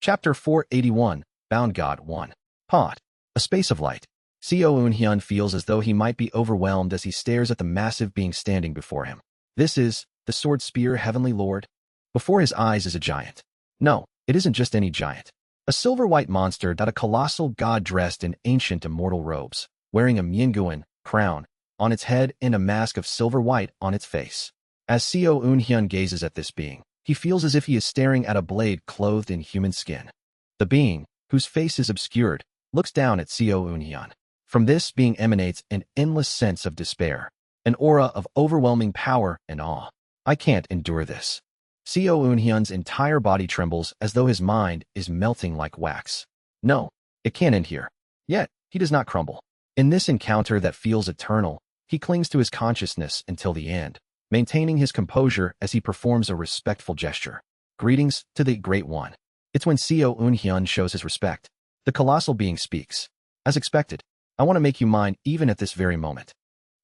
Chapter 481, Bound God 1. Pod. A space of light. Seo Eunhyun feels as though he might be overwhelmed as he stares at the massive being standing before him. This is the Sword Spear Heavenly Lord. Before his eyes is a giant. No, it isn't just any giant. A silver-white monster, a colossal god dressed in ancient immortal robes, wearing a Myeonguan crown on its head and a mask of silver white on its face. As Seo Eunhyun gazes at this being, he feels as if he is staring at a blade clothed in human skin. The being, whose face is obscured, looks down at Seo Eunhyun. From this being emanates an endless sense of despair, an aura of overwhelming power and awe. I can't endure this. Seo Eunhyun's entire body trembles as though his mind is melting like wax. No, it can't end here. Yet, he does not crumble. In this encounter that feels eternal, he clings to his consciousness until the end, maintaining his composure as he performs a respectful gesture. Greetings to the Great One. It's when Seo Eunhyun shows his respect. The colossal being speaks. As expected, I want to make you mine even at this very moment.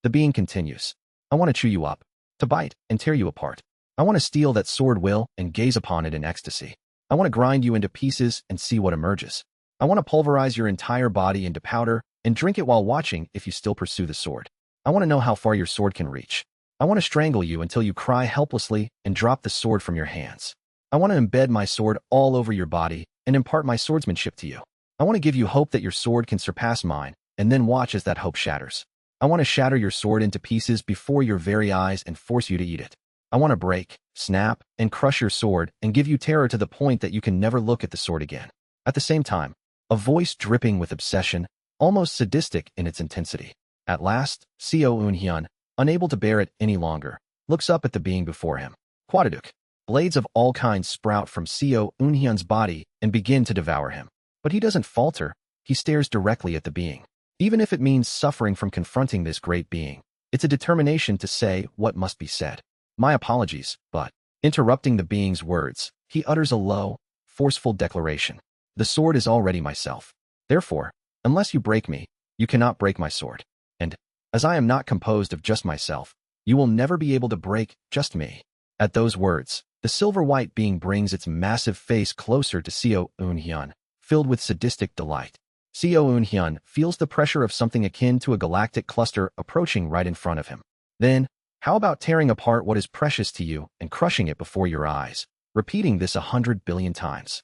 The being continues. I want to chew you up, to bite and tear you apart. I want to steal that sword will and gaze upon it in ecstasy. I want to grind you into pieces and see what emerges. I want to pulverize your entire body into powder and drink it while watching if you still pursue the sword. I want to know how far your sword can reach. I want to strangle you until you cry helplessly and drop the sword from your hands. I want to embed my sword all over your body and impart my swordsmanship to you. I want to give you hope that your sword can surpass mine, and then watch as that hope shatters. I want to shatter your sword into pieces before your very eyes and force you to eat it. I want to break, snap, and crush your sword and give you terror to the point that you can never look at the sword again. At the same time, a voice dripping with obsession, almost sadistic in its intensity. At last, Seo Eunhyun, unable to bear it any longer, looks up at the being before him. Audiobook. Blades of all kinds sprout from Seo Eunhyun's body and begin to devour him. But he doesn't falter, he stares directly at the being. Even if it means suffering from confronting this great being, it's a determination to say what must be said. My apologies, but, interrupting the being's words, he utters a low, forceful declaration. The sword is already myself. Therefore, unless you break me, you cannot break my sword. And, as I am not composed of just myself, you will never be able to break just me. At those words, the silver-white being brings its massive face closer to Seo Eunhyun, filled with sadistic delight. Seo Eunhyun feels the pressure of something akin to a galactic cluster approaching right in front of him. Then, how about tearing apart what is precious to you and crushing it before your eyes, repeating this 100 billion times?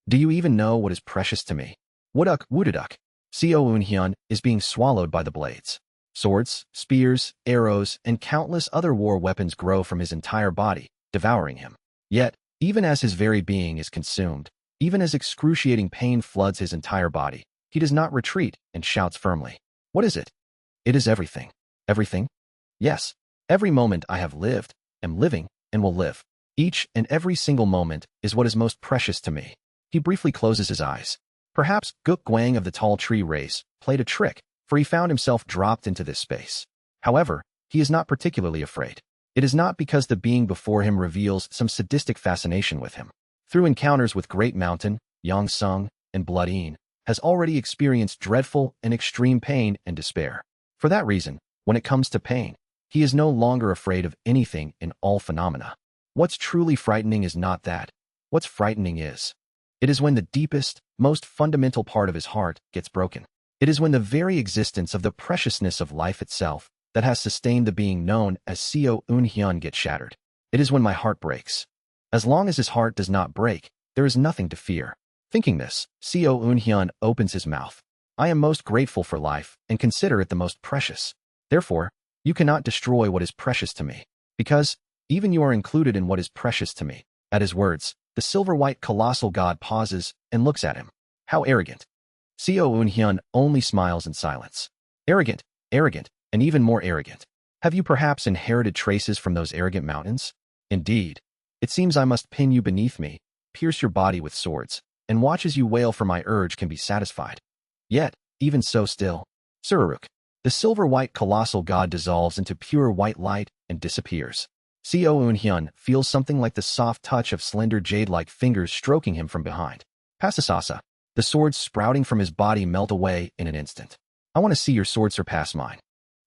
Do you even know what is precious to me? Wooduk, wooduduk. Seo Eunhyun is being swallowed by the blades. Swords, spears, arrows, and countless other war weapons grow from his entire body, devouring him. Yet, even as his very being is consumed, even as excruciating pain floods his entire body, he does not retreat and shouts firmly. What is it? It is everything. Everything? Yes. Every moment I have lived, am living, and will live. Each and every single moment is what is most precious to me. He briefly closes his eyes. Perhaps Guk Guang of the tall tree race played a trick, for he found himself dropped into this space. However, he is not particularly afraid. It is not because the being before him reveals some sadistic fascination with him. Through encounters with Great Mountain, Yang Sung, and Blood Een, has already experienced dreadful and extreme pain and despair. For that reason, when it comes to pain, he is no longer afraid of anything in all phenomena. What's truly frightening is not that. What's frightening is, it is when the deepest, most fundamental part of his heart gets broken. It is when the very existence of the preciousness of life itself that has sustained the being known as Seo Eunhyun gets shattered. It is when my heart breaks. As long as his heart does not break, there is nothing to fear. Thinking this, Seo Eunhyun opens his mouth. I am most grateful for life and consider it the most precious. Therefore, you cannot destroy what is precious to me, because even you are included in what is precious to me. At his words, the silver-white colossal god pauses and looks at him. How arrogant. Seo Eunhyun only smiles in silence. Arrogant, arrogant, and even more arrogant. Have you perhaps inherited traces from those arrogant mountains? Indeed. It seems I must pin you beneath me, pierce your body with swords, and watch as you wail for my urge can be satisfied. Yet, even so still, Sururuk, the silver-white colossal god dissolves into pure white light and disappears. Seo Eunhyun feels something like the soft touch of slender jade-like fingers stroking him from behind. Pasasasa, the swords sprouting from his body melt away in an instant. I want to see your sword surpass mine.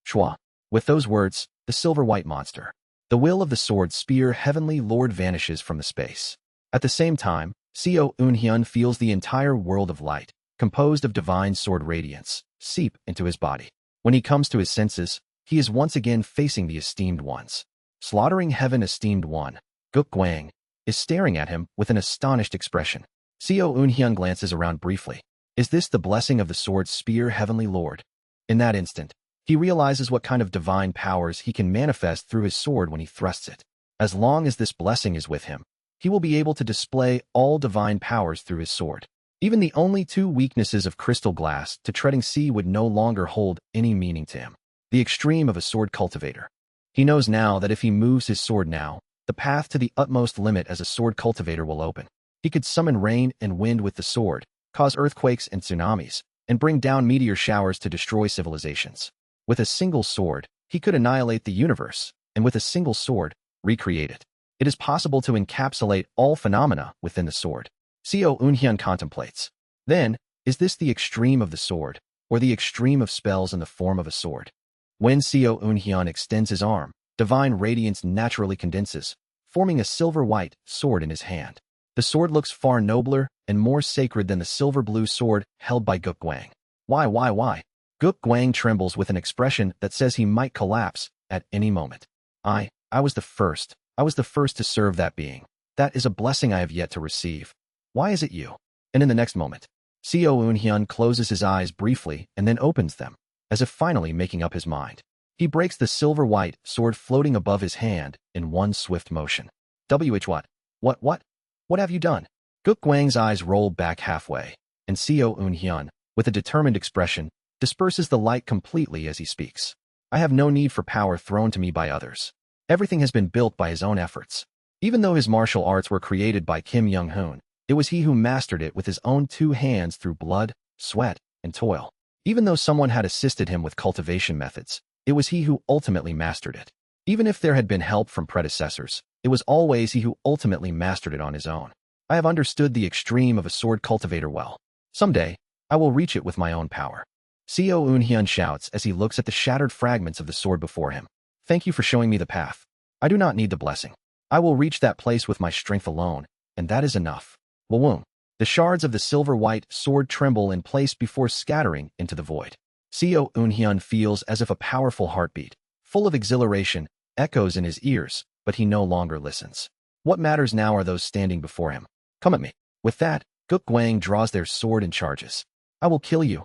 Chua. With those words, the silver-white monster, the will of the sword spear Heavenly Lord vanishes from the space. At the same time, Seo Eunhyun feels the entire world of light, composed of divine sword radiance, seep into his body. When he comes to his senses, he is once again facing the esteemed ones. Slaughtering Heaven Esteemed One, Guk Gwang, is staring at him with an astonished expression. Seo Eunhyun glances around briefly. Is this the blessing of the sword spear Heavenly Lord? In that instant, he realizes what kind of divine powers he can manifest through his sword when he thrusts it. As long as this blessing is with him, he will be able to display all divine powers through his sword. Even the only two weaknesses of crystal glass to treading sea would no longer hold any meaning to him. The extreme of a sword cultivator. He knows now that if he moves his sword now, the path to the utmost limit as a sword cultivator will open. He could summon rain and wind with the sword, cause earthquakes and tsunamis, and bring down meteor showers to destroy civilizations. With a single sword, he could annihilate the universe, and with a single sword, recreate it. It is possible to encapsulate all phenomena within the sword. Seo Eunhyun contemplates. Then, is this the extreme of the sword, or the extreme of spells in the form of a sword? When Seo Eunhyun extends his arm, divine radiance naturally condenses, forming a silver-white sword in his hand. The sword looks far nobler and more sacred than the silver-blue sword held by Guk Gwang. Why? Guk Gwang trembles with an expression that says he might collapse at any moment. I was the first. I was the first to serve that being. That is a blessing I have yet to receive. Why is it you? And in the next moment, Seo Eunhyun closes his eyes briefly and then opens them, as if finally making up his mind. He breaks the silver-white sword floating above his hand in one swift motion. What have you done? Guk Gwang's eyes roll back halfway, and Seo Eunhyun, with a determined expression, disperses the light completely as he speaks. I have no need for power thrown to me by others. Everything has been built by his own efforts. Even though his martial arts were created by Kim Young-hoon, it was he who mastered it with his own 2 hands through blood, sweat, and toil. Even though someone had assisted him with cultivation methods, it was he who ultimately mastered it. Even if there had been help from predecessors, it was always he who ultimately mastered it on his own. I have understood the extreme of a sword cultivator well. Someday, I will reach it with my own power. Seo Eunhyun shouts as he looks at the shattered fragments of the sword before him. Thank you for showing me the path. I do not need the blessing. I will reach that place with my strength alone, and that is enough. Wawum. The shards of the silver-white sword tremble in place before scattering into the void. Seo Eunhyun feels as if a powerful heartbeat, full of exhilaration, echoes in his ears, but he no longer listens. What matters now are those standing before him. Come at me. With that, Guk Gwang draws their sword and charges. I will kill you.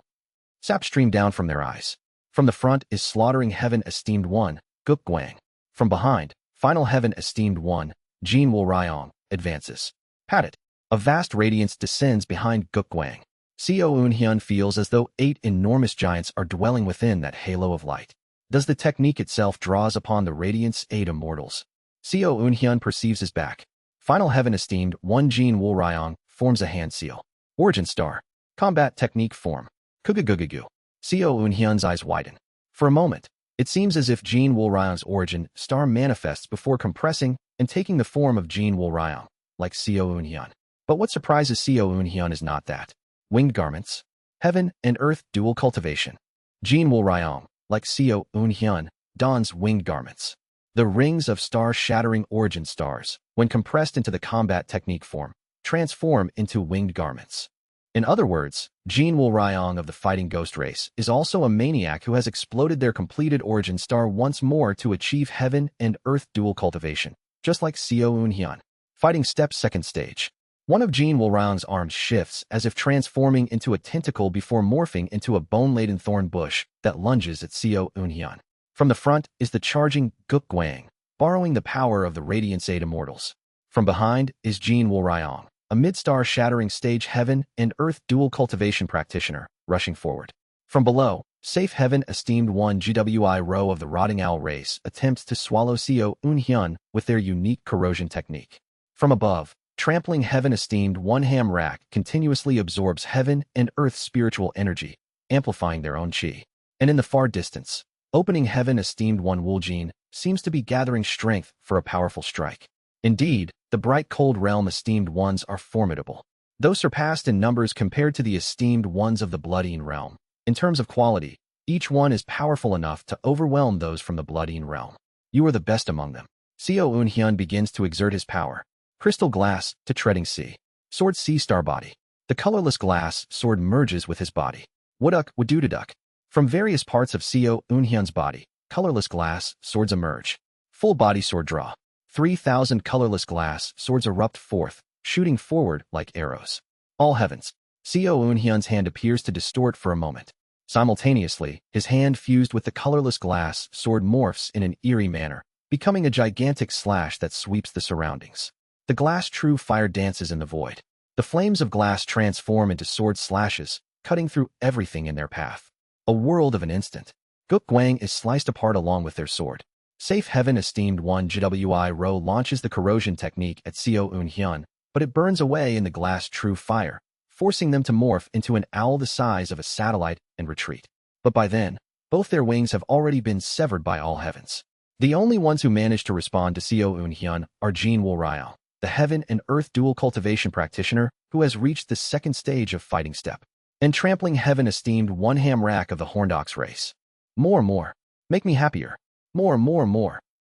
Sap stream down from their eyes. From the front is Slaughtering Heaven Esteemed One, Guk Gwang. From behind, Final Heaven Esteemed One, Jin Woo-ryong, advances. Pat it. A vast radiance descends behind Guk Gwang. Seo Eunhyun feels as though 8 enormous giants are dwelling within that halo of light. Does the technique itself draws upon the radiance 8 immortals? Seo Eunhyun perceives his back. Final Heaven Esteemed One Jin Woo-ryong forms a hand seal. Origin Star. Combat Technique Form. Kugugugugu. Seo Eunhyun's eyes widen. For a moment, it seems as if Jin Woo-ryong's origin star manifests before compressing and taking the form of Jin Woo-ryong, like Seo Eunhyun. But what surprises Seo Eunhyun is not that. Winged garments. Heaven and Earth dual cultivation. Jin Woo-ryong, like Seo Eunhyun, dons winged garments. The rings of star-shattering origin stars, when compressed into the combat technique form, transform into winged garments. In other words, Jin Woo-ryong of the fighting ghost race is also a maniac who has exploded their completed origin star once more to achieve Heaven and Earth dual cultivation, just like Seo Eunhyun. Fighting step 2nd stage. One of Jin Woo-ryong's arms shifts as if transforming into a tentacle before morphing into a bone-laden thorn bush that lunges at Seo Eunhyun. From the front is the charging Guk Gwang, borrowing the power of the Radiance 8 Immortals. From behind is Jin Woo-ryong, a mid-star shattering stage Heaven and Earth dual cultivation practitioner, rushing forward. From below, Safe Heaven Esteemed One GWI row of the Rotting Owl race attempts to swallow Seo Eunhyun with their unique corrosion technique. From above, Trampling Heaven Esteemed One Ham Rack continuously absorbs Heaven and Earth spiritual energy, amplifying their own chi. And in the far distance, Opening Heaven Esteemed One Woljin seems to be gathering strength for a powerful strike. Indeed, the bright cold realm Esteemed Ones are formidable. Though surpassed in numbers compared to the Esteemed Ones of the Bloodine realm, in terms of quality, each one is powerful enough to overwhelm those from the Bloodine realm. You are the best among them. Seo Eunhyun begins to exert his power. Crystal glass to treading sea. Sword sea star body. The colorless glass sword merges with his body. Wooduk Wadudaduk. From various parts of Seo Eunhyun's body, colorless glass swords emerge. Full body sword draw. 3,000 colorless glass swords erupt forth, shooting forward like arrows. All heavens. Seo Eunhyun's hand appears to distort for a moment. Simultaneously, his hand fused with the colorless glass sword morphs in an eerie manner, becoming a gigantic slash that sweeps the surroundings. The glass true fire dances in the void. The flames of glass transform into sword slashes, cutting through everything in their path. A world of an instant. Guk Guang is sliced apart along with their sword. Safe Heaven Esteemed One GWI Ro launches the corrosion technique at Seo Eunhyun, but it burns away in the glass true fire, forcing them to morph into an owl the size of a satellite and retreat. But by then, both their wings have already been severed by all heavens. The only ones who manage to respond to Seo Eunhyun are Jin Woo-ryao, the Heaven and Earth dual cultivation practitioner who has reached the second stage of fighting step, and Trampling Heaven Esteemed One Hamrak of the Horned Ox race. More. Make me happier. More.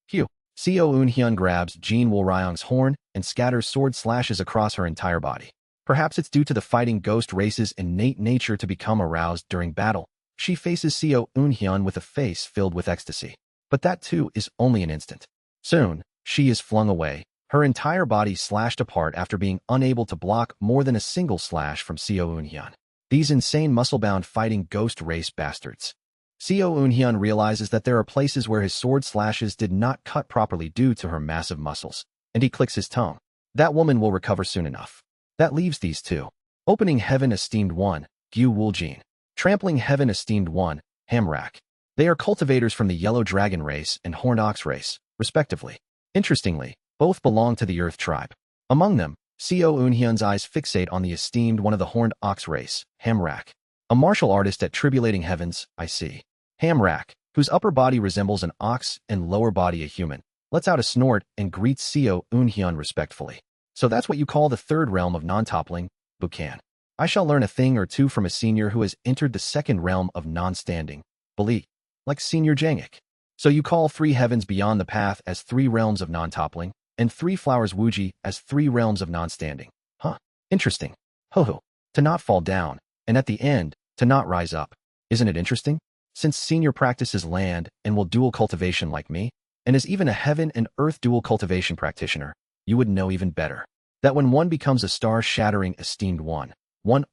Phew. Seo Eunhyun grabs Jin Woo-ryao's horn and scatters sword slashes across her entire body. Perhaps it's due to the fighting ghost race's innate nature to become aroused during battle. She faces Seo Eunhyun with a face filled with ecstasy. But that too is only an instant. Soon, she is flung away, her entire body slashed apart after being unable to block more than a single slash from Seo Eunhyun. These insane muscle-bound fighting ghost race bastards. Seo Eunhyun realizes that there are places where his sword slashes did not cut properly due to her massive muscles, and he clicks his tongue. That woman will recover soon enough. That leaves these two. Opening Heaven Esteemed One, Gyu Wuljin. Trampling Heaven Esteemed One, Hamrak. They are cultivators from the Yellow Dragon race and Horned Ox race, respectively. Interestingly, both belong to the Earth tribe. Among them, Seo Eunhyun's eyes fixate on the esteemed one of the Horned Ox race, Hamrak. A martial artist at Tribulating Heavens, I see. Hamrak, whose upper body resembles an ox and lower body a human, lets out a snort and greets Seo Eunhyun respectfully. So that's what you call the third realm of non-toppling, Bukan. I shall learn a thing or two from a senior who has entered the second realm of non-standing, Bali, like Senior Jangik. So you call 3 heavens beyond the path as 3 realms of non-toppling, and 3 flowers Wuji as 3 realms of non-standing. Huh. Interesting. Ho. To not fall down, and at the end, to not rise up. Isn't it interesting? Since Senior practices land and will dual cultivation like me, and is even a Heaven and Earth dual cultivation practitioner, you would know even better. That when one becomes a star-shattering esteemed one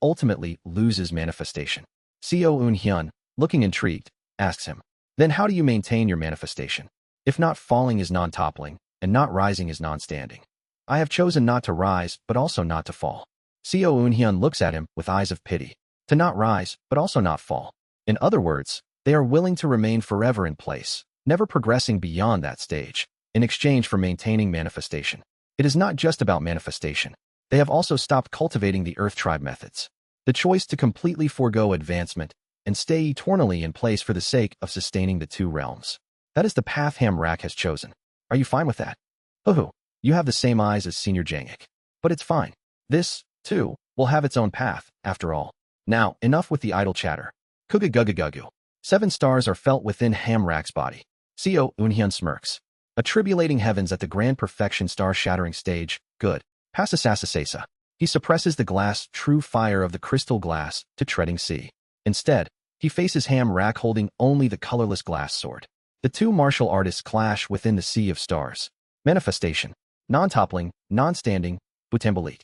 ultimately loses manifestation. Seo Eunhyun, looking intrigued, asks him, then how do you maintain your manifestation? If not falling is non-toppling, and not rising is non-standing. I have chosen not to rise, but also not to fall. Seo Eunhyun looks at him with eyes of pity. To not rise, but also not fall. In other words, they are willing to remain forever in place, never progressing beyond that stage, in exchange for maintaining manifestation. It is not just about manifestation. They have also stopped cultivating the Earth tribe methods. The choice to completely forego advancement and stay eternally in place for the sake of sustaining the 2 realms. That is the path Hamrak has chosen. Are you fine with that? Oh, you have the same eyes as Senior Jangik. But it's fine. This, too, will have its own path, after all. Now, enough with the idle chatter. Kugagugagugu. 7 stars are felt within Hamrak's body. Seo Eunhyun smirks. Attribulating heavens at the grand perfection star-shattering stage, good. Pasasasasasa. He suppresses the glass true fire of the crystal glass to treading sea. Instead, he faces Hamrak holding only the colorless glass sword. The 2 martial artists clash within the sea of stars. Manifestation. Non-toppling, non-standing, Butambalit.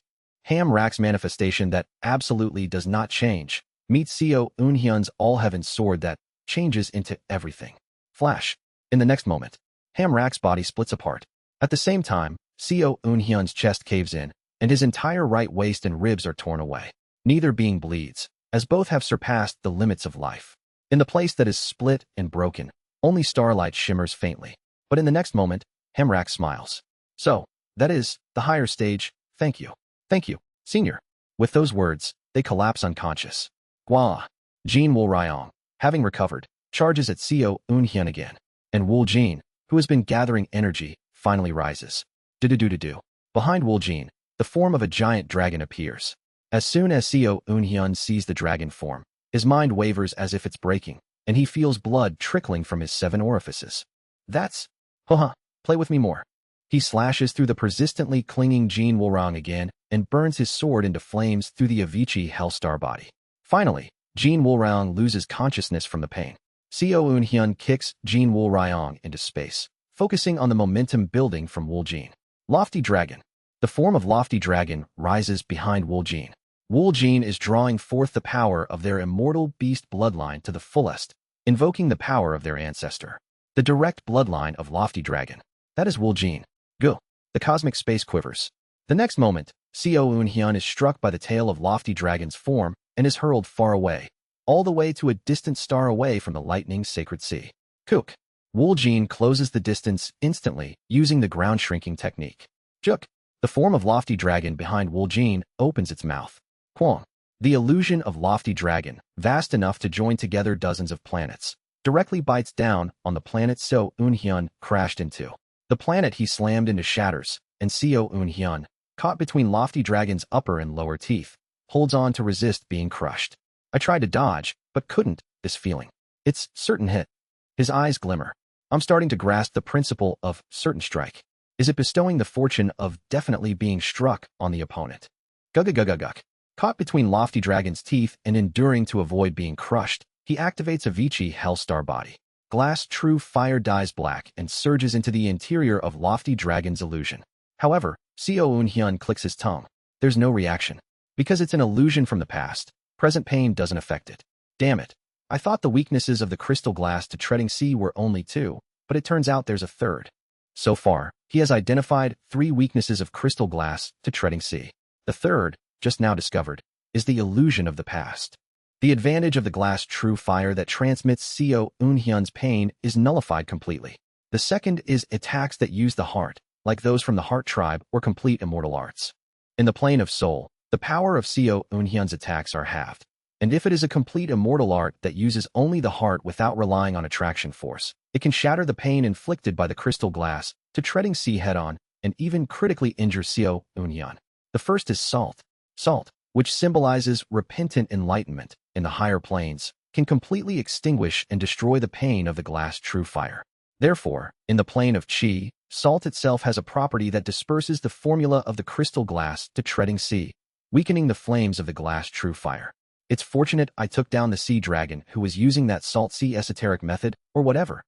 Hamrak's manifestation that absolutely does not change meets Seo Eunhyun's all-heaven sword that changes into everything. Flash. In the next moment, Hamrak's body splits apart. At the same time, Seo Eunhyun's chest caves in, and his entire right waist and ribs are torn away. Neither being bleeds, as both have surpassed the limits of life. In the place that is split and broken, only starlight shimmers faintly. But in the next moment, Hamrak smiles. So, that is, the higher stage, thank you. Thank you, Senior. With those words, they collapse unconscious. Gwa. Jin Woo-ryao, having recovered, charges at Seo Eunhyun again. And Wuljin, who has been gathering energy, finally rises. Do. Behind Wuljin, the form of a giant dragon appears. As soon as Seo Eunhyun sees the dragon form, his mind wavers as if it's breaking, and he feels blood trickling from his 7 orifices. That's... Play with me more. He slashes through the persistently clinging Jin Wulrang again and burns his sword into flames through the Avicii Hellstar body. Finally, Jin Wulrang loses consciousness from the pain. Seo Eunhyun kicks Jin Wulrang into space, focusing on the momentum building from Wuljin. Lofty Dragon. The form of Lofty Dragon rises behind Wuljin. Wuljin is drawing forth the power of their immortal beast bloodline to the fullest, invoking the power of their ancestor. The direct bloodline of Lofty Dragon. That is Wuljin. Go. The cosmic space quivers. The next moment, Seo Eunhyun is struck by the tail of Lofty Dragon's form and is hurled far away, all the way to a distant star away from the lightning sacred sea. Kook. Wuljin closes the distance instantly using the ground shrinking technique. Juk. The form of Lofty Dragon behind Wuljin opens its mouth. Kwang. The illusion of Lofty Dragon, vast enough to join together dozens of planets, directly bites down on the planet Seo Eunhyun crashed into. The planet he slammed into shatters, and Seo Eunhyun, caught between Lofty Dragon's upper and lower teeth, holds on to resist being crushed. I tried to dodge, but couldn't, this feeling. It's certain hit. His eyes glimmer. I'm starting to grasp the principle of certain strike. Is it bestowing the fortune of definitely being struck on the opponent? Gugaguguguk. Caught between Lofty Dragon's teeth and enduring to avoid being crushed, he activates Avicii Hellstar body. Glass true fire dies black and surges into the interior of Lofty Dragon's illusion. However, Seo Eunhyun clicks his tongue. There's no reaction. Because it's an illusion from the past, present pain doesn't affect it. Damn it. I thought the weaknesses of the crystal glass to treading sea were only two, but it turns out there's a third. So far, he has identified 3 weaknesses of crystal glass to treading sea. The third, just now discovered, is the illusion of the past. The advantage of the glass true fire that transmits Seo Eunhyun's pain is nullified completely. The second is attacks that use the heart, like those from the Heart Tribe or complete immortal arts. In the plane of soul, the power of Seo Eunhyun's attacks are halved. And if it is a complete immortal art that uses only the heart without relying on attraction force, it can shatter the pain inflicted by the crystal glass to treading sea head-on and even critically injure Seo Eunhyun. The first is salt. Salt, which symbolizes repentant enlightenment in the higher planes, can completely extinguish and destroy the pain of the glass true fire. Therefore, in the plane of Qi, salt itself has a property that disperses the formula of the crystal glass to treading sea, weakening the flames of the glass true fire. It's fortunate I took down the sea dragon who was using that salt sea esoteric method, or whatever.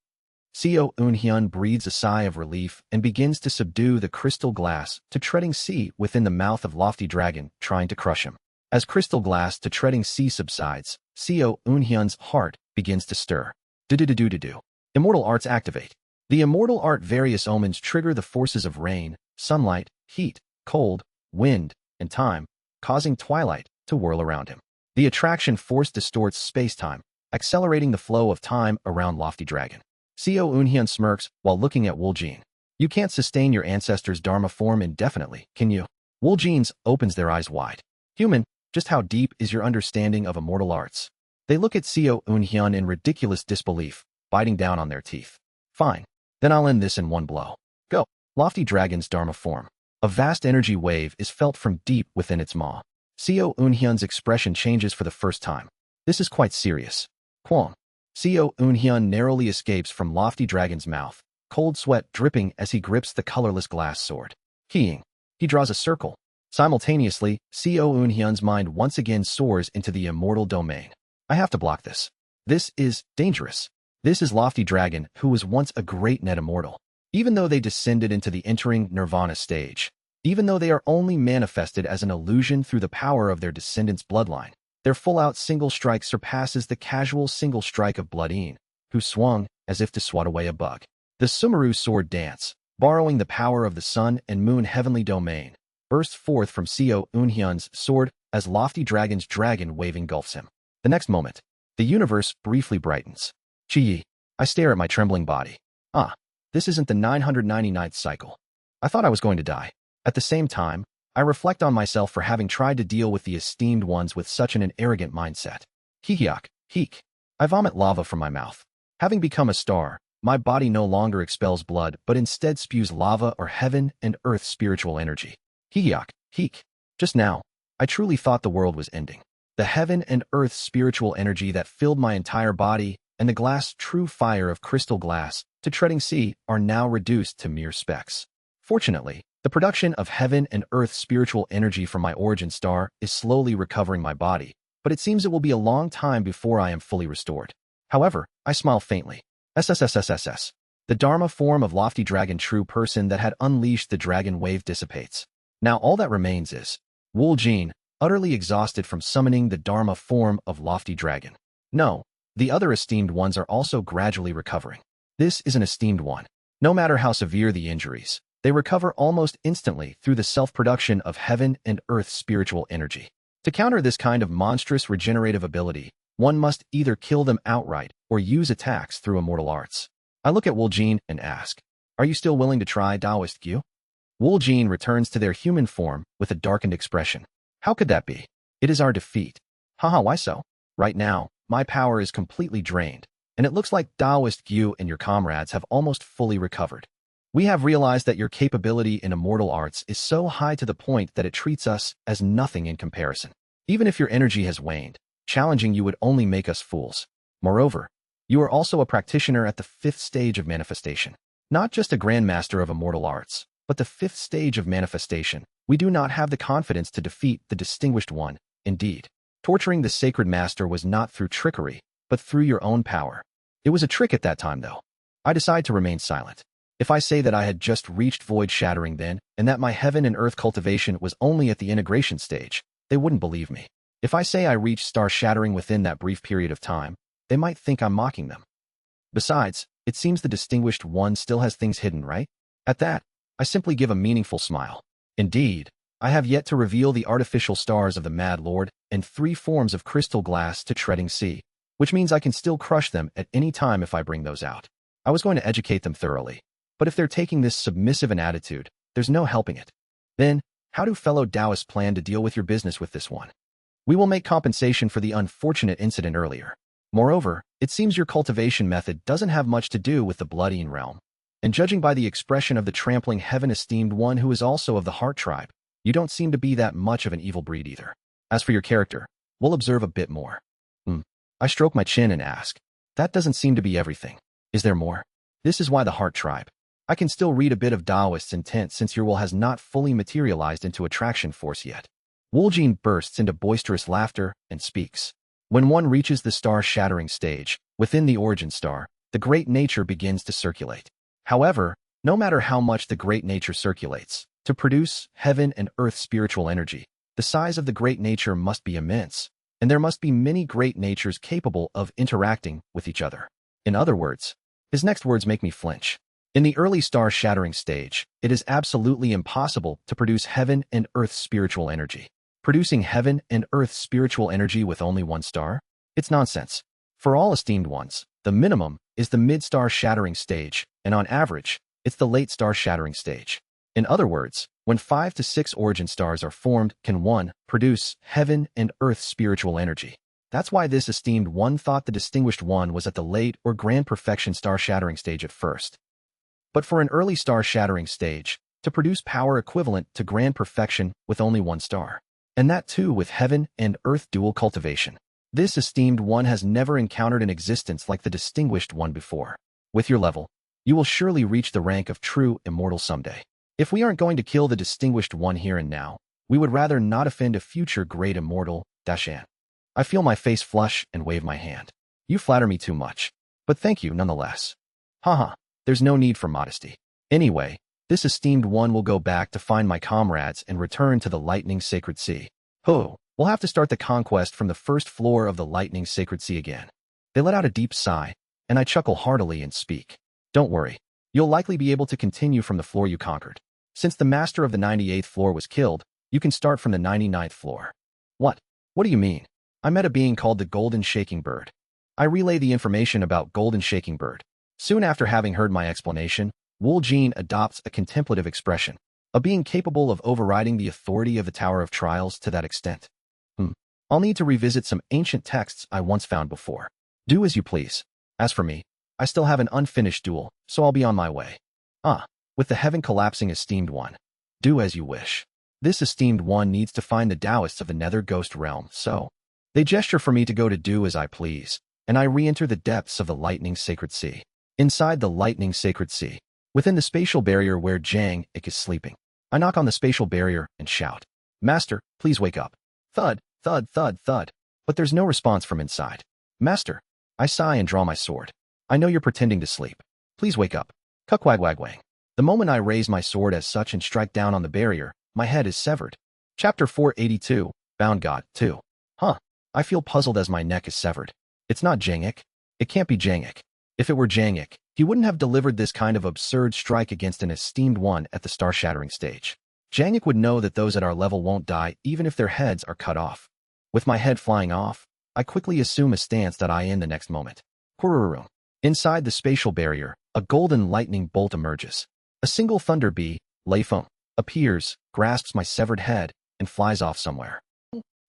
Seo Eunhyun breathes a sigh of relief and begins to subdue the crystal glass to treading sea within the mouth of Lofty Dragon, trying to crush him. As crystal glass to treading sea subsides, Seo Eunhyun's heart begins to stir. Do-do-do-do-do-do. Immortal arts activate. The immortal art various omens trigger the forces of rain, sunlight, heat, cold, wind, and time, causing twilight to whirl around him. The attraction force distorts space-time, accelerating the flow of time around Lofty Dragon. Seo Eunhyun smirks while looking at Wuljin. You can't sustain your ancestor's Dharma form indefinitely, can you? Wuljin opens their eyes wide. Human, just how deep is your understanding of immortal arts? They look at Seo Eunhyun in ridiculous disbelief, biting down on their teeth. Fine. Then I'll end this in one blow. Go. Lofty Dragon's Dharma form. A vast energy wave is felt from deep within its maw. Seo Eunhyun's expression changes for the first time. This is quite serious. Kwang. Seo Eunhyun narrowly escapes from Lofty Dragon's mouth, cold sweat dripping as he grips the colorless glass sword. Keying. He draws a circle. Simultaneously, Seo Eunhyun's mind once again soars into the immortal domain. I have to block this. This is dangerous. This is Lofty Dragon, who was once a great net immortal. Even though they descended into the entering nirvana stage, even though they are only manifested as an illusion through the power of their descendants' bloodline, their full-out single strike surpasses the casual single strike of Bloodine, who swung as if to swat away a bug. The Sumeru sword dance, borrowing the power of the sun and moon heavenly domain, bursts forth from Seo Eunhyun's sword as Lofty Dragon's dragon wave engulfs him. The next moment, the universe briefly brightens. Chi-yi. I stare at my trembling body. This isn't the 999th cycle. I thought I was going to die. At the same time, I reflect on myself for having tried to deal with the esteemed ones with such an arrogant mindset. Hihiak, heek. I vomit lava from my mouth. Having become a star, my body no longer expels blood but instead spews lava or heaven and earth spiritual energy. Hihiak, heek. Just now, I truly thought the world was ending. The heaven and earth spiritual energy that filled my entire body and the glass true fire of crystal glass to treading sea are now reduced to mere specks. Fortunately, the production of heaven and earth spiritual energy from my origin star is slowly recovering my body, but it seems it will be a long time before I am fully restored. However, I smile faintly. SSSSSS. The Dharma form of lofty dragon true person that had unleashed the dragon wave dissipates. Now all that remains is Wu Jin, utterly exhausted from summoning the Dharma form of lofty dragon. No, the other esteemed ones are also gradually recovering. This is an esteemed one. No matter how severe the injuries, they recover almost instantly through the self-production of heaven and earth spiritual energy. To counter this kind of monstrous regenerative ability, one must either kill them outright or use attacks through immortal arts. I look at Wu Jin and ask, "Are you still willing to try Taoist Q?" Wu Jin returns to their human form with a darkened expression. How could that be? It is our defeat. Haha, why so? Right now, my power is completely drained, and it looks like Taoist Q and your comrades have almost fully recovered. We have realized that your capability in immortal arts is so high to the point that it treats us as nothing in comparison. Even if your energy has waned, challenging you would only make us fools. Moreover, you are also a practitioner at the 5th stage of manifestation. Not just a grandmaster of immortal arts, but the 5th stage of manifestation. We do not have the confidence to defeat the distinguished one. Indeed, torturing the sacred master was not through trickery, but through your own power. It was a trick at that time, though. I decide to remain silent. If I say that I had just reached void shattering then, and that my heaven and earth cultivation was only at the integration stage, they wouldn't believe me. If I say I reached star shattering within that brief period of time, they might think I'm mocking them. Besides, it seems the distinguished one still has things hidden, right? At that, I simply give a meaningful smile. Indeed, I have yet to reveal the artificial stars of the Mad Lord and 3 forms of crystal glass to treading sea, which means I can still crush them at any time if I bring those out. I was going to educate them thoroughly, but if they're taking this submissive an attitude, there's no helping it. Then, how do fellow Taoists plan to deal with your business with this one? We will make compensation for the unfortunate incident earlier. Moreover, it seems your cultivation method doesn't have much to do with the blood-eaten realm. And judging by the expression of the trampling heaven-esteemed one who is also of the heart tribe, you don't seem to be that much of an evil breed either. As for your character, we'll observe a bit more. I stroke my chin and ask, that doesn't seem to be everything. Is there more? This is why the heart tribe. I can still read a bit of Taoist's intent since your will has not fully materialized into attraction force yet. Wu Jin bursts into boisterous laughter and speaks. When one reaches the star-shattering stage, within the origin star, the great nature begins to circulate. However, no matter how much the great nature circulates, to produce heaven and earth spiritual energy, the size of the great nature must be immense, and there must be many great natures capable of interacting with each other. In other words, his next words make me flinch. In the early star-shattering stage, it is absolutely impossible to produce heaven and earth spiritual energy. Producing heaven and earth spiritual energy with only one star? It's nonsense. For all esteemed ones, the minimum is the mid-star shattering stage, and on average, it's the late star shattering stage. In other words, when 5 to 6 origin stars are formed, can one produce heaven and earth spiritual energy. That's why this esteemed one thought the distinguished one was at the late or grand perfection star shattering stage at first. But for an early star shattering stage, to produce power equivalent to grand perfection with only one star, and that too with heaven and earth dual cultivation. This esteemed one has never encountered an existence like the distinguished one before. With your level, you will surely reach the rank of true immortal someday. If we aren't going to kill the distinguished one here and now, we would rather not offend a future great immortal, Dashan. I feel my face flush and wave my hand. You flatter me too much, but thank you nonetheless. Haha, there's no need for modesty. Anyway, this esteemed one will go back to find my comrades and return to the lightning sacred sea. We'll have to start the conquest from the first floor of the lightning sacred sea again. They let out a deep sigh, and I chuckle heartily and speak. Don't worry, you'll likely be able to continue from the floor you conquered. Since the master of the 98th floor was killed, you can start from the 99th floor. What? What do you mean? I met a being called the Golden Shaking Bird. I relay the information about Golden Shaking Bird. Soon after having heard my explanation, Wu Jin adopts a contemplative expression, a being capable of overriding the authority of the Tower of Trials to that extent. I'll need to revisit some ancient texts I once found before. Do as you please. As for me, I still have an unfinished duel, so I'll be on my way. With the heaven collapsing esteemed one. Do as you wish. This esteemed one needs to find the Taoists of the Nether Ghost Realm, so they gesture for me to go to do as I please, and I re-enter the depths of the lightning sacred sea. Inside the lightning sacred sea, within the spatial barrier where Jang Ik is sleeping. I knock on the spatial barrier and shout, "Master, please wake up." Thud, thud, thud, thud. But there's no response from inside. "Master." I sigh and draw my sword. "I know you're pretending to sleep. Please wake up." Kukwagwagwang. The moment I raise my sword as such and strike down on the barrier, my head is severed. Chapter 482, Bound God 2. Huh. I feel puzzled as my neck is severed. It's not Jang Ik. It can't be Jang Ik. If it were Jang Ik, he wouldn't have delivered this kind of absurd strike against an esteemed one at the star-shattering stage. Jang Ik would know that those at our level won't die even if their heads are cut off. With my head flying off, I quickly assume a stance that I in the next moment. Kurururum. Inside the spatial barrier, a golden lightning bolt emerges. A single thunder bee, Lei Feng, appears, grasps my severed head, and flies off somewhere.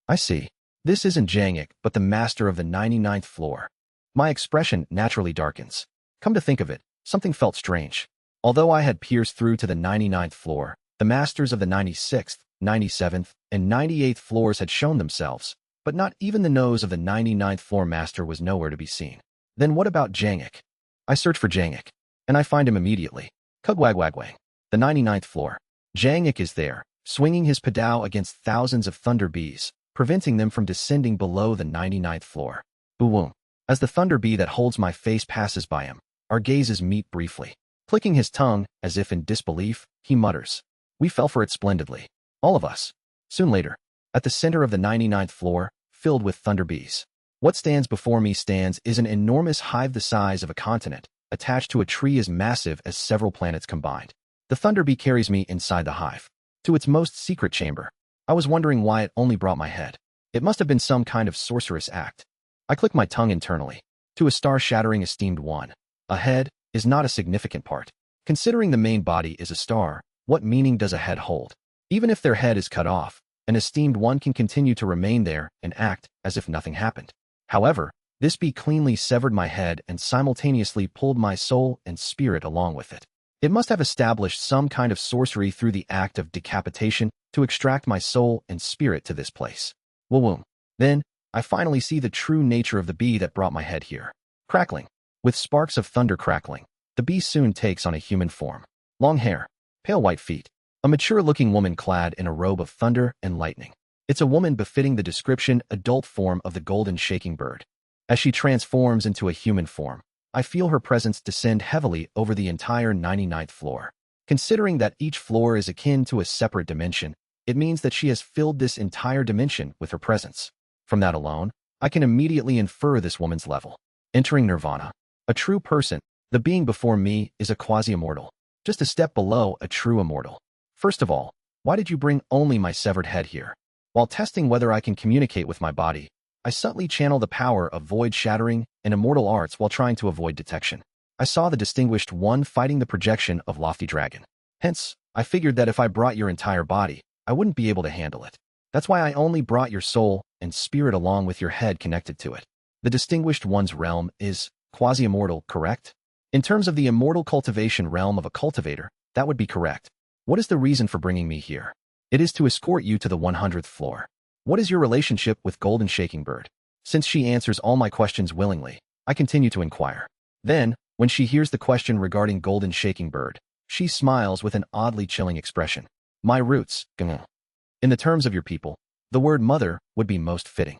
I see. This isn't Jang Ik, but the master of the 99th floor. My expression naturally darkens. Come to think of it, something felt strange. Although I had pierced through to the 99th floor, the masters of the 96th, 97th, and 98th floors had shown themselves, but not even the nose of the 99th floor master was nowhere to be seen. Then what about Jang Ik? I search for Jang Ik, and I find him immediately. Kugwagwagwang. The 99th floor. Jang Ik is there, swinging his padao against thousands of thunder bees, preventing them from descending below the 99th floor. Boom. As the thunder bee that holds my face passes by him, our gazes meet briefly. Clicking his tongue, as if in disbelief, he mutters. We fell for it splendidly. All of us. Soon later, at the center of the 99th floor, filled with thunder bees. What stands before me is an enormous hive the size of a continent, attached to a tree as massive as several planets combined. The thunder bee carries me inside the hive, to its most secret chamber. I was wondering why it only brought my head. It must have been some kind of sorcerous act. I click my tongue internally. To a star-shattering esteemed one, a head is not a significant part. Considering the main body is a star, what meaning does a head hold? Even if their head is cut off, an esteemed one can continue to remain there and act as if nothing happened. However, this bee cleanly severed my head and simultaneously pulled my soul and spirit along with it. It must have established some kind of sorcery through the act of decapitation to extract my soul and spirit to this place. Whoom. Then, I finally see the true nature of the bee that brought my head here. Crackling. With sparks of thunder crackling, the bee soon takes on a human form. Long hair, pale white feet, a mature-looking woman clad in a robe of thunder and lightning. It's a woman befitting the description adult form of the golden shaking bird. As she transforms into a human form, I feel her presence descend heavily over the entire 99th floor. Considering that each floor is akin to a separate dimension, it means that she has filled this entire dimension with her presence. From that alone, I can immediately infer this woman's level. Entering nirvana. A true person, the being before me is a quasi-immortal, just a step below a true immortal. First of all, why did you bring only my severed head here? While testing whether I can communicate with my body, I subtly channel the power of void shattering and immortal arts while trying to avoid detection. I saw the distinguished one fighting the projection of lofty dragon. Hence, I figured that if I brought your entire body, I wouldn't be able to handle it. That's why I only brought your soul and spirit along with your head connected to it. The distinguished one's realm is quasi-immortal, correct? In terms of the immortal cultivation realm of a cultivator, that would be correct. What is the reason for bringing me here? It is to escort you to the 100th floor. What is your relationship with Golden Shaking Bird? Since she answers all my questions willingly, I continue to inquire. Then, when she hears the question regarding Golden Shaking Bird, she smiles with an oddly chilling expression. My roots, in the terms of your people, the word mother would be most fitting.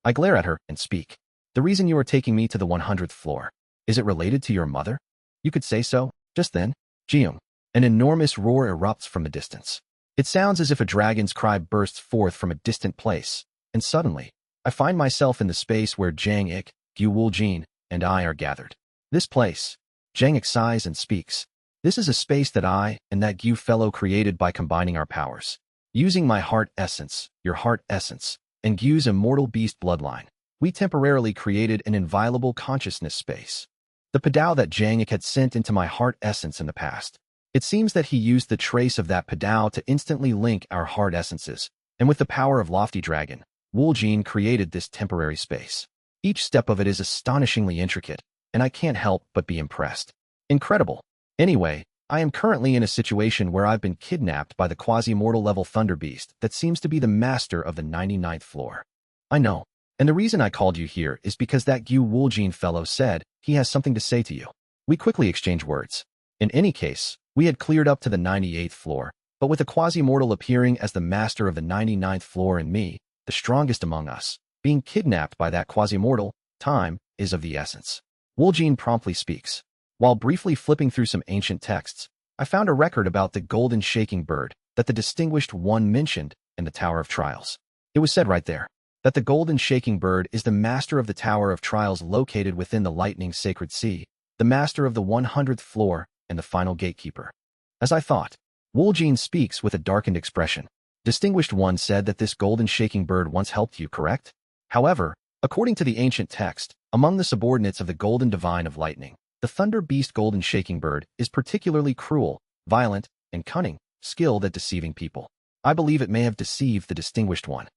I glare at her and speak. The reason you are taking me to the 100th floor, is it related to your mother? You could say so. Just then, Jiung, an enormous roar erupts from the distance. It sounds as if a dragon's cry bursts forth from a distant place, and suddenly, I find myself in the space where Jang Ik, Gu Wuljin, and I are gathered. This place, Jang Ik sighs and speaks. This is a space that I and that Gu fellow created by combining our powers. Using my heart essence, your heart essence, and Gu's immortal beast bloodline, we temporarily created an inviolable consciousness space. The padao that Jang Ik had sent into my heart essence in the past. It seems that he used the trace of that padao to instantly link our heart essences, and with the power of Lofty Dragon, Wuljin created this temporary space. Each step of it is astonishingly intricate, and I can't help but be impressed. Incredible. Anyway, I am currently in a situation where I've been kidnapped by the quasi-mortal level Thunder Beast that seems to be the master of the 99th floor. I know, and the reason I called you here is because that Gu Wuljin fellow said he has something to say to you. We quickly exchange words. In any case, we had cleared up to the 98th floor, but with a quasi-mortal appearing as the master of the 99th floor and me, the strongest among us, being kidnapped by that quasi-mortal, time is of the essence. Woljin promptly speaks. While briefly flipping through some ancient texts, I found a record about the golden shaking bird that the distinguished one mentioned in the Tower of Trials. It was said right there that the golden shaking bird is the master of the Tower of Trials located within the lightning sacred sea, the master of the 100th floor and the final gatekeeper. As I thought, Woljin speaks with a darkened expression. Distinguished one said that this golden shaking bird once helped you, correct? However, according to the ancient text, among the subordinates of the golden divine of lightning, the thunder beast golden shaking bird is particularly cruel, violent, and cunning, skilled at deceiving people. I believe it may have deceived the distinguished one.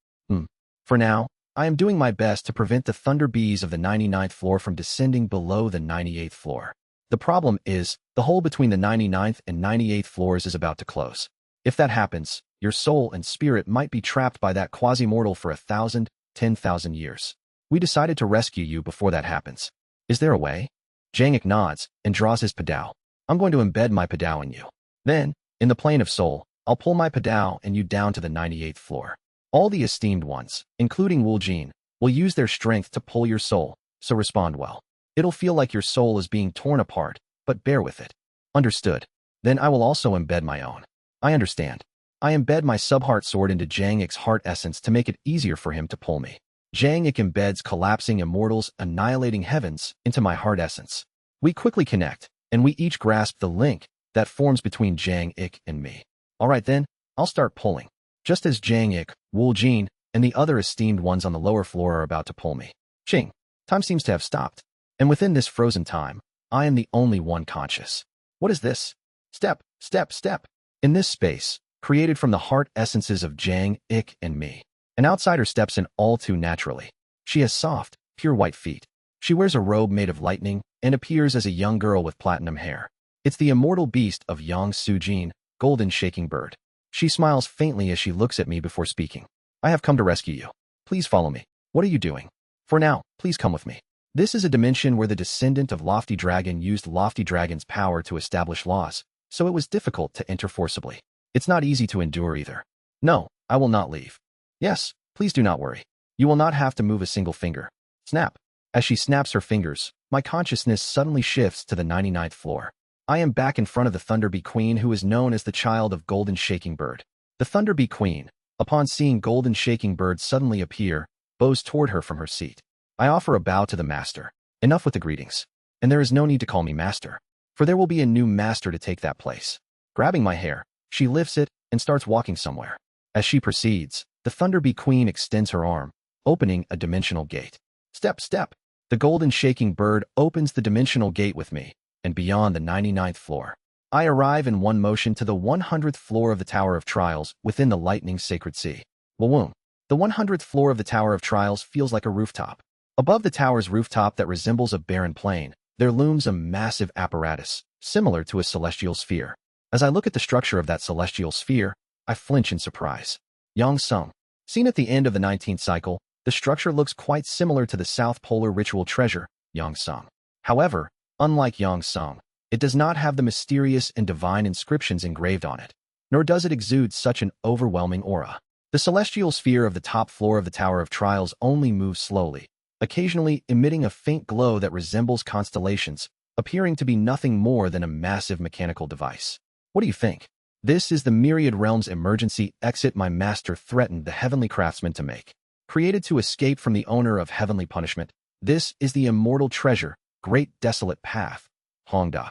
For now, I am doing my best to prevent the thunder bees of the 99th floor from descending below the 98th floor. The problem is, the hole between the 99th and 98th floors is about to close. If that happens, your soul and spirit might be trapped by that quasi-mortal for 1,000, 10,000 years. We decided to rescue you before that happens. Is there a way? Jangik nods and draws his padao. I'm going to embed my padao in you. Then, in the plane of soul, I'll pull my padao and you down to the 98th floor. All the esteemed ones, including Woljin, will use their strength to pull your soul, so respond well. It'll feel like your soul is being torn apart, but bear with it. Understood. Then I will also embed my own. I understand. I embed my subheart sword into Jangik's heart essence to make it easier for him to pull me. Jangik embeds collapsing immortals, annihilating heavens, into my heart essence. We quickly connect, and we each grasp the link that forms between Jangik and me. Alright then, I'll start pulling. Just as Jangik, Woljin, and the other esteemed ones on the lower floor are about to pull me. Ching. Time seems to have stopped. And within this frozen time, I am the only one conscious. What is this? Step, step, step. In this space, created from the heart essences of Jang, Ik, and me, an outsider steps in all too naturally. She has soft, pure white feet. She wears a robe made of lightning and appears as a young girl with platinum hair. It's the immortal beast of Yang Sujin, golden shaking bird. She smiles faintly as she looks at me before speaking. I have come to rescue you. Please follow me. What are you doing? For now, please come with me. This is a dimension where the descendant of Lofty Dragon used Lofty Dragon's power to establish laws, so it was difficult to enter forcibly. It's not easy to endure either. No, I will not leave. Yes, please do not worry. You will not have to move a single finger. Snap. As she snaps her fingers, my consciousness suddenly shifts to the 99th floor. I am back in front of the Thunderbee Queen, who is known as the child of Golden Shaking Bird. The Thunderbee Queen, upon seeing Golden Shaking Bird suddenly appear, bows toward her from her seat. I offer a bow to the master. Enough with the greetings. And there is no need to call me master, for there will be a new master to take that place. Grabbing my hair, she lifts it and starts walking somewhere. As she proceeds, the Thunderbee Queen extends her arm, opening a dimensional gate. Step, step. The Golden Shaking Bird opens the dimensional gate with me, and beyond the 99th floor, I arrive in one motion to the 100th floor of the Tower of Trials within the lightning sacred sea. Wawoom. The 100th floor of the Tower of Trials feels like a rooftop. Above the tower's rooftop that resembles a barren plain, there looms a massive apparatus, similar to a celestial sphere. As I look at the structure of that celestial sphere, I flinch in surprise. Yang Sung. Seen at the end of the 19th cycle, the structure looks quite similar to the South Polar ritual treasure, Yang Sung. However, unlike Yang Sung, it does not have the mysterious and divine inscriptions engraved on it, nor does it exude such an overwhelming aura. The celestial sphere of the top floor of the Tower of Trials only moves slowly, occasionally emitting a faint glow that resembles constellations, appearing to be nothing more than a massive mechanical device. What do you think? This is the Myriad Realms emergency exit my master threatened the heavenly craftsman to make. Created to escape from the owner of heavenly punishment, this is the immortal treasure, Great Desolate Path, Hongda.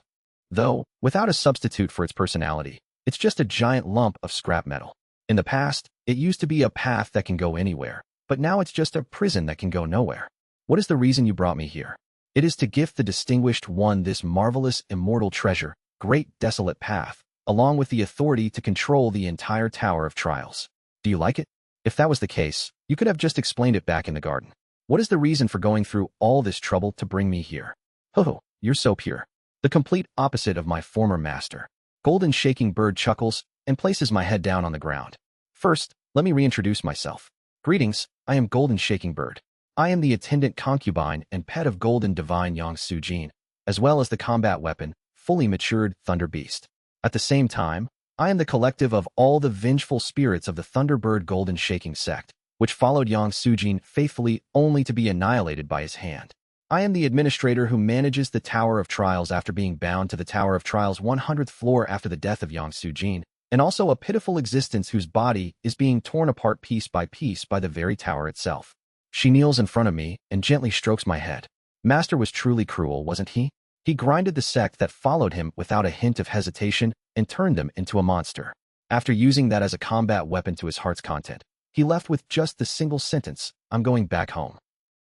Though, without a substitute for its personality, it's just a giant lump of scrap metal. In the past, it used to be a path that can go anywhere, but now it's just a prison that can go nowhere. What is the reason you brought me here? It is to gift the distinguished one this marvelous immortal treasure, Great Desolate Path, along with the authority to control the entire Tower of Trials. Do you like it? If that was the case, you could have just explained it back in the garden. What is the reason for going through all this trouble to bring me here? Ho, you're so pure. The complete opposite of my former master. Golden Shaking Bird chuckles and places my head down on the ground. First, let me reintroduce myself. Greetings, I am Golden Shaking Bird. I am the attendant concubine and pet of Golden Divine Yang Sujin, as well as the combat weapon, fully matured Thunder Beast. At the same time, I am the collective of all the vengeful spirits of the Thunderbird Golden Shaking sect, which followed Yang Sujin faithfully only to be annihilated by his hand. I am the administrator who manages the Tower of Trials after being bound to the Tower of Trials' 100th floor after the death of Yang Sujin, and also a pitiful existence whose body is being torn apart piece by the very tower itself. She kneels in front of me and gently strokes my head. Master was truly cruel, wasn't he? He grinded the sect that followed him without a hint of hesitation and turned them into a monster. After using that as a combat weapon to his heart's content, he left with just the single sentence, "I'm going back home."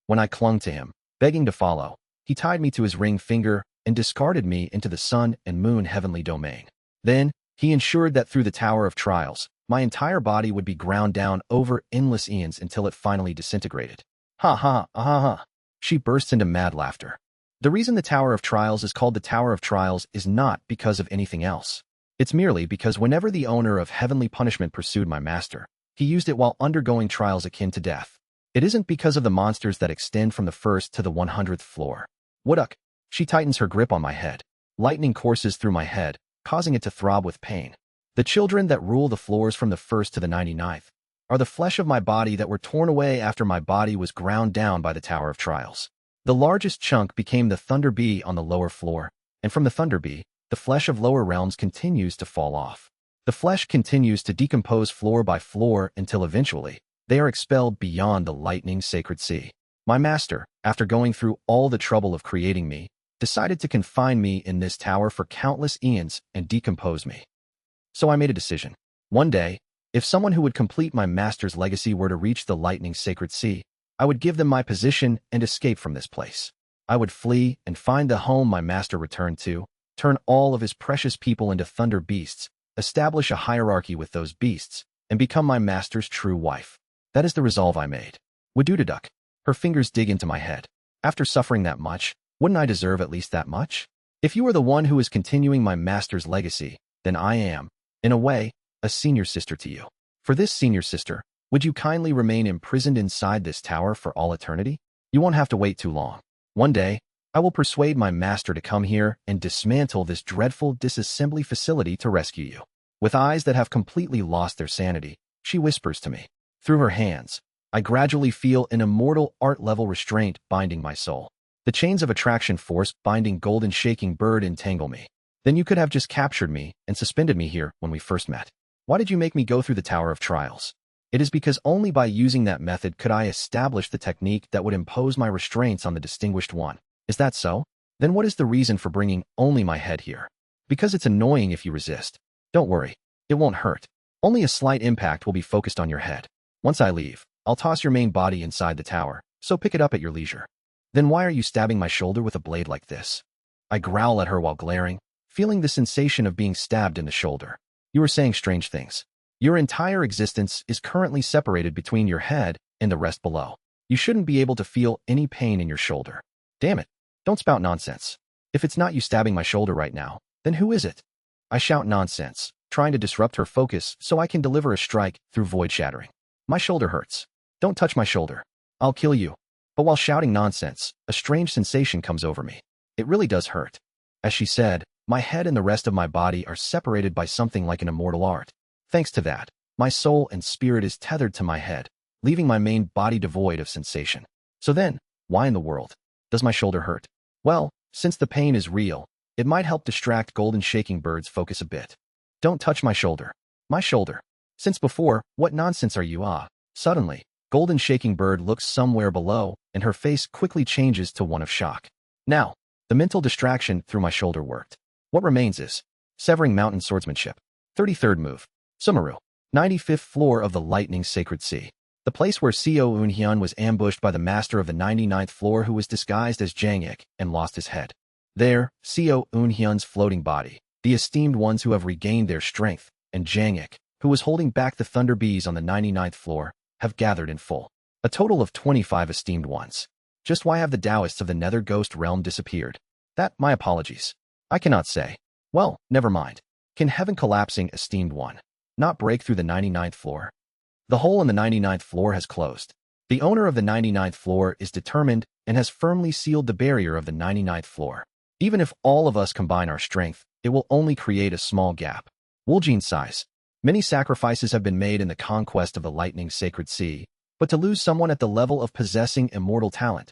When I clung to him, begging to follow, he tied me to his ring finger and discarded me into the sun and moon heavenly domain. Then, he ensured that through the Tower of Trials, my entire body would be ground down over endless eons until it finally disintegrated. Ha ha, ha ha. She burst into mad laughter. The reason the Tower of Trials is called the Tower of Trials is not because of anything else. It's merely because whenever the owner of heavenly punishment pursued my master, he used it while undergoing trials akin to death. It isn't because of the monsters that extend from the first to the 100th floor. Wooduck. She tightens her grip on my head. Lightning courses through my head, causing it to throb with pain. The children that rule the floors from the 1st to the 99th are the flesh of my body that were torn away after my body was ground down by the Tower of Trials. The largest chunk became the Thunder Bee on the lower floor, and from the Thunder Bee, the flesh of lower realms continues to fall off. The flesh continues to decompose floor by floor until eventually, they are expelled beyond the lightning sacred sea. My master, after going through all the trouble of creating me, decided to confine me in this tower for countless eons and decompose me. So I made a decision. One day, if someone who would complete my master's legacy were to reach the lightning sacred sea, I would give them my position and escape from this place. I would flee and find the home my master returned to, turn all of his precious people into thunder beasts, establish a hierarchy with those beasts, and become my master's true wife. That is the resolve I made. Wadudaduck. Her fingers dig into my head. After suffering that much, wouldn't I deserve at least that much? If you are the one who is continuing my master's legacy, then I am, in a way, a senior sister to you. For this senior sister, would you kindly remain imprisoned inside this tower for all eternity? You won't have to wait too long. One day, I will persuade my master to come here and dismantle this dreadful disassembly facility to rescue you. With eyes that have completely lost their sanity, she whispers to me. Through her hands, I gradually feel an immortal art-level restraint binding my soul. The chains of attraction force binding Golden Shaking Bird entangle me. Then you could have just captured me and suspended me here when we first met. Why did you make me go through the Tower of Trials? It is because only by using that method could I establish the technique that would impose my restraints on the distinguished one. Is that so? Then what is the reason for bringing only my head here? Because it's annoying if you resist. Don't worry, it won't hurt. Only a slight impact will be focused on your head. Once I leave, I'll toss your main body inside the tower, so pick it up at your leisure. Then why are you stabbing my shoulder with a blade like this? I growl at her while glaring, feeling the sensation of being stabbed in the shoulder. You are saying strange things. Your entire existence is currently separated between your head and the rest below. You shouldn't be able to feel any pain in your shoulder. Damn it, don't spout nonsense. If it's not you stabbing my shoulder right now, then who is it? I shout nonsense, trying to disrupt her focus so I can deliver a strike through void shattering. My shoulder hurts. Don't touch my shoulder. I'll kill you. But while shouting nonsense, a strange sensation comes over me. It really does hurt. As she said, my head and the rest of my body are separated by something like an immortal art. Thanks to that, my soul and spirit is tethered to my head, leaving my main body devoid of sensation. So then, why in the world does my shoulder hurt? Well, since the pain is real, it might help distract Golden Shaking Bird's focus a bit. Don't touch my shoulder. My shoulder. Since before, what nonsense are you? Suddenly, Golden Shaking Bird looks somewhere below, and her face quickly changes to one of shock. Now, the mental distraction through my shoulder worked. What remains is severing mountain swordsmanship. 33rd move. Sumeru. 95th floor of the Lightning Sacred Sea. The place where Seo Eunhyun was ambushed by the master of the 99th floor who was disguised as Jang-ik and lost his head. There, Seo Eunhyun's floating body, the esteemed ones who have regained their strength, and Jang-ik, who was holding back the Thunder Bees on the 99th floor, have gathered in full. A total of 25 esteemed ones. Just why have the Taoists of the Nether Ghost Realm disappeared? That, my apologies. I cannot say. Well, never mind. Can heaven collapsing esteemed one not break through the 99th floor? The hole in the 99th floor has closed. The owner of the 99th floor is determined and has firmly sealed the barrier of the 99th floor. Even if all of us combine our strength, it will only create a small gap. Woljin sighs. Many sacrifices have been made in the conquest of the lightning sacred sea, but to lose someone at the level of possessing immortal talent,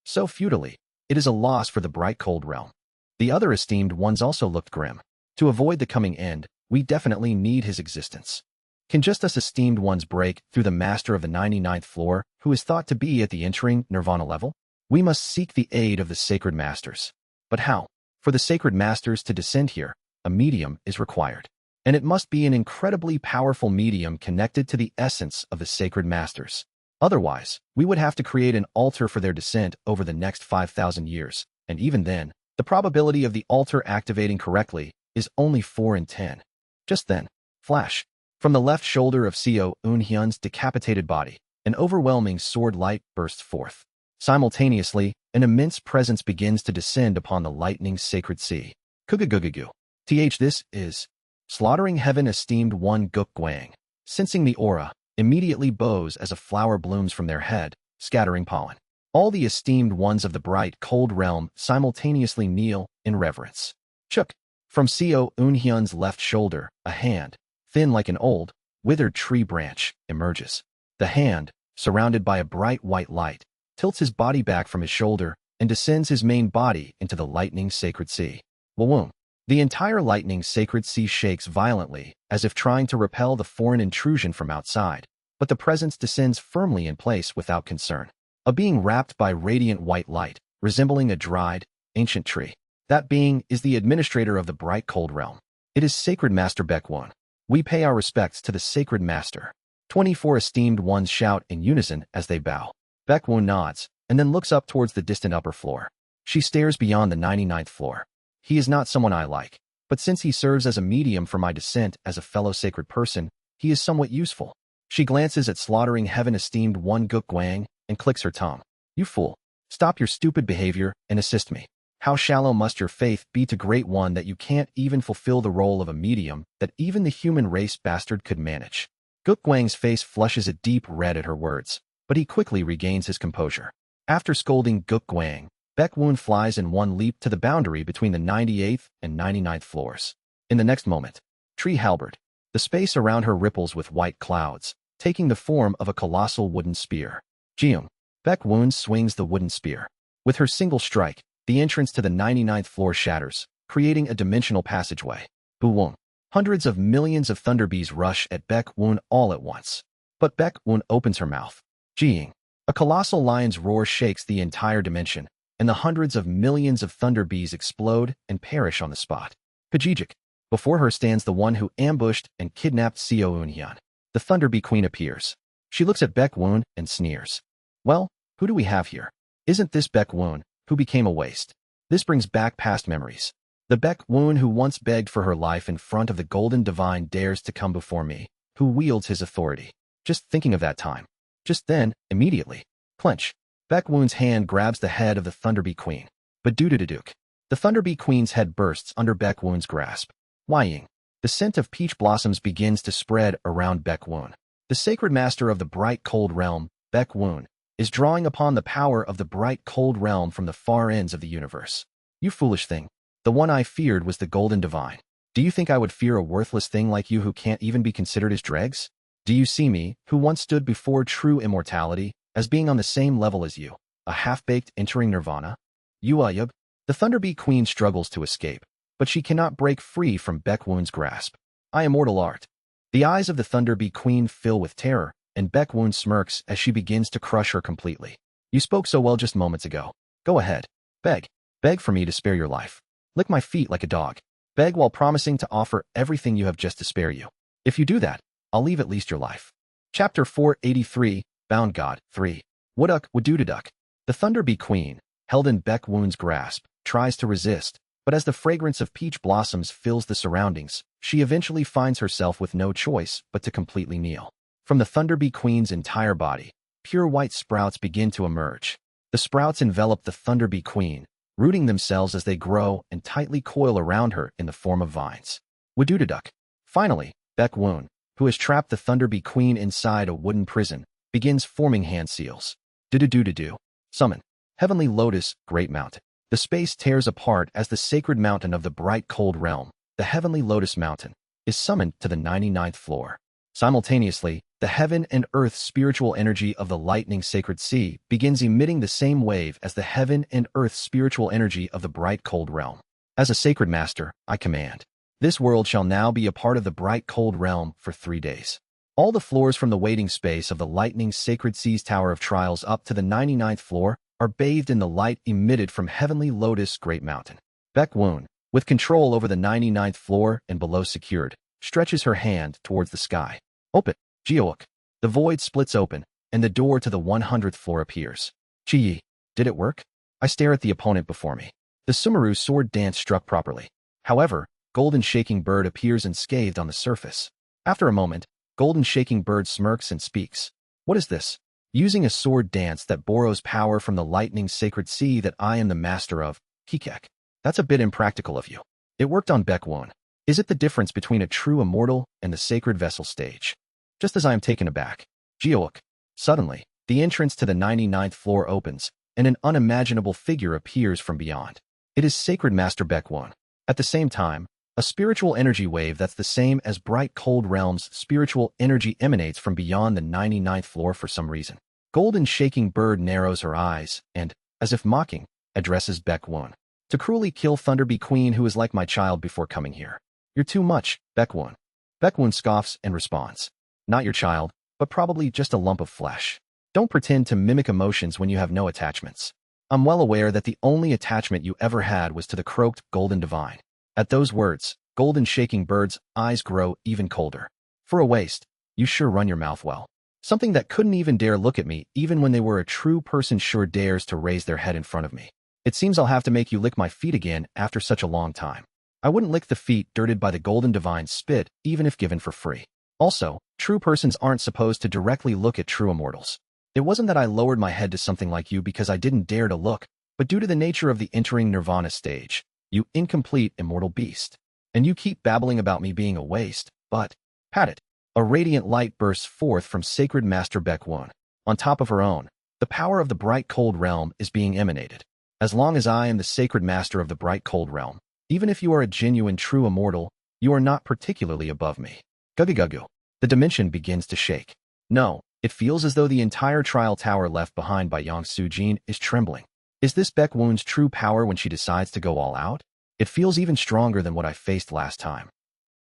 so futilely, it is a loss for the bright cold realm. The other esteemed ones also looked grim. To avoid the coming end, we definitely need his existence. Can just us esteemed ones break through the master of the 99th floor, who is thought to be at the entering nirvana level? We must seek the aid of the sacred masters. But how? For the sacred masters to descend here, a medium is required. And it must be an incredibly powerful medium connected to the essence of the sacred masters. Otherwise, we would have to create an altar for their descent over the next 5,000 years, and even then, the probability of the altar activating correctly is only 4 in 10. Just then, flash. From the left shoulder of Seo Eunhyun's decapitated body, an overwhelming sword light bursts forth. Simultaneously, an immense presence begins to descend upon the lightning's sacred sea. Kugugugugu. This is slaughtering heaven esteemed one Guk Gwang. Sensing the aura, immediately bows as a flower blooms from their head, scattering pollen. All the esteemed ones of the bright, cold realm simultaneously kneel in reverence. Chuk. From Seo Eunhyun's left shoulder, a hand, thin like an old, withered tree branch, emerges. The hand, surrounded by a bright white light, tilts his body back from his shoulder and descends his main body into the lightning sacred sea. Wawoom. The entire lightning sacred sea shakes violently, as if trying to repel the foreign intrusion from outside, but the presence descends firmly in place without concern. A being wrapped by radiant white light, resembling a dried, ancient tree. That being is the administrator of the bright cold realm. It is Sacred Master Baekwon. We pay our respects to the Sacred Master. 24 esteemed ones shout in unison as they bow. Baekwon nods, and then looks up towards the distant upper floor. She stares beyond the 99th floor. He is not someone I like, but since he serves as a medium for my descent as a fellow sacred person, he is somewhat useful. She glances at slaughtering heaven esteemed one Guk Gwang and clicks her tongue. You fool. Stop your stupid behavior and assist me. How shallow must your faith be to great one that you can't even fulfill the role of a medium that even the human race bastard could manage? Guk Gwang's face flushes a deep red at her words, but he quickly regains his composure. After scolding Guk Gwang, Baekwon flies in one leap to the boundary between the 98th and 99th floors. In the next moment, tree halberd. The space around her ripples with white clouds, taking the form of a colossal wooden spear. Jiung. Baekwon swings the wooden spear. With her single strike, the entrance to the 99th floor shatters, creating a dimensional passageway. Buwong. Hundreds of millions of thunderbees rush at Baekwon all at once. But Baekwon opens her mouth. Jiing. A colossal lion's roar shakes the entire dimension, and the hundreds of millions of thunderbees explode and perish on the spot. Pajijik. Before her stands the one who ambushed and kidnapped Seo Eunhyun. The Thunderbee Queen appears. She looks at Baekwon and sneers. Well, who do we have here? Isn't this Baekwon, who became a waste? This brings back past memories. The Baekwon who once begged for her life in front of the golden divine dares to come before me, who wields his authority. Just thinking of that time. Just then, immediately, clench. Baekwon's hand grabs the head of the Thunderbee Queen. Badoo-doo-doo-dook. The Thunderbee Queen's head bursts under Baekwon's grasp. Whying. The scent of peach blossoms begins to spread around Baekwon. The sacred master of the bright cold realm, Baekwon, is drawing upon the power of the bright cold realm from the far ends of the universe. You foolish thing. The one I feared was the golden divine. Do you think I would fear a worthless thing like you who can't even be considered as dregs? Do you see me, who once stood before true immortality, as being on the same level as you, a half-baked entering nirvana? Yuayub. The Thunderbee Queen struggles to escape, but she cannot break free from Baekwon's grasp. I immortal art. The eyes of the Thunderbee Queen fill with terror, and Baekwon smirks as she begins to crush her completely. You spoke so well just moments ago. Go ahead. Beg. Beg for me to spare your life. Lick my feet like a dog. Beg while promising to offer everything you have just to spare you. If you do that, I'll leave at least your life. Chapter 483, Bound God, 3. Wooduk Wadudaduk. The Thunderbee Queen, held in Baekwon's grasp, tries to resist, but as the fragrance of peach blossoms fills the surroundings, she eventually finds herself with no choice but to completely kneel. From the Thunderbee Queen's entire body, pure white sprouts begin to emerge. The sprouts envelop the Thunderbee Queen, rooting themselves as they grow and tightly coil around her in the form of vines. Wadudaduk. Finally, Baekwon, who has trapped the Thunderbee Queen inside a wooden prison, begins forming hand seals. Do-do-do-do-do. Summon. Heavenly Lotus, Great Mountain. The space tears apart as the sacred mountain of the bright cold realm, the heavenly lotus mountain, is summoned to the 99th floor. Simultaneously, the heaven and earth spiritual energy of the lightning sacred sea begins emitting the same wave as the heaven and earth spiritual energy of the bright cold realm. As a sacred master, I command. This world shall now be a part of the bright cold realm for 3 days. All the floors from the waiting space of the lightning sacred sea's tower of trials up to the 99th floor are bathed in the light emitted from heavenly lotus great mountain. Baek Woon, with control over the 99th floor and below secured, stretches her hand towards the sky. Open, RTOC. The void splits open, and the door to the 100th floor appears. Chi, did it work? I stare at the opponent before me. The Sumeru sword dance struck properly. However, Golden Shaking Bird appears unscathed on the surface. After a moment, Golden Shaking Bird smirks and speaks. What is this? Using a sword dance that borrows power from the lightning sacred sea that I am the master of, Kikek. That's a bit impractical of you. It worked on Baek Woon. Is it the difference between a true immortal and the sacred vessel stage? Just as I am taken aback, RTOC. Suddenly, the entrance to the 99th floor opens, and an unimaginable figure appears from beyond. It is Sacred Master Baek Woon. At the same time, a spiritual energy wave that's the same as bright cold realm's spiritual energy emanates from beyond the 99th floor for some reason. Golden Shaking Bird narrows her eyes and, as if mocking, addresses Baek Woon. To cruelly kill Thunderbee Queen who is like my child before coming here. You're too much, Baek Woon. Baek Woon scoffs and responds. Not your child, but probably just a lump of flesh. Don't pretend to mimic emotions when you have no attachments. I'm well aware that the only attachment you ever had was to the croaked Golden Divine. At those words, Golden Shaking Bird's eyes grow even colder. For a waste, you sure run your mouth well. Something that couldn't even dare look at me even when they were a true person sure dares to raise their head in front of me. It seems I'll have to make you lick my feet again after such a long time. I wouldn't lick the feet dirted by the Golden Divine's spit even if given for free. Also, true persons aren't supposed to directly look at true immortals. It wasn't that I lowered my head to something like you because I didn't dare to look, but due to the nature of the entering nirvana stage, you incomplete immortal beast. And you keep babbling about me being a waste, but, pat it. A radiant light bursts forth from Sacred Master Baek Woon. On top of her own, the power of the bright cold realm is being emanated. As long as I am the Sacred Master of the bright cold realm, even if you are a genuine true immortal, you are not particularly above me. Gugu. The dimension begins to shake. No, it feels as though the entire trial tower left behind by Yang Sujin is trembling. Is this Baek Woon's true power when she decides to go all out? It feels even stronger than what I faced last time.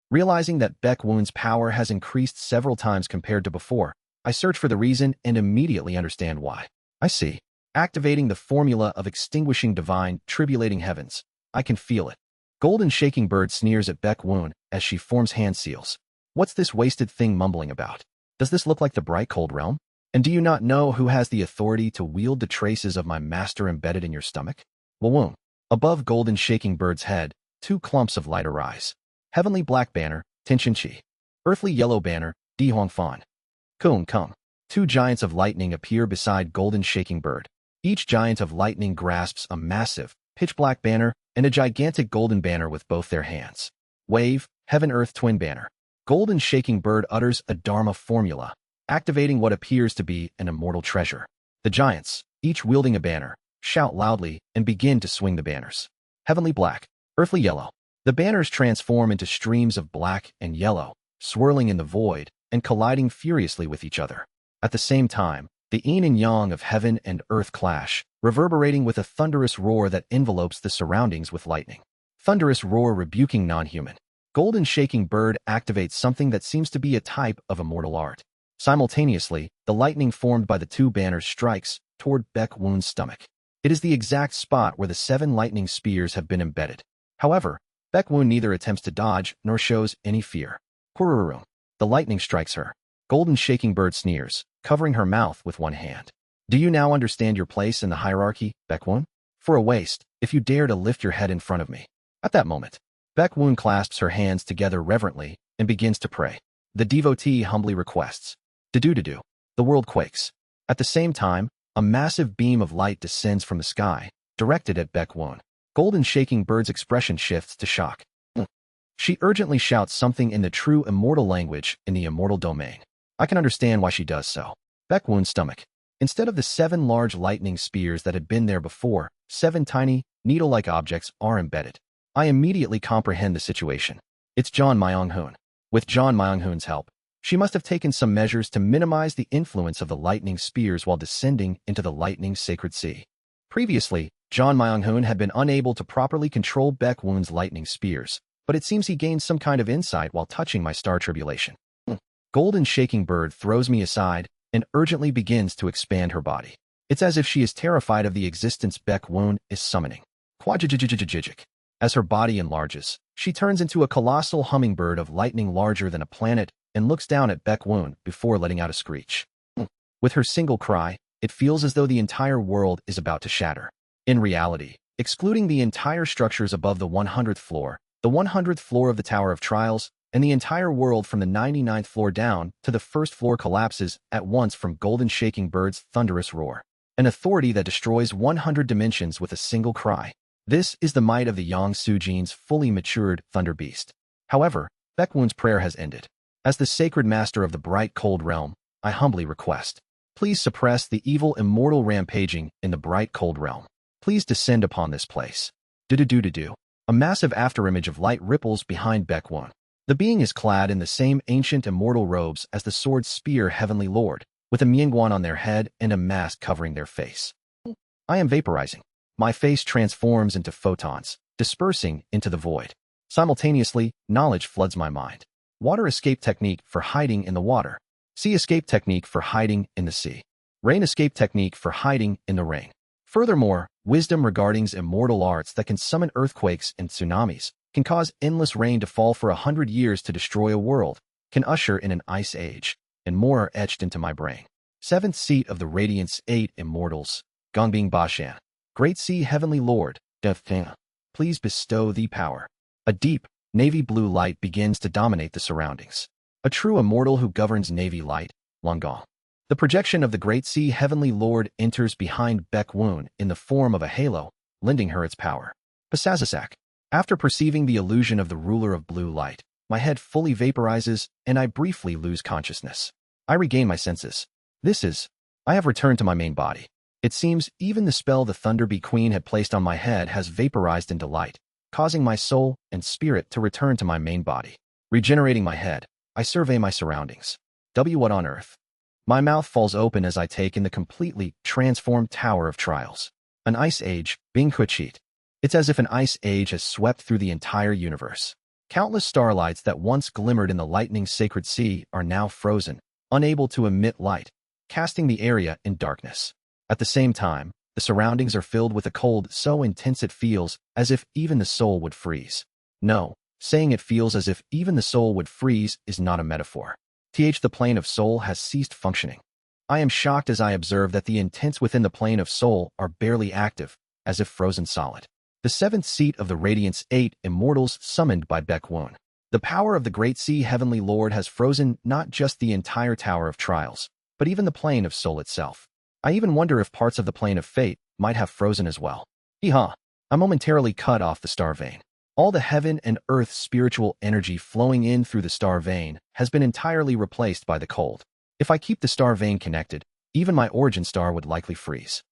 Realizing that Baek Woon's power has increased several times compared to before, I search for the reason and immediately understand why. I see. Activating the formula of extinguishing divine, tribulating heavens. I can feel it. Golden Shaking Bird sneers at Baek Woon as she forms hand seals. What's this wasted thing mumbling about? Does this look like the bright cold realm? And do you not know who has the authority to wield the traces of my master embedded in your stomach? Woon. Above Golden Shaking Bird's head, 2 clumps of light arise. Heavenly Black Banner, Tianchen Chi. Earthly Yellow Banner, Di Huang Fan. Kung Kung. 2 giants of lightning appear beside Golden Shaking Bird. Each giant of lightning grasps a massive, pitch-black banner and a gigantic golden banner with both their hands. Wave, Heaven-Earth Twin Banner. Golden Shaking Bird utters a Dharma formula, activating what appears to be an immortal treasure. The giants, each wielding a banner, shout loudly and begin to swing the banners. Heavenly Black, Earthly Yellow. The banners transform into streams of black and yellow, swirling in the void and colliding furiously with each other. At the same time, the yin and yang of heaven and earth clash, reverberating with a thunderous roar that envelopes the surroundings with lightning. Thunderous roar rebuking non-human. Golden Shaking Bird activates something that seems to be a type of immortal art. Simultaneously, the lightning formed by the 2 banners strikes toward Baek Woon's stomach. It is the exact spot where the 7 lightning spears have been embedded. However, Baek Woon neither attempts to dodge nor shows any fear. Kururum. The lightning strikes her. Golden Shaking Bird sneers, covering her mouth with one hand. Do you now understand your place in the hierarchy, Baek Woon? For a waste, if you dare to lift your head in front of me. At that moment, Baek Woon clasps her hands together reverently and begins to pray. The devotee humbly requests. Do. The world quakes. At the same time, a massive beam of light descends from the sky, directed at Baek Woon. Golden Shaking Bird's expression shifts to shock. She urgently shouts something in the true immortal language in the immortal domain. I can understand why she does so. Baek Woon's stomach. Instead of the 7 large lightning spears that had been there before, 7 tiny, needle-like objects are embedded. I immediately comprehend the situation. It's John Myung-hoon. With John Myung-hoon's help, she must have taken some measures to minimize the influence of the lightning spears while descending into the lightning sacred sea. Previously, John Myung-hoon had been unable to properly control Baek-woon's lightning spears, but it seems he gained some kind of insight while touching my star tribulation. Golden shaking bird throws me aside and urgently begins to expand her body. It's as if she is terrified of the existence Baek-woon is summoning. Quajijijijijijik. As her body enlarges, she turns into a colossal hummingbird of lightning larger than a planet and looks down at Baek-woon before letting out a screech. With her single cry, it feels as though the entire world is about to shatter. In reality, excluding the entire structures above the 100th floor, the 100th floor of the Tower of Trials, and the entire world from the 99th floor down to the first floor collapses at once from Golden Shaking Bird's thunderous roar. An authority that destroys 100 dimensions with a single cry. This is the might of the Yang Sujin's fully matured Thunder Beast. However, Baek-woon's prayer has ended. As the sacred master of the bright cold realm, I humbly request, please suppress the evil immortal rampaging in the bright cold realm. Please descend upon this place. Do-do-do-do-do. A massive afterimage of light ripples behind Baek-woon. The being is clad in the same ancient immortal robes as the sword spear Heavenly Lord, with a mianguan on their head and a mask covering their face. I am vaporizing. My face transforms into photons, dispersing into the void. Simultaneously, knowledge floods my mind. Water escape technique for hiding in the water. Sea escape technique for hiding in the sea. Rain escape technique for hiding in the rain. Furthermore, wisdom regarding immortal arts that can summon earthquakes and tsunamis, can cause endless rain to fall for 100 years to destroy a world, can usher in an ice age, and more are etched into my brain. Seventh seat of the Radiance 8 Immortals, Gongbing Bashan. Great Sea Heavenly Lord, Feng, please bestow thee power. A deep, navy blue light begins to dominate the surroundings. A true immortal who governs navy light, Longgong. The projection of the Great Sea Heavenly Lord enters behind Baek-woon in the form of a halo, lending her its power. Pasazasak. After perceiving the illusion of the ruler of blue light, my head fully vaporizes and I briefly lose consciousness. I regain my senses. I have returned to my main body. It seems even the spell the Thunder Bee Queen had placed on my head has vaporized into light, causing my soul and spirit to return to my main body. Regenerating my head, I survey my surroundings. What on earth? My mouth falls open as I take in the completely transformed Tower of Trials. An ice age, Bing Huichit. It's as if an ice age has swept through the entire universe. Countless starlights that once glimmered in the lightning sacred sea are now frozen, unable to emit light, casting the area in darkness. At the same time, the surroundings are filled with a cold so intense it feels as if even the soul would freeze. No, saying it feels as if even the soul would freeze is not a metaphor. The plane of soul has ceased functioning. I am shocked as I observe that the intents within the plane of soul are barely active, as if frozen solid. The seventh seat of the Radiance 8 Immortals summoned by Baek-woon. The power of the Great Sea Heavenly Lord has frozen not just the entire Tower of Trials, but even the plane of soul itself. I even wonder if parts of the plane of fate might have frozen as well. I momentarily cut off the star vein. All the heaven and earth spiritual energy flowing in through the star vein has been entirely replaced by the cold. If I keep the star vein connected, even my origin star would likely freeze.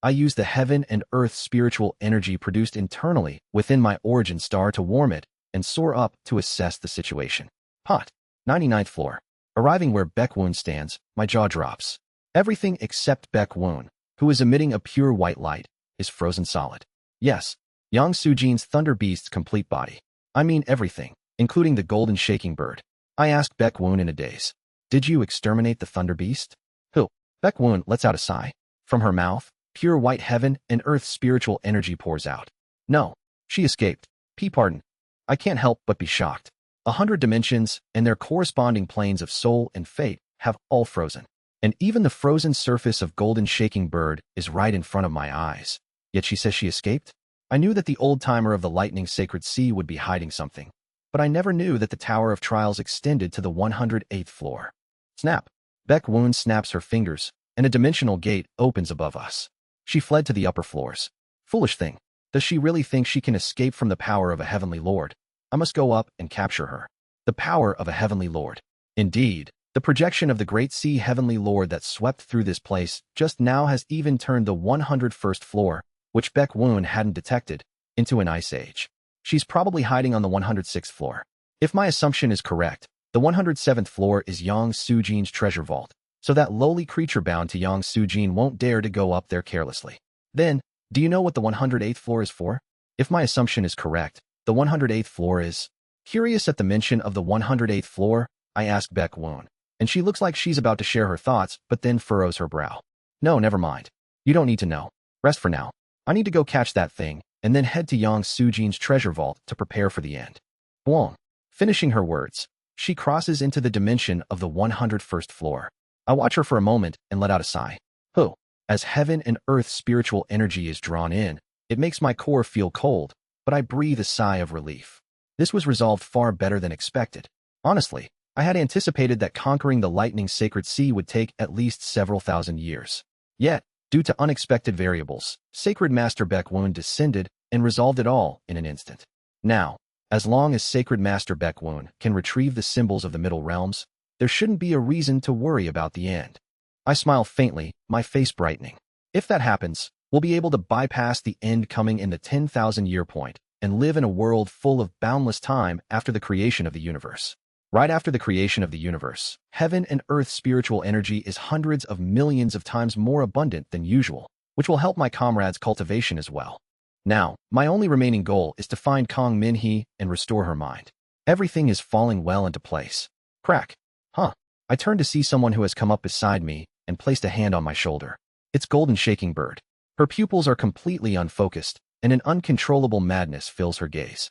I use the heaven and earth spiritual energy produced internally within my origin star to warm it and soar up to assess the situation. 99th floor. Arriving where Baek-woon stands, my jaw drops. Everything except Baek-woon, who is emitting a pure white light, is frozen solid. Yes, Yang Sujin's Thunder Beast's complete body. I mean everything, including the Golden Shaking Bird. I asked Baek-woon in a daze. Did you exterminate the Thunder Beast? Who? Baek-woon lets out a sigh. From her mouth, pure white heaven and earth spiritual energy pours out. No, she escaped. Pardon. I can't help but be shocked. 100 dimensions and their corresponding planes of soul and fate have all frozen. And even the frozen surface of Golden Shaking Bird is right in front of my eyes. Yet she says she escaped? I knew that the old-timer of the lightning sacred sea would be hiding something, but I never knew that the Tower of Trials extended to the 108th floor. Snap! Baek-woon snaps her fingers, and a dimensional gate opens above us. She fled to the upper floors. Foolish thing. Does she really think she can escape from the power of a heavenly lord? I must go up and capture her. The power of a heavenly lord. Indeed, the projection of the Great Sea Heavenly Lord that swept through this place just now has even turned the 101st floor, which Baek Woon hadn't detected, into an ice age. She's probably hiding on the 106th floor. If my assumption is correct, the 107th floor is Yang Sujin's treasure vault, so that lowly creature bound to Yang Sujin won't dare to go up there carelessly. Then, do you know what the 108th floor is for? If my assumption is correct, the 108th floor is... Curious at the mention of the 108th floor, I ask Baek Woon, and she looks like she's about to share her thoughts, but then furrows her brow. No, never mind. You don't need to know. Rest for now. I need to go catch that thing, and then head to Yang Sujin's treasure vault to prepare for the end. Wong. Finishing her words, she crosses into the dimension of the 101st floor. I watch her for a moment and let out a sigh. Whew. As heaven and earth spiritual energy is drawn in, it makes my core feel cold, but I breathe a sigh of relief. This was resolved far better than expected. Honestly, I had anticipated that conquering the lightning sacred sea would take at least several thousand years. Yet, due to unexpected variables, Sacred Master Baek Woon descended and resolved it all in an instant. Now, as long as Sacred Master Baek Woon can retrieve the symbols of the Middle Realms, there shouldn't be a reason to worry about the end. I smile faintly, my face brightening. If that happens, we'll be able to bypass the end coming in the 10,000-year point and live in a world full of boundless time after the creation of the universe. Right after the creation of the universe, heaven and earth spiritual energy is hundreds of millions of times more abundant than usual, which will help my comrade's cultivation as well. Now, my only remaining goal is to find Kong Min-hee and restore her mind. Everything is falling well into place. Crack. Huh. I turn to see someone who has come up beside me and placed a hand on my shoulder. It's Golden Shaking Bird. Her pupils are completely unfocused, and an uncontrollable madness fills her gaze.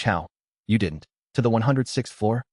How? You didn't. To the 106th floor?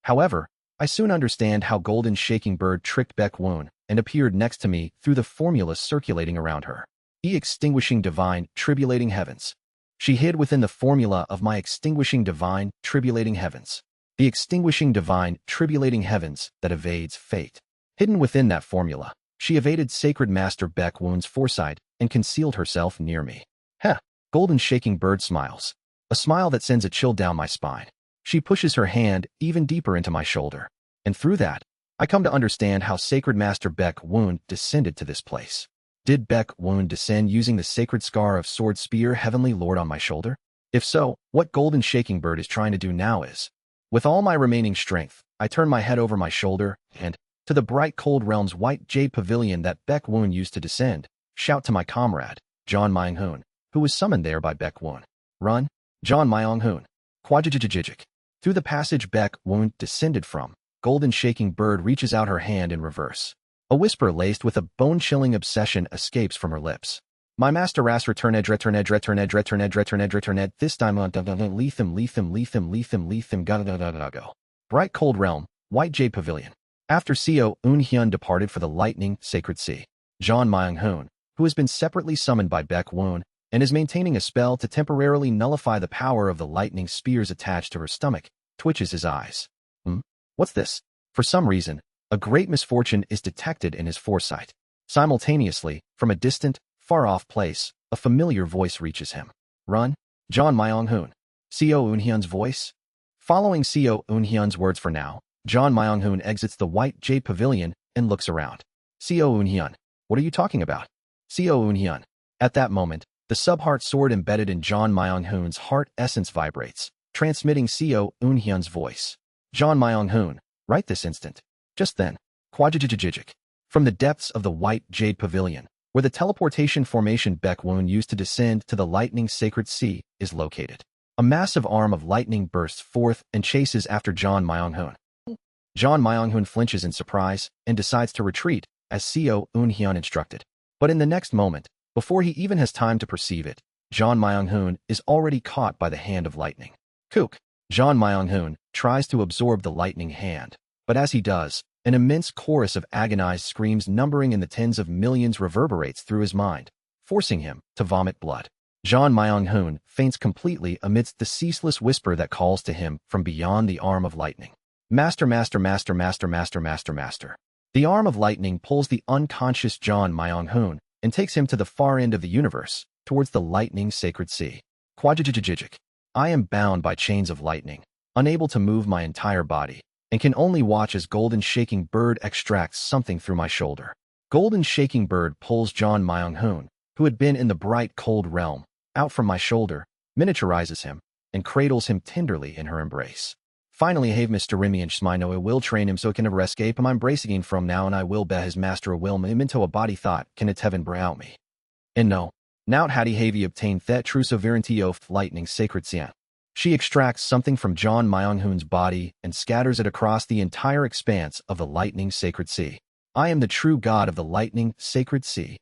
However, I soon understand how Golden Shaking Bird tricked Baek Woon and appeared next to me through the formula circulating around her. Extinguishing divine, tribulating heavens. She hid within the formula of my extinguishing divine, tribulating heavens. The extinguishing divine, tribulating heavens that evades fate. Hidden within that formula, she evaded Sacred Master Baek Woon's foresight and concealed herself near me. Heh! Golden Shaking Bird smiles. A smile that sends a chill down my spine. She pushes her hand even deeper into my shoulder. And through that, I come to understand how Sacred Master Baek Woon descended to this place. Did Baek Woon descend using the sacred scar of Sword Spear Heavenly Lord on my shoulder? If so, what Golden Shaking Bird is trying to do now is... With all my remaining strength, I turn my head over my shoulder and, to the bright cold realm's white jade pavilion that Baek Woon used to descend, shout to my comrade, John Myung-hoon, who was summoned there by Baek Woon. Run, John Myung-hoon. Quajijijijik. Through the passage Baek Woon descended from, Golden Shaking Bird reaches out her hand in reverse. A whisper laced with a bone-chilling obsession escapes from her lips. My master ras return this time on lethem go. Bright cold realm, white jade pavilion. After Seo Eun-hyun departed for the lightning sacred sea, John Myung-hoon, who has been separately summoned by Baek Woon and is maintaining a spell to temporarily nullify the power of the lightning spears attached to her stomach, twitches his eyes. What's this? For some reason, a great misfortune is detected in his foresight. Simultaneously, from a distant, far-off place, a familiar voice reaches him. Run, John Myung-hoon. Seo Eun-hyun's voice? Following Seo Eun-hyun's words for now, John Myung-hoon exits the white jade pavilion and looks around. Seo Eun-hyun, what are you talking about? Seo Eun-hyun. At that moment, the sub-heart sword embedded in John Myung-hoon's heart essence vibrates, transmitting Seo Eun-hyun's voice. John Myung-hoon, right this instant. Just then, Quajijijijik. From the depths of the white jade pavilion, where the teleportation formation Baek Woon used to descend to the lightning sacred sea is located. A massive arm of lightning bursts forth and chases after John Myung-hoon. John Myung-hoon flinches in surprise and decides to retreat, as Seo Eun-hyun instructed. But in the next moment, before he even has time to perceive it, John Myung-hoon is already caught by the hand of lightning. Kook! John Myung-hoon tries to absorb the lightning hand, but as he does, an immense chorus of agonized screams numbering in the tens of millions reverberates through his mind, forcing him to vomit blood. John Myung-hoon faints completely amidst the ceaseless whisper that calls to him from beyond the arm of lightning. Master, master, master, master, master, master, master. The arm of lightning pulls the unconscious John Myung-hoon and takes him to the far end of the universe, towards the lightning sacred sea. Quajijijijik. I am bound by chains of lightning, unable to move my entire body, and can only watch as Golden Shaking Bird extracts something through my shoulder. Golden Shaking Bird pulls John Myung-hoon, who had been in the bright cold realm, out from my shoulder, miniaturizes him, and cradles him tenderly in her embrace. Finally, have Mr. Remy and Smino will train him so he can never escape him. I'm bracing from now, and I will bet his master will him into a body thought can it heaven brow me. And no, now had he obtained that true sovereignty of lightning sacred Xian. She extracts something from John Myonghun's body and scatters it across the entire expanse of the lightning sacred sea. I am the true god of the lightning sacred sea.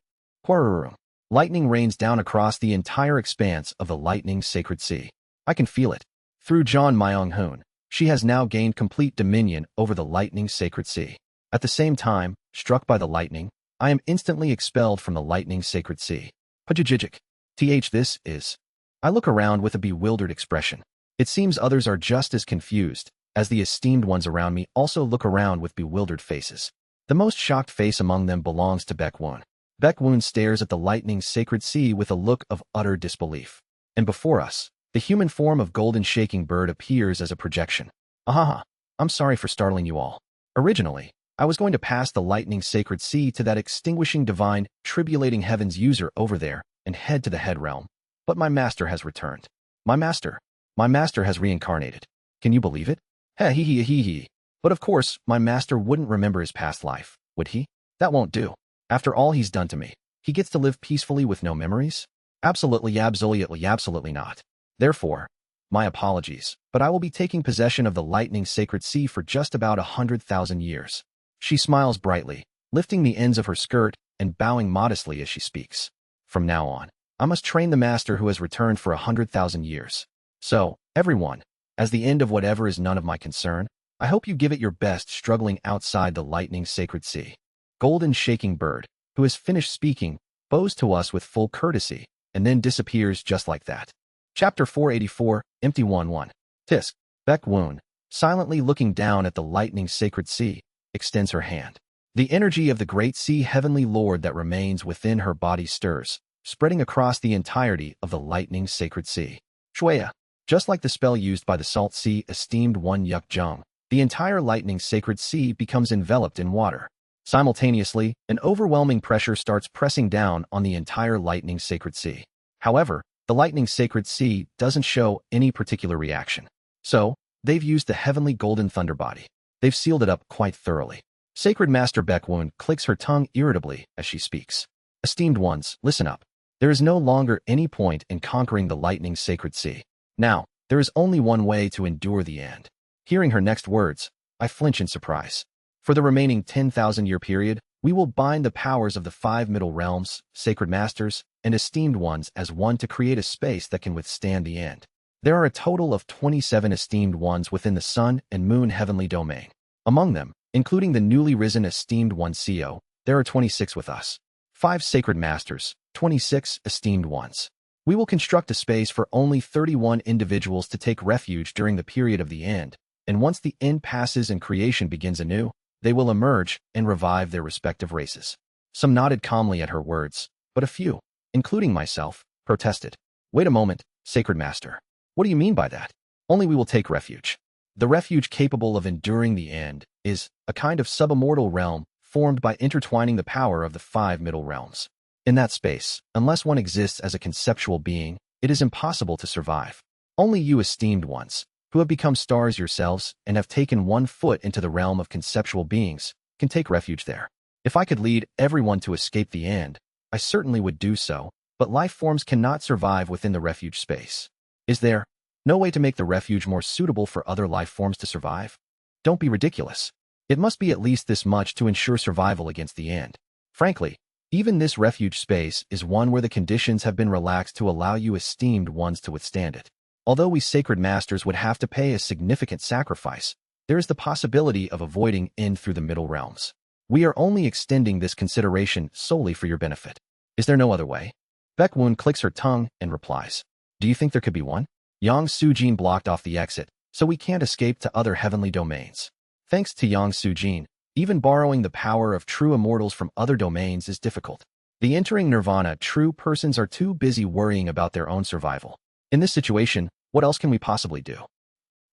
Quarrurum. Lightning rains down across the entire expanse of the lightning sacred sea. I can feel it. Through John Myonghun, she has now gained complete dominion over the lightning sacred sea. At the same time, struck by the lightning, I am instantly expelled from the lightning sacred sea. Pajajijik. This is. I look around with a bewildered expression. It seems others are just as confused, as the esteemed ones around me also look around with bewildered faces. The most shocked face among them belongs to Baekwon. Baekwon stares at the lightning sacred sea with a look of utter disbelief. And before us, the human form of golden shaking bird appears as a projection. Ahaha, I'm sorry for startling you all. Originally, I was going to pass the lightning sacred sea to that extinguishing divine, tribulating heavens user over there and head to the head realm. But my master has returned. My master has reincarnated. Can you believe it? He. But of course, my master wouldn't remember his past life, would he? That won't do. After all he's done to me, he gets to live peacefully with no memories? Absolutely not. Therefore, my apologies, but I will be taking possession of the lightning sacred sea for just about 100,000 years. She smiles brightly, lifting the ends of her skirt and bowing modestly as she speaks. From now on, I must train the master who has returned for 100,000 years. So, everyone, as the end of whatever is none of my concern, I hope you give it your best struggling outside the lightning sacred sea. Golden shaking bird, who has finished speaking, bows to us with full courtesy, and then disappears just like that. Chapter 484, Empty 1-1. Tisk. Baekwon, silently looking down at the lightning sacred sea, extends her hand. The energy of the great sea heavenly lord that remains within her body stirs, spreading across the entirety of the lightning sacred sea. Shuya. Just like the spell used by the salt sea esteemed one Yuk Jung, the entire lightning sacred sea becomes enveloped in water. Simultaneously, an overwhelming pressure starts pressing down on the entire lightning sacred sea. However, the lightning sacred sea doesn't show any particular reaction. So, they've used the heavenly golden thunder body. They've sealed it up quite thoroughly. Sacred Master Baekwon clicks her tongue irritably as she speaks. Esteemed ones, listen up. There is no longer any point in conquering the lightning sacred sea. Now, there is only one way to endure the end. Hearing her next words, I flinch in surprise. For the remaining 10,000-year period, we will bind the powers of the 5 middle realms, sacred masters, and esteemed ones as one to create a space that can withstand the end. There are a total of 27 esteemed ones within the Sun and Moon heavenly domain. Among them, including the newly risen esteemed one CO, there are 26 with us. 5 sacred masters, 26 esteemed ones. We will construct a space for only 31 individuals to take refuge during the period of the end, and once the end passes and creation begins anew, they will emerge and revive their respective races. Some nodded calmly at her words, but a few, including myself, protested. Wait a moment, Sacred Master. What do you mean by that? Only we will take refuge. The refuge capable of enduring the end is a kind of subimmortal realm formed by intertwining the power of the 5 middle realms. In that space, unless one exists as a conceptual being, it is impossible to survive. Only you esteemed ones, who have become stars yourselves and have taken one foot into the realm of conceptual beings, can take refuge there. If I could lead everyone to escape the end, I certainly would do so, but life forms cannot survive within the refuge space. Is there no way to make the refuge more suitable for other life forms to survive? Don't be ridiculous. It must be at least this much to ensure survival against the end. Frankly, even this refuge space is one where the conditions have been relaxed to allow you esteemed ones to withstand it. Although we sacred masters would have to pay a significant sacrifice, there is the possibility of avoiding end through the middle realms. We are only extending this consideration solely for your benefit. Is there no other way? Baekwon clicks her tongue and replies. Do you think there could be one? Yang Sujin blocked off the exit, so we can't escape to other heavenly domains. Thanks to Yang Sujin, even borrowing the power of true immortals from other domains is difficult. The entering nirvana true persons are too busy worrying about their own survival. In this situation, what else can we possibly do?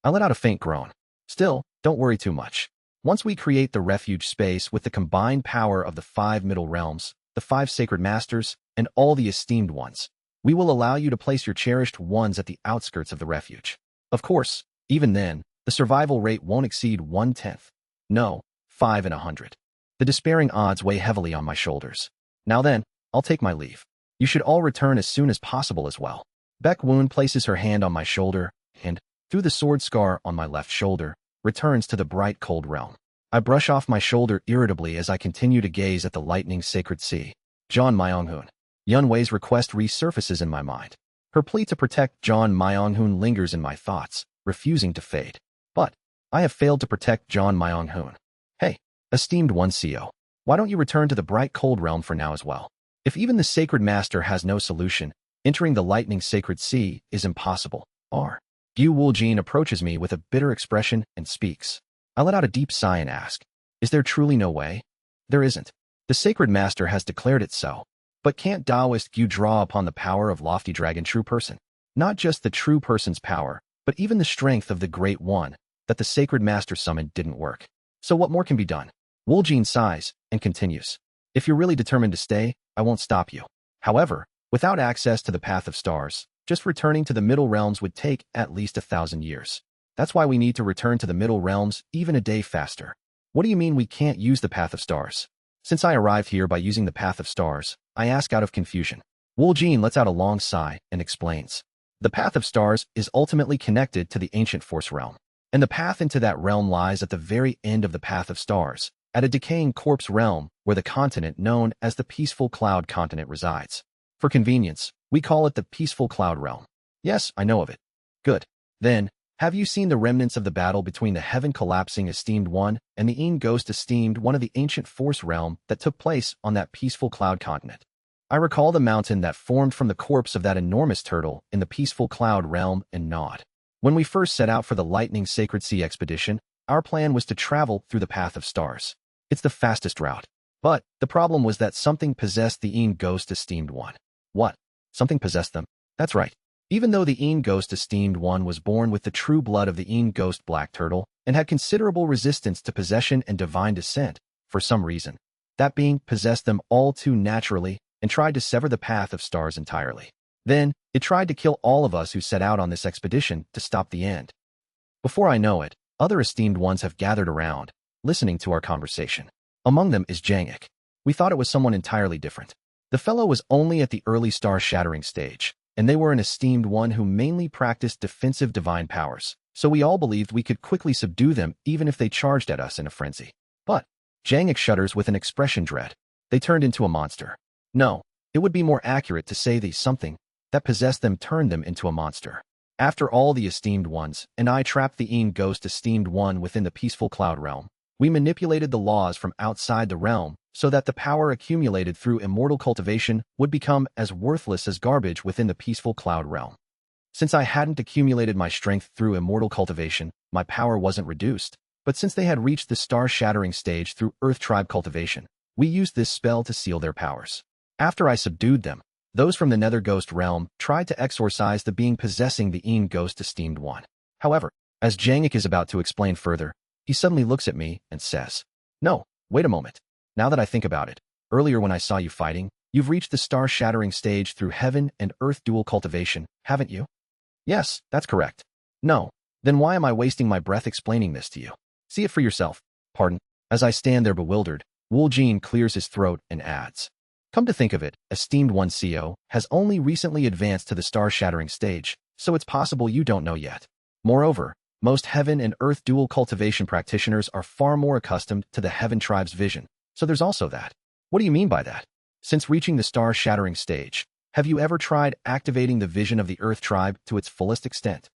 I let out a faint groan. Still, don't worry too much. Once we create the refuge space with the combined power of the 5 middle realms, the 5 sacred masters, and all the esteemed ones. We will allow you to place your cherished ones at the outskirts of the refuge. Of course, even then, the survival rate won't exceed 1/10. No, 5 in 100. The despairing odds weigh heavily on my shoulders. Now then, I'll take my leave. You should all return as soon as possible as well. Baek Woon places her hand on my shoulder and, through the sword scar on my left shoulder, returns to the bright cold realm. I brush off my shoulder irritably as I continue to gaze at the lightning sacred sea. John Myong-hoon. Yun-Wei's request resurfaces in my mind. Her plea to protect John Myong-hoon lingers in my thoughts, refusing to fade. But I have failed to protect John Myong-hoon. Hey, esteemed one CO, why don't you return to the bright cold realm for now as well? If even the sacred master has no solution, entering the lightning sacred sea is impossible. Gu Wuljin approaches me with a bitter expression and speaks. I let out a deep sigh and ask, is there truly no way? There isn't. The sacred master has declared it so. But can't Taoist Gu draw upon the power of lofty dragon true person? Not just the true person's power, but even the strength of the great one that the sacred master summoned didn't work. So what more can be done? Wuljin sighs and continues. If you're really determined to stay, I won't stop you. However, without access to the path of stars, just returning to the middle realms would take at least 1,000 years. That's why we need to return to the middle realms even a day faster. What do you mean we can't use the path of stars? Since I arrived here by using the path of stars, I ask out of confusion. Wuljin lets out a long sigh and explains. The path of stars is ultimately connected to the ancient force realm, and the path into that realm lies at the very end of the path of stars, at a decaying corpse realm where the continent known as the Peaceful Cloud continent resides. For convenience, we call it the Peaceful Cloud realm. Yes, I know of it. Good. Then, have you seen the remnants of the battle between the heaven collapsing esteemed one and the Een Ghost esteemed one of the ancient force realm that took place on that Peaceful Cloud continent? I recall the mountain that formed from the corpse of that enormous turtle in the Peaceful Cloud realm and nod. When we first set out for the Lightning Sacred Sea expedition, our plan was to travel through the path of stars. It's the fastest route. But the problem was that something possessed the Een Ghost esteemed one. What? Something possessed them? That's right. Even though the Een Ghost esteemed one was born with the true blood of the Een Ghost black turtle and had considerable resistance to possession and divine descent, for some reason, that being possessed them all too naturally and tried to sever the path of stars entirely. Then, it tried to kill all of us who set out on this expedition to stop the end. Before I know it, other esteemed ones have gathered around, listening to our conversation. Among them is Jangik. We thought it was someone entirely different. The fellow was only at the early star-shattering stage, and they were an esteemed one who mainly practiced defensive divine powers, so we all believed we could quickly subdue them even if they charged at us in a frenzy. But Jangik shudders with an expression dread. They turned into a monster. No, it would be more accurate to say the something that possessed them turned them into a monster. After all the esteemed ones and I trapped the Een Ghost esteemed one within the Peaceful Cloud realm, we manipulated the laws from outside the realm so that the power accumulated through immortal cultivation would become as worthless as garbage within the Peaceful Cloud realm. Since I hadn't accumulated my strength through immortal cultivation, my power wasn't reduced, but since they had reached the star-shattering stage through Earth Tribe cultivation, we used this spell to seal their powers. After I subdued them, those from the Nether Ghost realm tried to exorcise the being possessing the Een Ghost esteemed one. However, as Jangik is about to explain further, he suddenly looks at me and says, "No, wait a moment. Now that I think about it, earlier when I saw you fighting, you've reached the star-shattering stage through heaven and earth dual cultivation, haven't you?" "Yes, that's correct." "No. Then why am I wasting my breath explaining this to you? See it for yourself." Pardon. As I stand there bewildered, Wuljin clears his throat and adds, "Come to think of it, esteemed one CO has only recently advanced to the star-shattering stage, so it's possible you don't know yet. Moreover, most heaven and earth dual cultivation practitioners are far more accustomed to the heaven tribe's vision, so there's also that." "What do you mean by that?" "Since reaching the star-shattering stage, have you ever tried activating the vision of the earth tribe to its fullest extent?"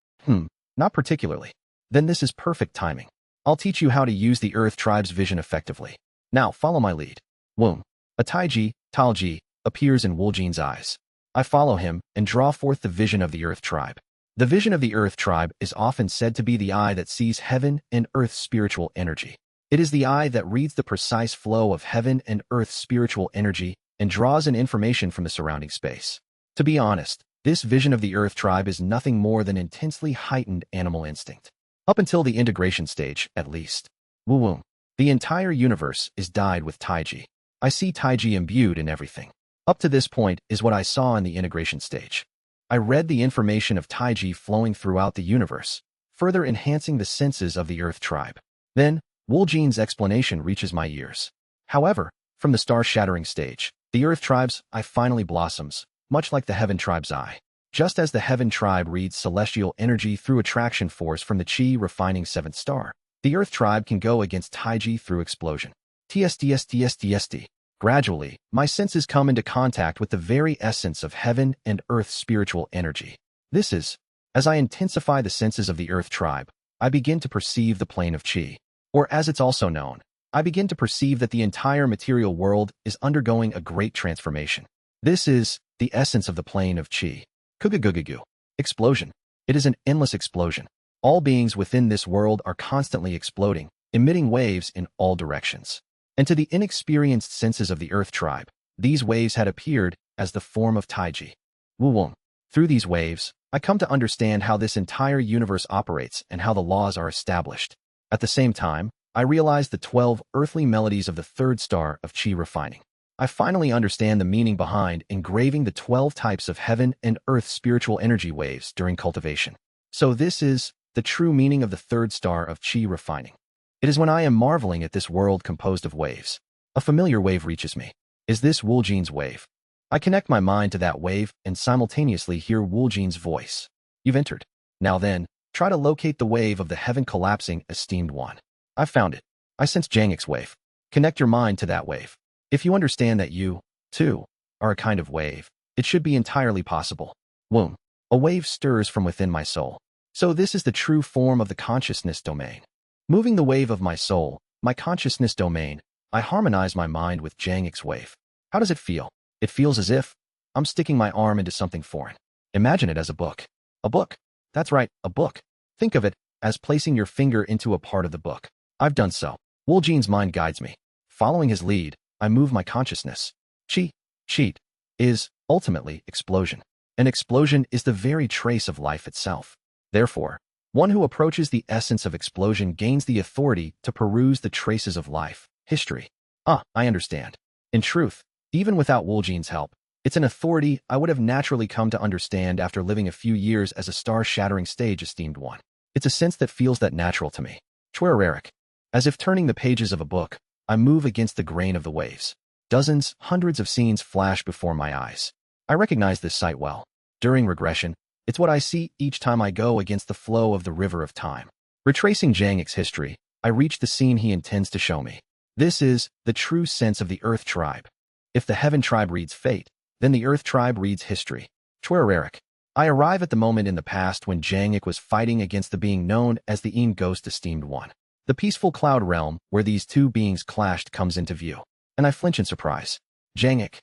Not particularly." "Then this is perfect timing. I'll teach you how to use the earth tribe's vision effectively. Now follow my lead." Womb. A Taiji, Talji, appears in Wuljin's eyes. I follow him and draw forth the vision of the earth tribe. The vision of the earth tribe is often said to be the eye that sees heaven and earth's spiritual energy. It is the eye that reads the precise flow of heaven and earth's spiritual energy and draws in information from the surrounding space. To be honest, this vision of the earth tribe is nothing more than intensely heightened animal instinct. Up until the integration stage, at least. Woo-woo. The entire universe is dyed with Taiji. I see Taiji imbued in everything. Up to this point is what I saw in the integration stage. I read the information of Taiji flowing throughout the universe, further enhancing the senses of the Earth tribe. Then, Wooljean's explanation reaches my ears. However, from the star-shattering stage, the Earth tribe's eye finally blossoms, much like the Heaven tribe's eye. Just as the Heaven tribe reads celestial energy through attraction force from the Qi refining 7th star, the Earth tribe can go against Taiji through explosion. TSTSTSTST. Gradually, my senses come into contact with the very essence of Heaven and Earth's spiritual energy. This is, as I intensify the senses of the Earth tribe, I begin to perceive the plane of Qi. Or as it's also known, I begin to perceive that the entire material world is undergoing a great transformation. This is the essence of the plane of Qi. Kugugugugu. Explosion. It is an endless explosion. All beings within this world are constantly exploding, emitting waves in all directions. And to the inexperienced senses of the Earth tribe, these waves had appeared as the form of Taiji. Wu-wong. Through these waves, I come to understand how this entire universe operates and how the laws are established. At the same time, I realize the 12 earthly melodies of the 3rd star of Qi refining. I finally understand the meaning behind engraving the 12 types of Heaven and Earth spiritual energy waves during cultivation. So this is the true meaning of the 3rd star of Qi refining. It is when I am marveling at this world composed of waves. A familiar wave reaches me. Is this Wooljean's wave? I connect my mind to that wave and simultaneously hear Wooljean's voice. You've entered. Now then, try to locate the wave of the Heaven collapsing, esteemed one. I found it. I sense Jangek's wave. Connect your mind to that wave. If you understand that you, too, are a kind of wave, it should be entirely possible. Womb. A wave stirs from within my soul. So this is the true form of the consciousness domain. Moving the wave of my soul, my consciousness domain, I harmonize my mind with Jangek's wave. How does it feel? It feels as if I'm sticking my arm into something foreign. Imagine it as a book. A book. That's right, a book. Think of it as placing your finger into a part of the book. I've done so. Wooljean's mind guides me. Following his lead, I move my consciousness. Cheat, is, ultimately, explosion. An explosion is the very trace of life itself. Therefore, one who approaches the essence of explosion gains the authority to peruse the traces of life, history. I understand. In truth, even without Wooljean's help, it's an authority I would have naturally come to understand after living a few years as a star-shattering stage esteemed one. It's a sense that feels that natural to me. Chwerereric. As if turning the pages of a book, I move against the grain of the waves. Dozens, hundreds of scenes flash before my eyes. I recognize this sight well. During regression, it's what I see each time I go against the flow of the river of time. Retracing Jangek's history, I reach the scene he intends to show me. This is the true sense of the Earth tribe. If the Heaven tribe reads fate, then the Earth tribe reads history. Chwerereric. I arrive at the moment in the past when Jangek was fighting against the being known as the Een Ghost esteemed one. The peaceful cloud realm where these two beings clashed comes into view, and I flinch in surprise. Jangek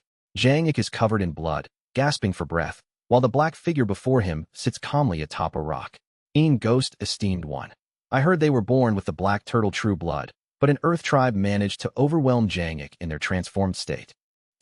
is covered in blood, gasping for breath, while the black figure before him sits calmly atop a rock. Een Ghost esteemed one. I heard they were born with the black turtle true blood, but an Earth tribe managed to overwhelm Jangek in their transformed state.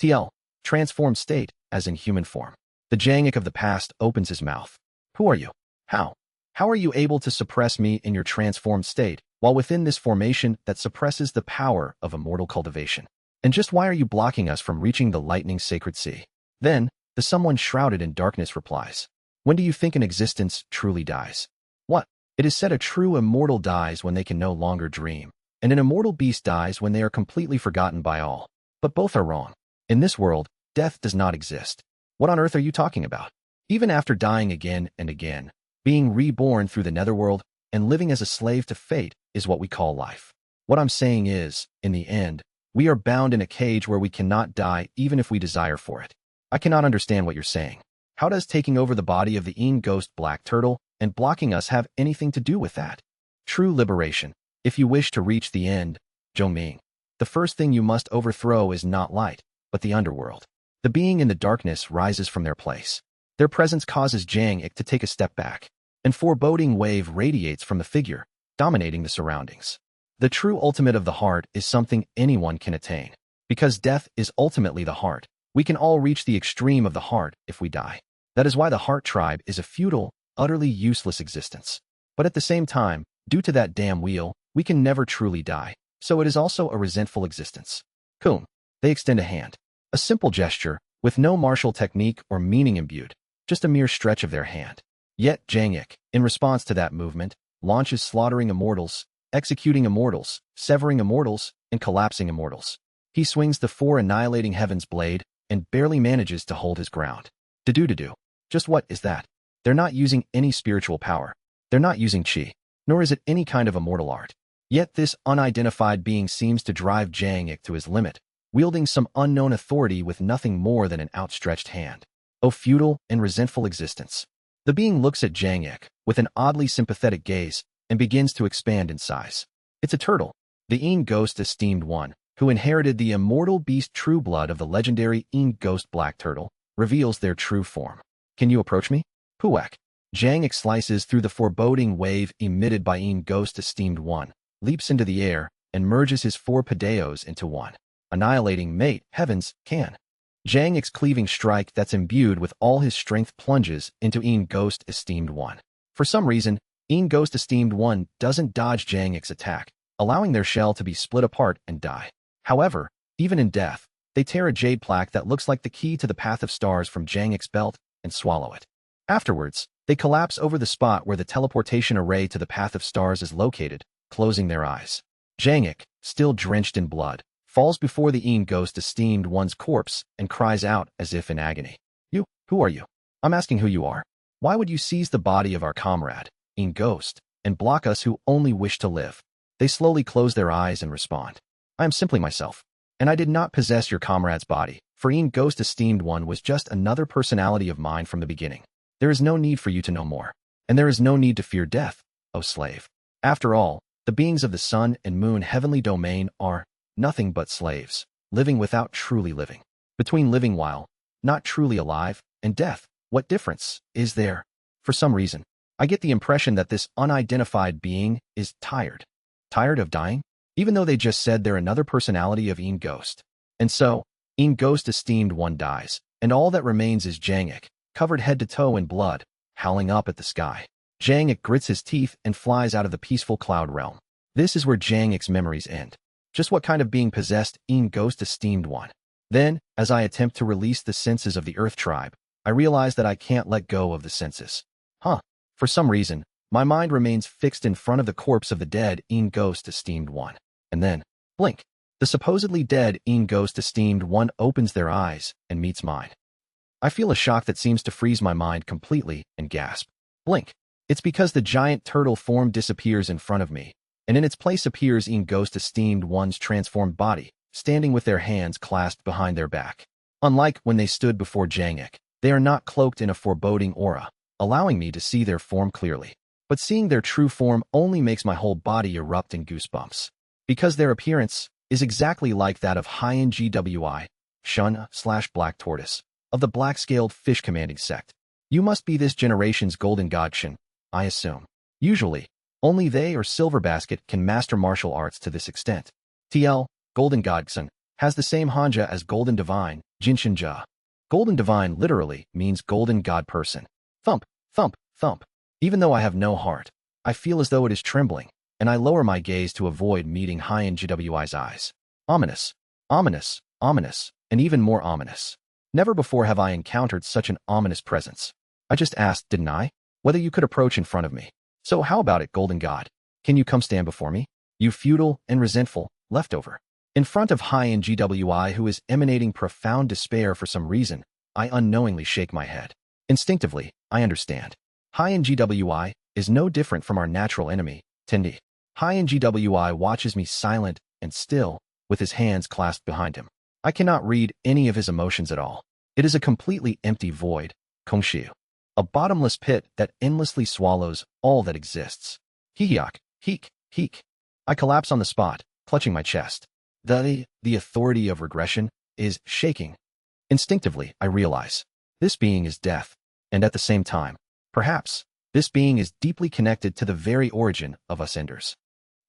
TL. Transformed state, as in human form. The Jangek of the past opens his mouth. Who are you? How? How are you able to suppress me in your transformed state, while within this formation that suppresses the power of immortal cultivation? And just why are you blocking us from reaching the lightning sacred sea? Then, the someone shrouded in darkness replies. When do you think an existence truly dies? What? It is said a true immortal dies when they can no longer dream, and an immortal beast dies when they are completely forgotten by all. But both are wrong. In this world, death does not exist. What on earth are you talking about? Even after dying again and again, being reborn through the netherworld and living as a slave to fate is what we call life. What I'm saying is, in the end, we are bound in a cage where we cannot die even if we desire for it. I cannot understand what you're saying. How does taking over the body of the Een Ghost Black Turtle and blocking us have anything to do with that? True liberation. If you wish to reach the end, Zhongming, the first thing you must overthrow is not light, but the underworld. The being in the darkness rises from their place. Their presence causes Jangek to take a step back, and foreboding wave radiates from the figure, dominating the surroundings. The true ultimate of the heart is something anyone can attain. Because death is ultimately the heart, we can all reach the extreme of the heart if we die. That is why the heart tribe is a futile, utterly useless existence. But at the same time, due to that damn wheel, we can never truly die, so it is also a resentful existence. Coom. They extend a hand. A simple gesture, with no martial technique or meaning imbued, just a mere stretch of their hand. Yet Jang-ik, in response to that movement, launches slaughtering immortals, executing immortals, severing immortals, and collapsing immortals. He swings the four annihilating heavens blade and barely manages to hold his ground. Do. Just what is that? They're not using any spiritual power. They're not using chi, nor is it any kind of immortal art. Yet this unidentified being seems to drive Jang-ik to his limit, wielding some unknown authority with nothing more than an outstretched hand. O futile and resentful existence. The being looks at Jang-ik with an oddly sympathetic gaze and begins to expand in size. It's a turtle, the Een Ghost Esteemed One, who inherited the immortal beast true blood of the legendary Een Ghost Black Turtle, reveals their true form. Can you approach me? Puak. Jang-ik slices through the foreboding wave emitted by Een Ghost Esteemed One, leaps into the air, and merges his four padeos into one. Annihilating mate, heavens, can. Jang-ik's cleaving strike that's imbued with all his strength plunges into Een Ghost Esteemed One. For some reason, Een Ghost Esteemed One doesn't dodge Jang-ik's attack, allowing their shell to be split apart and die. However, even in death, they tear a jade plaque that looks like the key to the Path of Stars from Jang-ik's belt and swallow it. Afterwards, they collapse over the spot where the teleportation array to the Path of Stars is located, closing their eyes. Jang-ik, still drenched in blood, falls before the Een Ghost Esteemed One's corpse and cries out as if in agony. You, who are you? I'm asking who you are. Why would you seize the body of our comrade, Een Ghost, and block us who only wish to live? They slowly close their eyes and respond. I am simply myself, and I did not possess your comrade's body, for Een Ghost Esteemed One was just another personality of mine from the beginning. There is no need for you to know more, and there is no need to fear death, O slave. After all, the beings of the sun and moon heavenly domain are nothing but slaves, living without truly living. Between living while not truly alive and death, what difference is there? For some reason, I get the impression that this unidentified being is tired. Tired of dying? Even though they just said they're another personality of Een Ghost. And so, Een Ghost Esteemed One dies, and all that remains is Jang-ik, covered head to toe in blood, howling up at the sky. Jang-ik grits his teeth and flies out of the peaceful cloud realm. This is where Jang-ik's memories end. Just what kind of being possessed Een Ghost Esteemed One? Then, as I attempt to release the senses of the Earth Tribe, I realize that I can't let go of the senses. For some reason, my mind remains fixed in front of the corpse of the dead Een Ghost Esteemed One. And then, blink. The supposedly dead Een Ghost Esteemed One opens their eyes and meets mine. I feel a shock that seems to freeze my mind completely and gasp. Blink. It's because the giant turtle form disappears in front of me, and in its place appears Een Ghost Esteemed One's transformed body, standing with their hands clasped behind their back. Unlike when they stood before Jang-ik, they are not cloaked in a foreboding aura, allowing me to see their form clearly. But seeing their true form only makes my whole body erupt in goosebumps. Because their appearance is exactly like that of Hien Gwi, Shun/Black Tortoise, of the black-scaled fish commanding sect. You must be this generation's golden god Shun, I assume. Usually, only they or Silver Basket can master martial arts to this extent. TL, Golden God Shun, has the same hanja as Golden Divine, Jinshinja. Golden Divine literally means golden god person. Thump, thump, thump. Even though I have no heart, I feel as though it is trembling, and I lower my gaze to avoid meeting Hien Gwi's eyes. Ominous, ominous, ominous, and even more ominous. Never before have I encountered such an ominous presence. I just asked, didn't I? Whether you could approach in front of me. So how about it, Golden God? Can you come stand before me? You futile and resentful leftover. In front of Hien Gwi, who is emanating profound despair for some reason, I unknowingly shake my head. Instinctively, I understand. Hien Gwi is no different from our natural enemy, Tendi. Hien Gwi watches me silent and still, with his hands clasped behind him. I cannot read any of his emotions at all. It is a completely empty void, Kongshiu. A bottomless pit that endlessly swallows all that exists. Hihiak, heek. I collapse on the spot, clutching my chest. The authority of regression is shaking. Instinctively, I realize this being is death, and at the same time, perhaps, this being is deeply connected to the very origin of us Enders.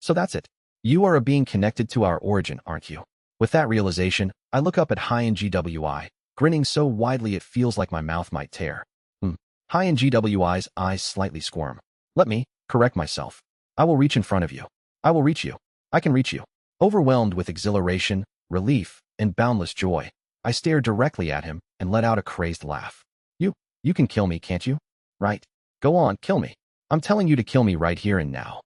So that's it. You are a being connected to our origin, aren't you? With that realization, I look up at Hien Gwi, grinning so widely it feels like my mouth might tear. Hien Gwi's eyes slightly squirm. Let me correct myself. I will reach in front of you. I will reach you. I can reach you. Overwhelmed with exhilaration, relief, in boundless joy. I stared directly at him and let out a crazed laugh. You can kill me, can't you? Right? Go on, kill me. I'm telling you to kill me right here and now.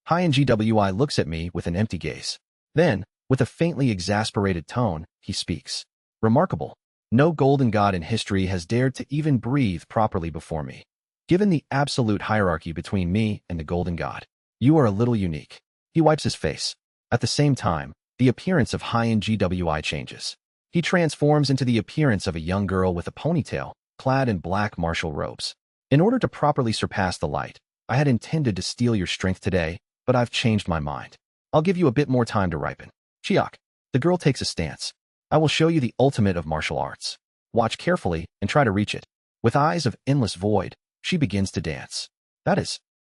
GWI looks at me with an empty gaze. Then, with a faintly exasperated tone, he speaks. Remarkable. No golden god in history has dared to even breathe properly before me. Given the absolute hierarchy between me and the golden god, you are a little unique. He wipes his face. At the same time, the appearance of GWI changes. He transforms into the appearance of a young girl with a ponytail, clad in black martial robes. In order to properly surpass the light, I had intended to steal your strength today, but I've changed my mind. I'll give you a bit more time to ripen. Chiak. The girl takes a stance. I will show you the ultimate of martial arts. Watch carefully and try to reach it. With eyes of endless void, she begins to dance.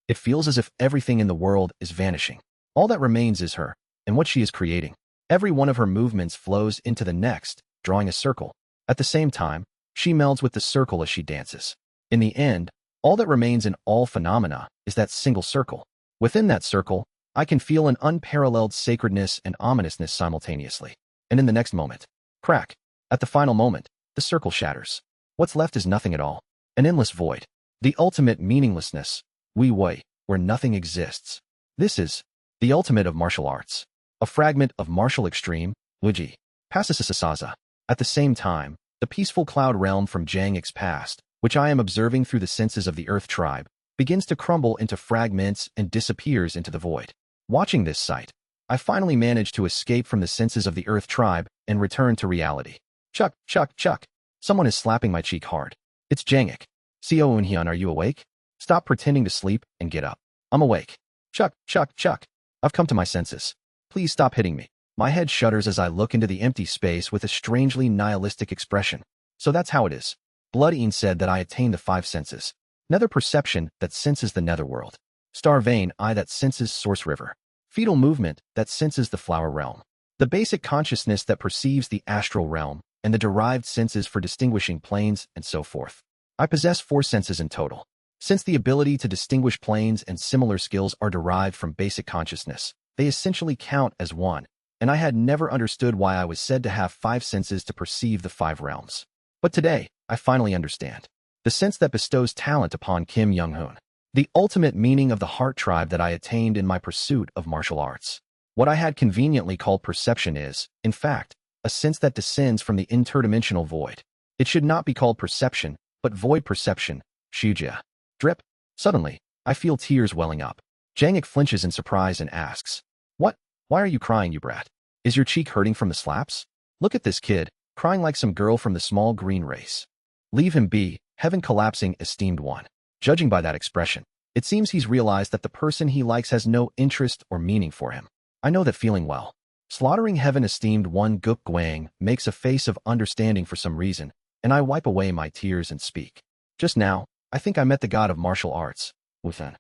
It feels as if everything in the world is vanishing. All that remains is her, and what she is creating. Every one of her movements flows into the next, drawing a circle. At the same time, she melds with the circle as she dances. In the end, all that remains in all phenomena is that single circle. Within that circle, I can feel an unparalleled sacredness and ominousness simultaneously. And in the next moment, crack. At the final moment, the circle shatters. What's left is nothing at all. An endless void. The ultimate meaninglessness. Where nothing exists. This is the ultimate of martial arts. A fragment of martial extreme, Wuji. Passasasasaza. At the same time, the peaceful cloud realm from Jangek's past, which I am observing through the senses of the Earth tribe, begins to crumble into fragments and disappears into the void. Watching this sight, I finally manage to escape from the senses of the Earth tribe and return to reality. Chuck, chuck, chuck. Someone is slapping my cheek hard. It's Jangek. Seo Unhyun, are you awake? Stop pretending to sleep and get up. I'm awake. Chuck, chuck, chuck. I've come to my senses. Please stop hitting me. My head shudders as I look into the empty space with a strangely nihilistic expression. So that's how it is. Bloodine said that I attain the five senses. Nether perception that senses the netherworld. Star vein eye that senses source river. Fetal movement that senses the flower realm. The basic consciousness that perceives the astral realm, and the derived senses for distinguishing planes and so forth. I possess four senses in total. Since the ability to distinguish planes and similar skills are derived from basic consciousness, they essentially count as one, and I had never understood why I was said to have five senses to perceive the five realms. But today, I finally understand. The sense that bestows talent upon Kim Young-hoon. The ultimate meaning of the heart tribe that I attained in my pursuit of martial arts. What I had conveniently called perception is, in fact, a sense that descends from the interdimensional void. It should not be called perception, but void perception, Shujia. Drip. Suddenly, I feel tears welling up. Jangek flinches in surprise and asks, What? Why are you crying, you brat? Is your cheek hurting from the slaps? Look at this kid, crying like some girl from the small green race. Leave him be, heaven collapsing, esteemed one. Judging by that expression, it seems he's realized that the person he likes has no interest or meaning for him. I know that feeling well. Slaughtering heaven esteemed one Guk Guang makes a face of understanding for some reason, and I wipe away my tears and speak. Just now, I think I met the god of martial arts, Wuthen.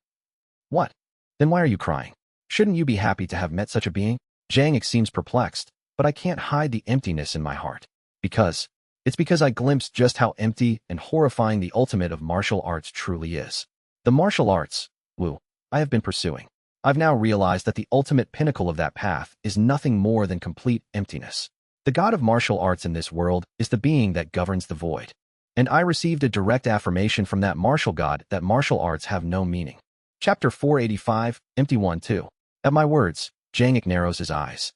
What? Then why are you crying? Shouldn't you be happy to have met such a being? Jangek seems perplexed, but I can't hide the emptiness in my heart. It's because I glimpsed just how empty and horrifying the ultimate of martial arts truly is. The martial arts, I have been pursuing. I've now realized that the ultimate pinnacle of that path is nothing more than complete emptiness. The god of martial arts in this world is the being that governs the void. And I received a direct affirmation from that martial god that martial arts have no meaning. Chapter 485, Empty 1-2. At my words, Jangek narrows his eyes.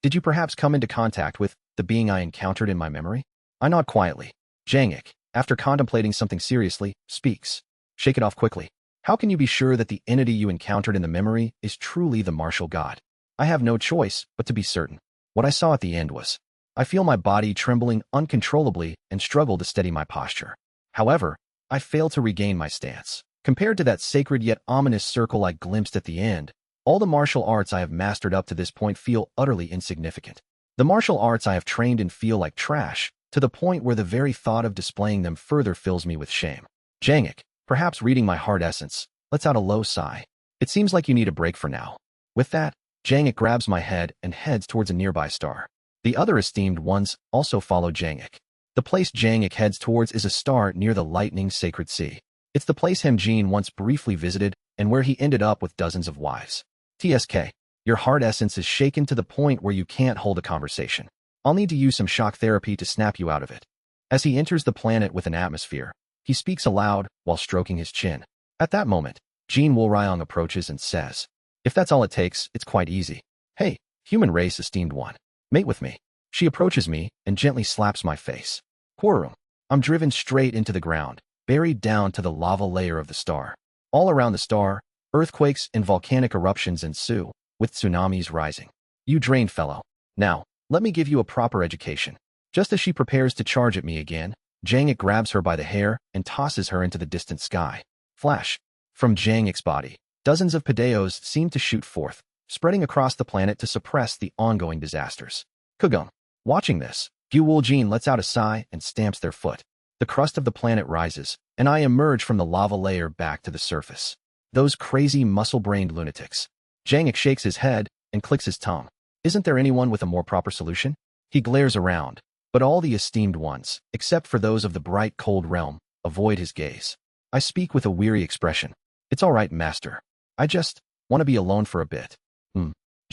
Did you perhaps come into contact with the being I encountered in my memory? I nod quietly. Jangek, after contemplating something seriously, speaks. Shake it off quickly. How can you be sure that the entity you encountered in the memory is truly the martial god? I have no choice but to be certain. What I saw at the end was, I feel my body trembling uncontrollably and struggle to steady my posture. However, I fail to regain my stance. Compared to that sacred yet ominous circle I glimpsed at the end, all the martial arts I have mastered up to this point feel utterly insignificant. The martial arts I have trained in feel like trash, to the point where the very thought of displaying them further fills me with shame. Jangek, perhaps reading my heart essence, lets out a low sigh. It seems like you need a break for now. With that, Jangek grabs my head and heads towards a nearby star. The other esteemed ones also follow Jangek. The place Jangek heads towards is a star near the lightning sacred sea. It's the place Hemjin once briefly visited and where he ended up with dozens of wives. TSK, your heart essence is shaken to the point where you can't hold a conversation. I'll need to use some shock therapy to snap you out of it. As he enters the planet with an atmosphere, he speaks aloud while stroking his chin. At that moment, Jean Woolryong approaches and says, "If that's all it takes, it's quite easy. Hey, human race esteemed one. Mate with me." She approaches me and gently slaps my face. Quorum. I'm driven straight into the ground, buried down to the lava layer of the star. All around the star, earthquakes and volcanic eruptions ensue, with tsunamis rising. You drained fellow. Now, let me give you a proper education. Just as she prepares to charge at me again, Jangik grabs her by the hair and tosses her into the distant sky. Flash. From Jangik's body, dozens of Padeos seem to shoot forth, spreading across the planet to suppress the ongoing disasters. Kugum. Watching this, Guwuljin lets out a sigh and stamps their foot. The crust of the planet rises, and I emerge from the lava layer back to the surface. Those crazy muscle-brained lunatics. Jangik shakes his head and clicks his tongue. Isn't there anyone with a more proper solution? He glares around, but all the esteemed ones, except for those of the bright cold realm, avoid his gaze. I speak with a weary expression. It's all right, master. I just want to be alone for a bit.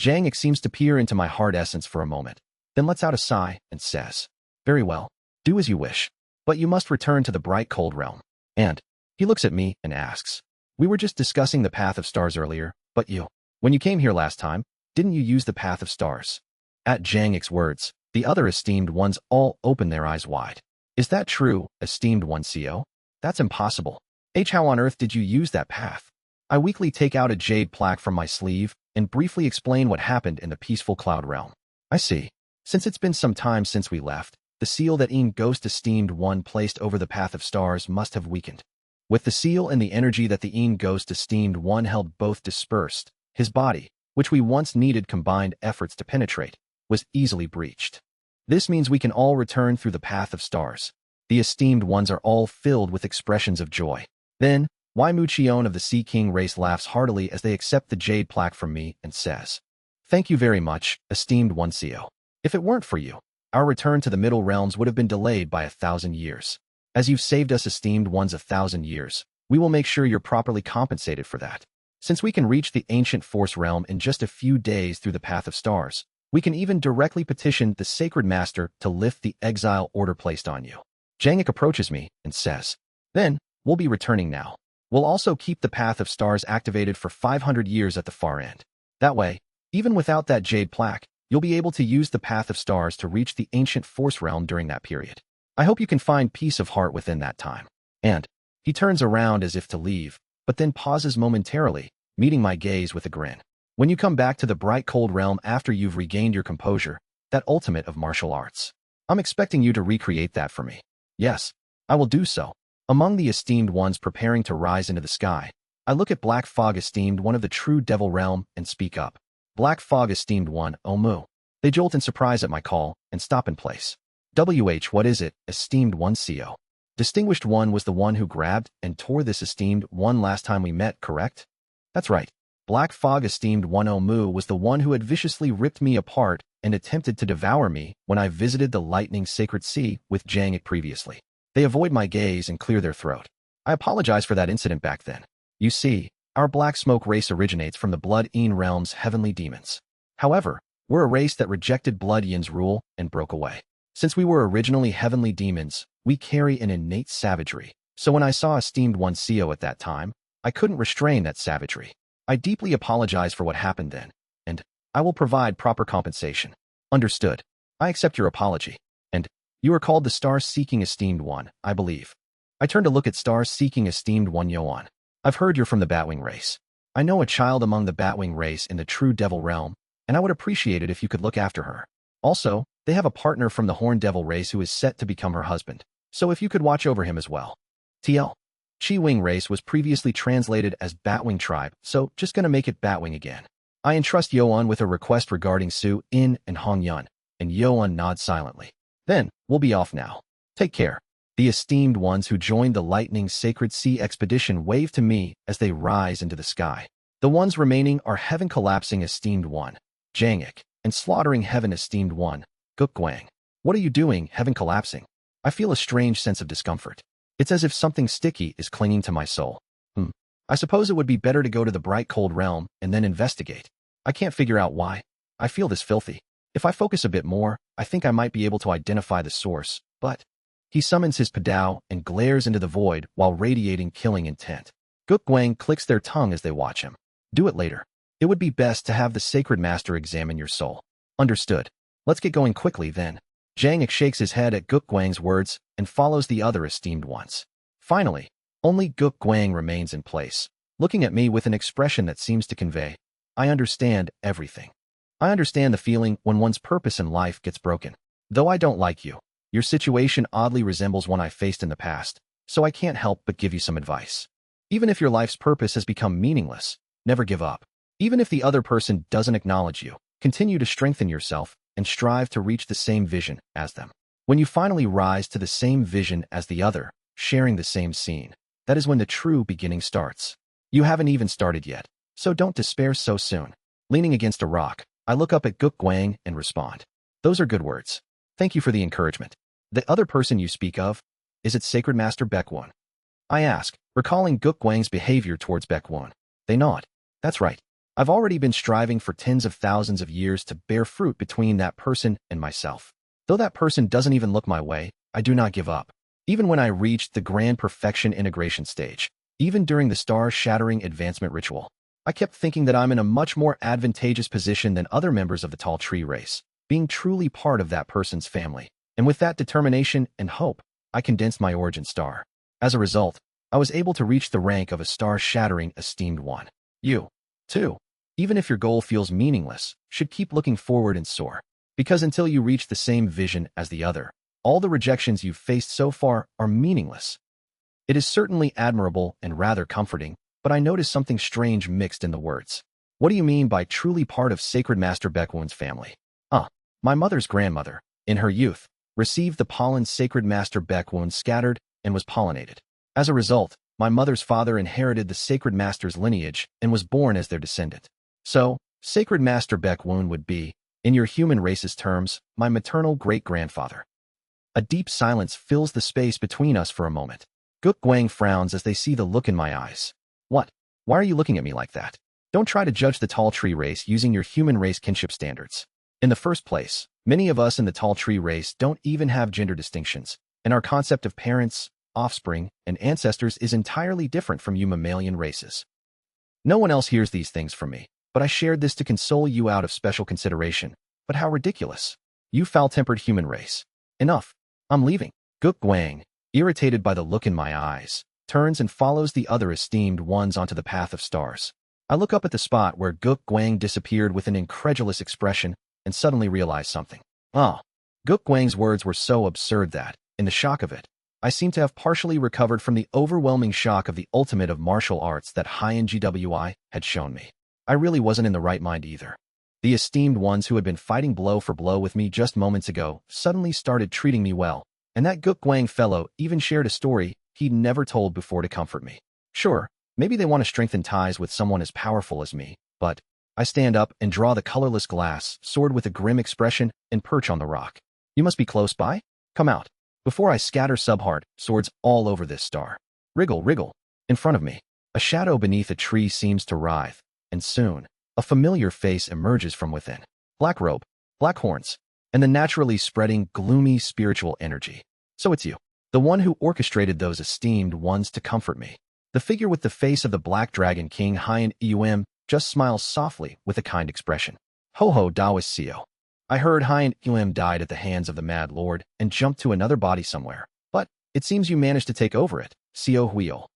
Jangik seems to peer into my hard essence for a moment, then lets out a sigh and says, "Very well, do as you wish, but you must return to the bright cold realm." And he looks at me and asks, "We were just discussing the path of stars earlier, but when you came here last time, didn't you use the path of stars?" At Jangik's words, the other esteemed ones all open their eyes wide. "Is that true, esteemed one CO? That's impossible. How on earth did you use that path?" I weakly take out a jade plaque from my sleeve and briefly explain what happened in the peaceful cloud realm. I see. Since it's been some time since we left, the seal that Ghost esteemed one placed over the path of stars must have weakened. With the seal and the energy that the Ghost esteemed one held both dispersed, his body, which we once needed combined efforts to penetrate, was easily breached. This means we can all return through the path of stars. The esteemed ones are all filled with expressions of joy. Then, Wai Muchion of the Sea King race laughs heartily as they accept the jade plaque from me and says, "Thank you very much, esteemed one CO. If it weren't for you, our return to the Middle Realms would have been delayed by 1,000 years. As you've saved us esteemed ones 1,000 years, we will make sure you're properly compensated for that. Since we can reach the ancient force realm in just a few days through the path of stars, we can even directly petition the Sacred Master to lift the exile order placed on you." Jangik approaches me and says, "Then, we'll be returning now. We'll also keep the path of stars activated for 500 years at the far end. That way, even without that jade plaque, you'll be able to use the path of stars to reach the ancient force realm during that period. I hope you can find peace of heart within that time." And he turns around as if to leave, but then pauses momentarily, meeting my gaze with a grin. "When you come back to the bright cold realm after you've regained your composure, that ultimate of martial arts, I'm expecting you to recreate that for me." "Yes, I will do so." Among the esteemed ones preparing to rise into the sky, I look at Black Fog esteemed one of the true devil realm and speak up. "Black Fog esteemed one, oh moo." They jolt in surprise at my call and stop in place. What is it, esteemed one CO? Distinguished one was the one who grabbed and tore this esteemed one last time we met, correct? That's right. Black Fog esteemed one oh moo was the one who had viciously ripped me apart and attempted to devour me when I visited the lightning sacred sea with Jangik previously. They avoid my gaze and clear their throat. I apologize for that incident back then. You see, our black smoke race originates from the Blood Yin realm's heavenly demons. However, we're a race that rejected Blood Yin's rule and broke away. Since we were originally heavenly demons, we carry an innate savagery. So when I saw esteemed one CO at that time, I couldn't restrain that savagery. I deeply apologize for what happened then, and I will provide proper compensation. Understood. I accept your apology. And you are called the Star-Seeking Esteemed One, I believe. I turn to look at Star-Seeking Esteemed One Yoan. I've heard you're from the Batwing race. I know a child among the Batwing race in the true devil realm, and I would appreciate it if you could look after her. Also, they have a partner from the Horn Devil race who is set to become her husband, so if you could watch over him as well. TL. Chi Wing race was previously translated as Batwing tribe, so just gonna make it Batwing again. I entrust Yoan with a request regarding Su In and Hong Yun, and Yoan nods silently. Then, we'll be off now. Take care. The esteemed ones who joined the Lightning Sacred Sea expedition wave to me as they rise into the sky. The ones remaining are Heaven Collapsing Esteemed One, Jangik, and Slaughtering Heaven Esteemed One, Gukguang. What are you doing, Heaven Collapsing? I feel a strange sense of discomfort. It's as if something sticky is clinging to my soul. I suppose it would be better to go to the bright cold realm and then investigate. I can't figure out why. I feel this filthy. If I focus a bit more, I think I might be able to identify the source, but he summons his Padao and glares into the void while radiating killing intent. Guk Guang clicks their tongue as they watch him. Do it later. It would be best to have the sacred master examine your soul. Understood. Let's get going quickly then. Zhang shakes his head at Guk Guang's words and follows the other esteemed ones. Finally, only Guk Guang remains in place, looking at me with an expression that seems to convey, I understand everything. I understand the feeling when one's purpose in life gets broken. Though I don't like you, your situation oddly resembles one I faced in the past, so I can't help but give you some advice. Even if your life's purpose has become meaningless, never give up. Even if the other person doesn't acknowledge you, continue to strengthen yourself and strive to reach the same vision as them. When you finally rise to the same vision as the other, sharing the same scene, that is when the true beginning starts. You haven't even started yet, so don't despair so soon. Leaning against a rock, I look up at Guk Guang and respond. Those are good words. Thank you for the encouragement. The other person you speak of, is it Sacred Master Baekwon? I ask, recalling Guk Guang's behavior towards Baekwon. They nod. That's right. I've already been striving for tens of thousands of years to bear fruit between that person and myself. Though that person doesn't even look my way, I do not give up. Even when I reached the grand perfection integration stage, even during the star-shattering advancement ritual, I kept thinking that I'm in a much more advantageous position than other members of the tall tree race, being truly part of that person's family. And with that determination and hope, I condensed my origin star. As a result, I was able to reach the rank of a star-shattering esteemed one. You, too, even if your goal feels meaningless, should keep looking forward and soar. Because until you reach the same vision as the other, all the rejections you've faced so far are meaningless. It is certainly admirable and rather comforting, but I notice something strange mixed in the words. What do you mean by truly part of Sacred Master Baekwon's family? My mother's grandmother, in her youth, received the pollen Sacred Master Baekwon scattered and was pollinated. As a result, my mother's father inherited the Sacred Master's lineage and was born as their descendant. So, Sacred Master Baekwon would be, in your human race's terms, my maternal great-grandfather. A deep silence fills the space between us for a moment. Guk Guang frowns as they see the look in my eyes. What? Why are you looking at me like that? Don't try to judge the tall tree race using your human race kinship standards. In the first place, many of us in the tall tree race don't even have gender distinctions, and our concept of parents, offspring, and ancestors is entirely different from you mammalian races. No one else hears these things from me, but I shared this to console you out of special consideration. But how ridiculous. You foul-tempered human race. Enough. I'm leaving. Guk Guang, irritated by the look in my eyes, turns and follows the other esteemed ones onto the path of stars. I look up at the spot where Guk Guang disappeared with an incredulous expression and suddenly realize something. Guk Guang's words were so absurd that, in the shock of it, I seem to have partially recovered from the overwhelming shock of the ultimate of martial arts that Hien Gwi had shown me. I really wasn't in the right mind either. The esteemed ones who had been fighting blow for blow with me just moments ago suddenly started treating me well, and that Guk Guang fellow even shared a story he'd never told before to comfort me. Sure, maybe they want to strengthen ties with someone as powerful as me, but I stand up and draw the colorless glass sword with a grim expression and perch on the rock. You must be close by? Come out. Before I scatter subheart swords all over this star. Wriggle, wriggle. In front of me, a shadow beneath a tree seems to writhe, and soon, a familiar face emerges from within. Black robe, black horns, and the naturally spreading, gloomy spiritual energy. So it's you, the one who orchestrated those esteemed ones to comfort me. The figure with the face of the Black Dragon King Hien Eum just smiles softly with a kind expression. Ho ho Taoist Seo. I heard Hien Eum died at the hands of the Mad Lord and jumped to another body somewhere, but it seems you managed to take over it, Seo Huiol.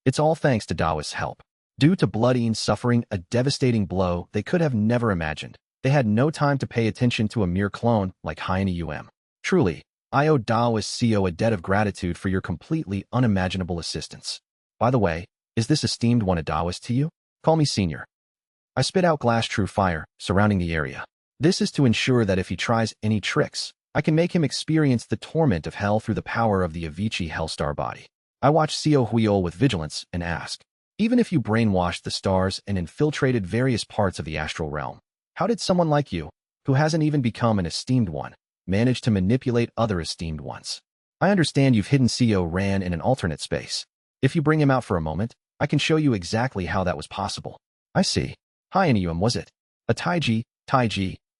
It's all thanks to Taoist's help. Due to Bloodine suffering a devastating blow they could have never imagined, they had no time to pay attention to a mere clone like Hien Eum. Truly, I owe Taoist Seo a debt of gratitude for your completely unimaginable assistance. By the way, is this esteemed one a Taoist to you? Call me Senior. I spit out glass true fire, surrounding the area. This is to ensure that if he tries any tricks, I can make him experience the torment of hell through the power of the Avicii Hellstar body. I watch Seo Huiol with vigilance and ask, even if you brainwashed the stars and infiltrated various parts of the astral realm, how did someone like you, who hasn't even become an esteemed one, manage to manipulate other esteemed ones? I understand you've hidden Seo Ran in an alternate space. If you bring him out for a moment, I can show you exactly how that was possible. I see. Hien Eum was it? A Taiji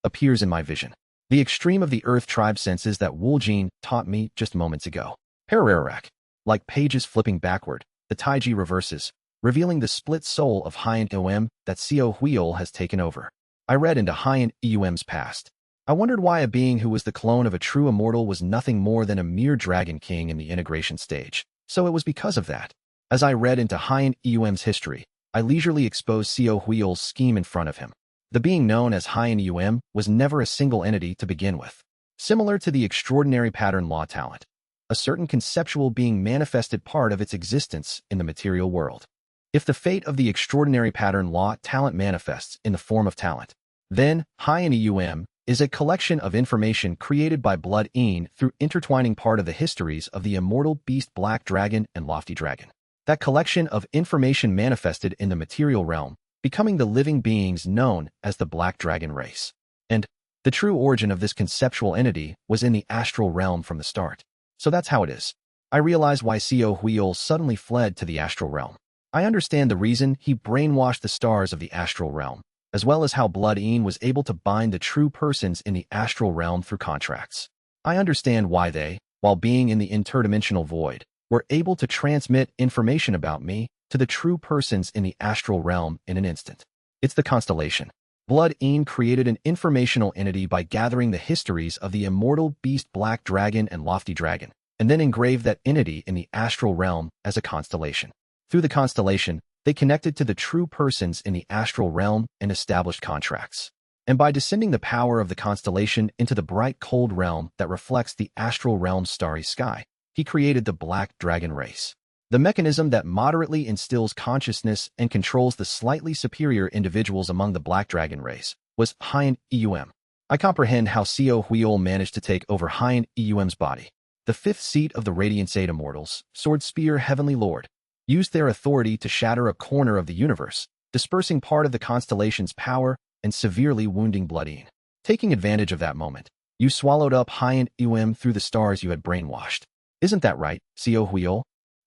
appears in my vision. The extreme of the Earth tribe senses that Woljin taught me just moments ago. Pararak. Like pages flipping backward, the Taiji reverses, revealing the split soul of Hien Eum that Xiao Huiol has taken over. I read into Hien Eum's past. I wondered why a being who was the clone of a true immortal was nothing more than a mere dragon king in the integration stage. So it was because of that. As I read into Hien Eum's history, I leisurely exposed Xiao Huiol's scheme in front of him. The being known as Hien Eum was never a single entity to begin with. Similar to the extraordinary pattern law talent, a certain conceptual being manifested part of its existence in the material world. If the fate of the extraordinary pattern law talent manifests in the form of talent, then Hien Eum is a collection of information created by Blood Een through intertwining part of the histories of the immortal beast Black Dragon and Lofty Dragon. That collection of information manifested in the material realm, becoming the living beings known as the Black Dragon race. And the true origin of this conceptual entity was in the astral realm from the start. So that's how it is. I realized why Xiao Huiol suddenly fled to the astral realm. I understand the reason he brainwashed the stars of the astral realm, as well as how Blood Een was able to bind the true persons in the astral realm through contracts. I understand why they, while being in the interdimensional void, were able to transmit information about me to the true persons in the astral realm in an instant. It's the constellation. Blood Een created an informational entity by gathering the histories of the immortal beast Black Dragon and Lofty Dragon, and then engraved that entity in the astral realm as a constellation. Through the constellation, they connected to the true persons in the astral realm and established contracts. And by descending the power of the constellation into the bright cold realm that reflects the astral realm's starry sky, he created the Black Dragon race. The mechanism that moderately instills consciousness and controls the slightly superior individuals among the Black Dragon race was Hien Eum. I comprehend how Xiao Huiol managed to take over Hien Eum's body. The fifth seat of the Radiance 8 Immortals, Sword Spear Heavenly Lord, used their authority to shatter a corner of the universe, dispersing part of the constellation's power and severely wounding Blood Een. Taking advantage of that moment, you swallowed up Hien Eum through the stars you had brainwashed. Isn't that right, Xiao Huiol?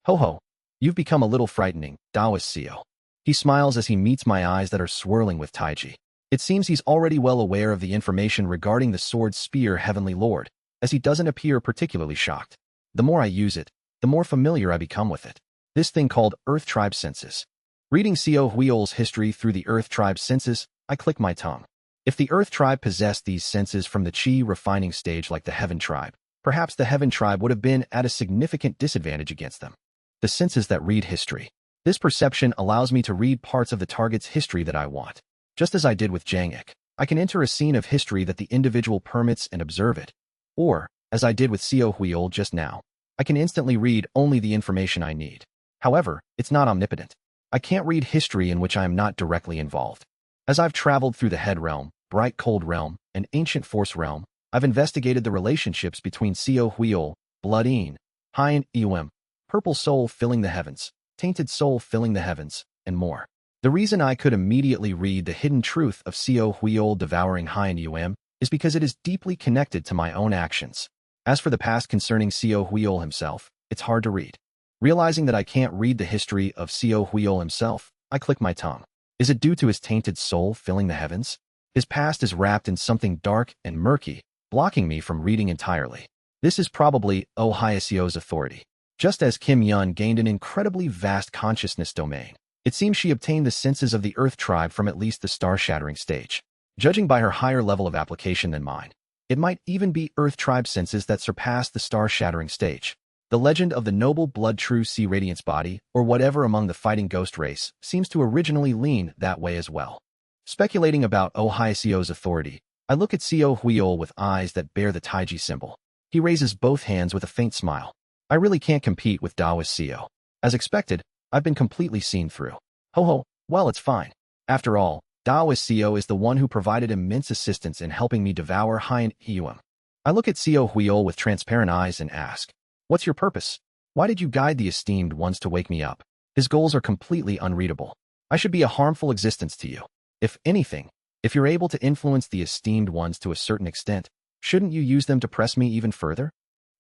Ho ho, you've become a little frightening, Taoist Xiao. He smiles as he meets my eyes that are swirling with Taiji. It seems he's already well aware of the information regarding the Sword Spear Heavenly Lord, as he doesn't appear particularly shocked. The more I use it, the more familiar I become with it. This thing called Earth Tribe Senses. Reading Xiao Huiol's history through the Earth Tribe Senses, I click my tongue. If the Earth Tribe possessed these senses from the Qi refining stage like the Heaven Tribe, perhaps the Heaven Tribe would have been at a significant disadvantage against them. The senses that read history. This perception allows me to read parts of the target's history that I want. Just as I did with Jangik, I can enter a scene of history that the individual permits and observe it. Or, as I did with Xiao Huiol just now, I can instantly read only the information I need. However, it's not omnipotent. I can't read history in which I am not directly involved. As I've traveled through the Head Realm, Bright Cold Realm, and Ancient Force Realm, I've investigated the relationships between Xiao Huiol, Blood Een, Hien Eum, Purple Soul filling the heavens, Tainted Soul filling the heavens, and more. The reason I could immediately read the hidden truth of Xiao Huiol devouring Hien Eum is because it is deeply connected to my own actions. As for the past concerning Xiao Huiol himself, it's hard to read. Realizing that I can't read the history of Xiao Huiol himself, I click my tongue. Is it due to his tainted soul filling the heavens? His past is wrapped in something dark and murky, blocking me from reading entirely. This is probably Xiao's authority. Just as Kim Yun gained an incredibly vast consciousness domain, it seems she obtained the senses of the Earth Tribe from at least the star-shattering stage. Judging by her higher level of application than mine, it might even be Earth Tribe senses that surpass the star-shattering stage. The legend of the noble blood true sea radiance body, or whatever among the fighting ghost race, seems to originally lean that way as well. Speculating about Xiao's authority, I look at Xiao Huiol with eyes that bear the Taiji symbol. He raises both hands with a faint smile. I really can't compete with Taoist Xiao. As expected, I've been completely seen through. Ho ho, well it's fine. After all, Taoist Xiao is the one who provided immense assistance in helping me devour Hien Eum. I look at Xiao Huiol with transparent eyes and ask, what's your purpose? Why did you guide the esteemed ones to wake me up? His goals are completely unreadable. I should be a harmful existence to you. If anything, if you're able to influence the esteemed ones to a certain extent, shouldn't you use them to press me even further?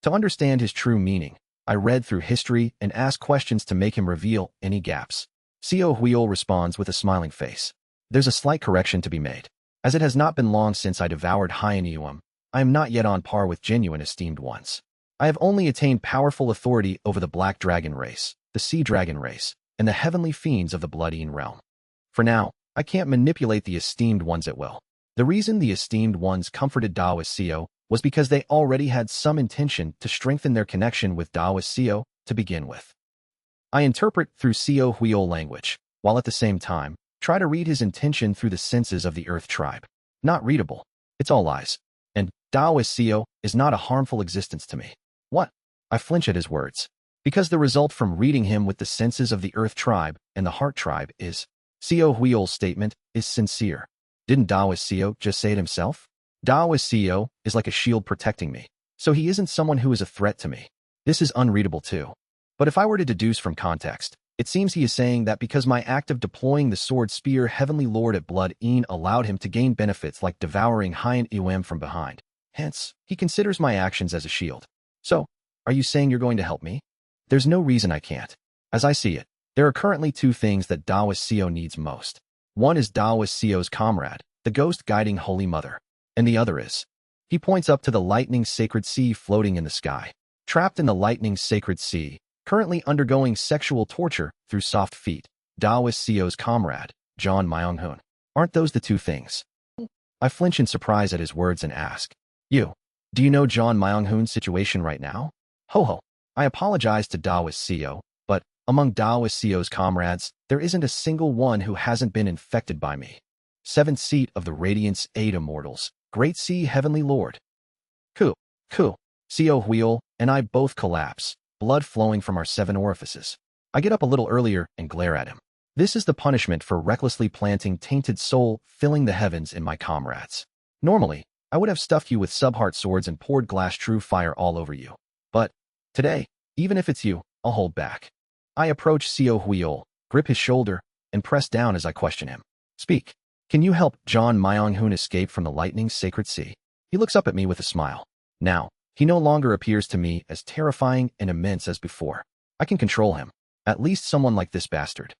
To understand his true meaning, I read through history and asked questions to make him reveal any gaps. Xiao Huiol responds with a smiling face. There's a slight correction to be made. As it has not been long since I devoured Hien Eum, I am not yet on par with genuine esteemed ones. I have only attained powerful authority over the black dragon race, the sea dragon race, and the heavenly fiends of the Blood-eaten realm. For now, I can't manipulate the esteemed ones at will. The reason the esteemed ones comforted Daoist Seo was because they already had some intention to strengthen their connection with Daoist Seo to begin with. I interpret through Seo Huiol language, while at the same time, try to read his intention through the senses of the Earth tribe. Not readable. It's all lies. And Daoist Seo is not a harmful existence to me. What? I flinch at his words. Because the result from reading him with the senses of the Earth tribe and the Heart tribe is, Seo Huiol's statement is sincere. Didn't Daoist Seo just say it himself? Daoist Seo is like a shield protecting me, so he isn't someone who is a threat to me. This is unreadable too. But if I were to deduce from context, it seems he is saying that because my act of deploying the sword spear Heavenly Lord at Blood-eaten allowed him to gain benefits like devouring Hien Eum from behind. Hence, he considers my actions as a shield. So, are you saying you're going to help me? There's no reason I can't. As I see it, there are currently two things that Daoist Seo needs most. One is Daoist Seo's comrade, the ghost guiding Holy Mother, and the other is. He points up to the lightning sacred sea floating in the sky. Trapped in the lightning sacred sea, currently undergoing sexual torture through soft feet, Daoist Seo's comrade, John Myung-hoon. Aren't those the two things? I flinch in surprise at his words and ask, do you know John Myung-hoon's situation right now? Ho ho. I apologize to Daoist Seo, but among Daoist Seo's comrades, there isn't a single one who hasn't been infected by me. Seventh seat of the Radiance 8 Immortals, Great Sea Heavenly Lord. Ku. Seo Huiol and I both collapse, blood flowing from our 7 orifices. I get up a little earlier and glare at him. This is the punishment for recklessly planting tainted soul filling the heavens in my comrades. Normally, I would have stuffed you with subheart swords and poured glass true fire all over you. But today, even if it's you, I'll hold back. I approach Seo Huiol, grip his shoulder, and press down as I question him. Speak. Can you help John Myung-hoon escape from the lightning sacred sea? He looks up at me with a smile. Now, he no longer appears to me as terrifying and immense as before. I can control him. At least someone like this bastard.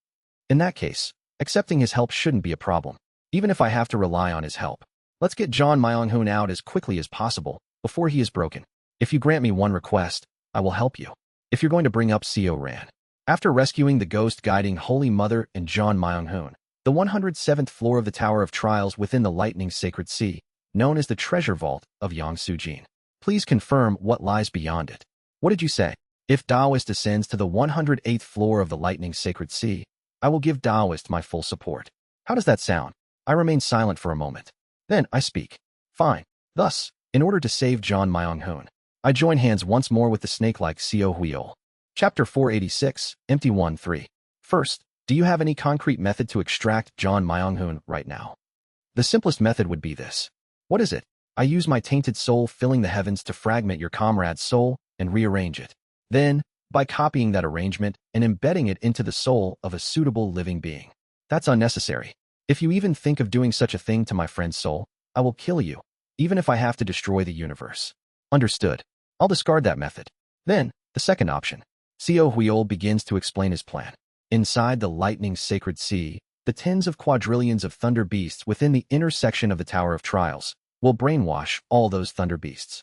In that case, accepting his help shouldn't be a problem, even if I have to rely on his help. Let's get John Myung-hoon out as quickly as possible, before he is broken. If you grant me one request, I will help you. If you're going to bring up Seo Ran. After rescuing the ghost guiding Holy Mother and John Myung-hoon, the 107th floor of the Tower of Trials within the Lightning Sacred Sea, known as the Treasure Vault of Yangsu-jin. Please confirm what lies beyond it. What did you say? If Daoist ascends to the 108th floor of the Lightning Sacred Sea, I will give Daoist my full support. How does that sound? I remain silent for a moment. Then I speak. Fine. Thus, in order to save John Myung-hoon, I join hands once more with the snake-like Seo Huiol. Chapter 486, Empty 1-3. First, do you have any concrete method to extract John Myung-hoon right now? The simplest method would be this. What is it? I use my tainted soul filling the heavens to fragment your comrade's soul and rearrange it. Then, by copying that arrangement and embedding it into the soul of a suitable living being. That's unnecessary. If you even think of doing such a thing to my friend's soul, I will kill you, even if I have to destroy the universe. Understood. I'll discard that method. Then, the second option. Seo Huiol begins to explain his plan. Inside the lightning sacred sea, the tens of quadrillions of thunder beasts within the inner section of the Tower of Trials will brainwash all those thunder beasts.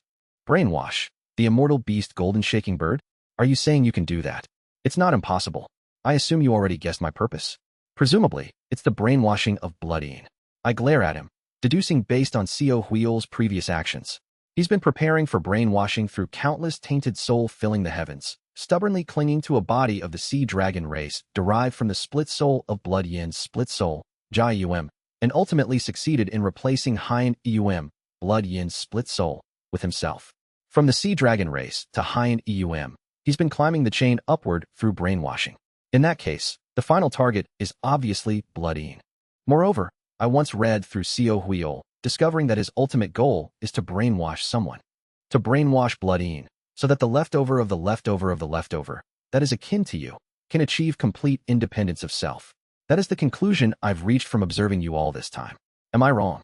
Brainwash? The immortal beast golden shaking bird? Are you saying you can do that? It's not impossible. I assume you already guessed my purpose. Presumably, it's the brainwashing of Blood-eaten. I glare at him, deducing based on Seo Huiol's previous actions. He's been preparing for brainwashing through countless tainted soul filling the heavens, stubbornly clinging to a body of the sea dragon race derived from the split soul of Blood-eaten's split soul, Jai Eum, and ultimately succeeded in replacing Hien Eum, Blood-eaten's split soul, with himself. From the sea dragon race to Hien Eum, he's been climbing the chain upward through brainwashing. In that case, the final target is obviously Blood-eaten. Moreover, I once read through Seo Huiol, discovering that his ultimate goal is to brainwash someone. To brainwash Blood-eaten, so that the leftover of the leftover of the leftover, that is akin to you, can achieve complete independence of self. That is the conclusion I've reached from observing you all this time. Am I wrong?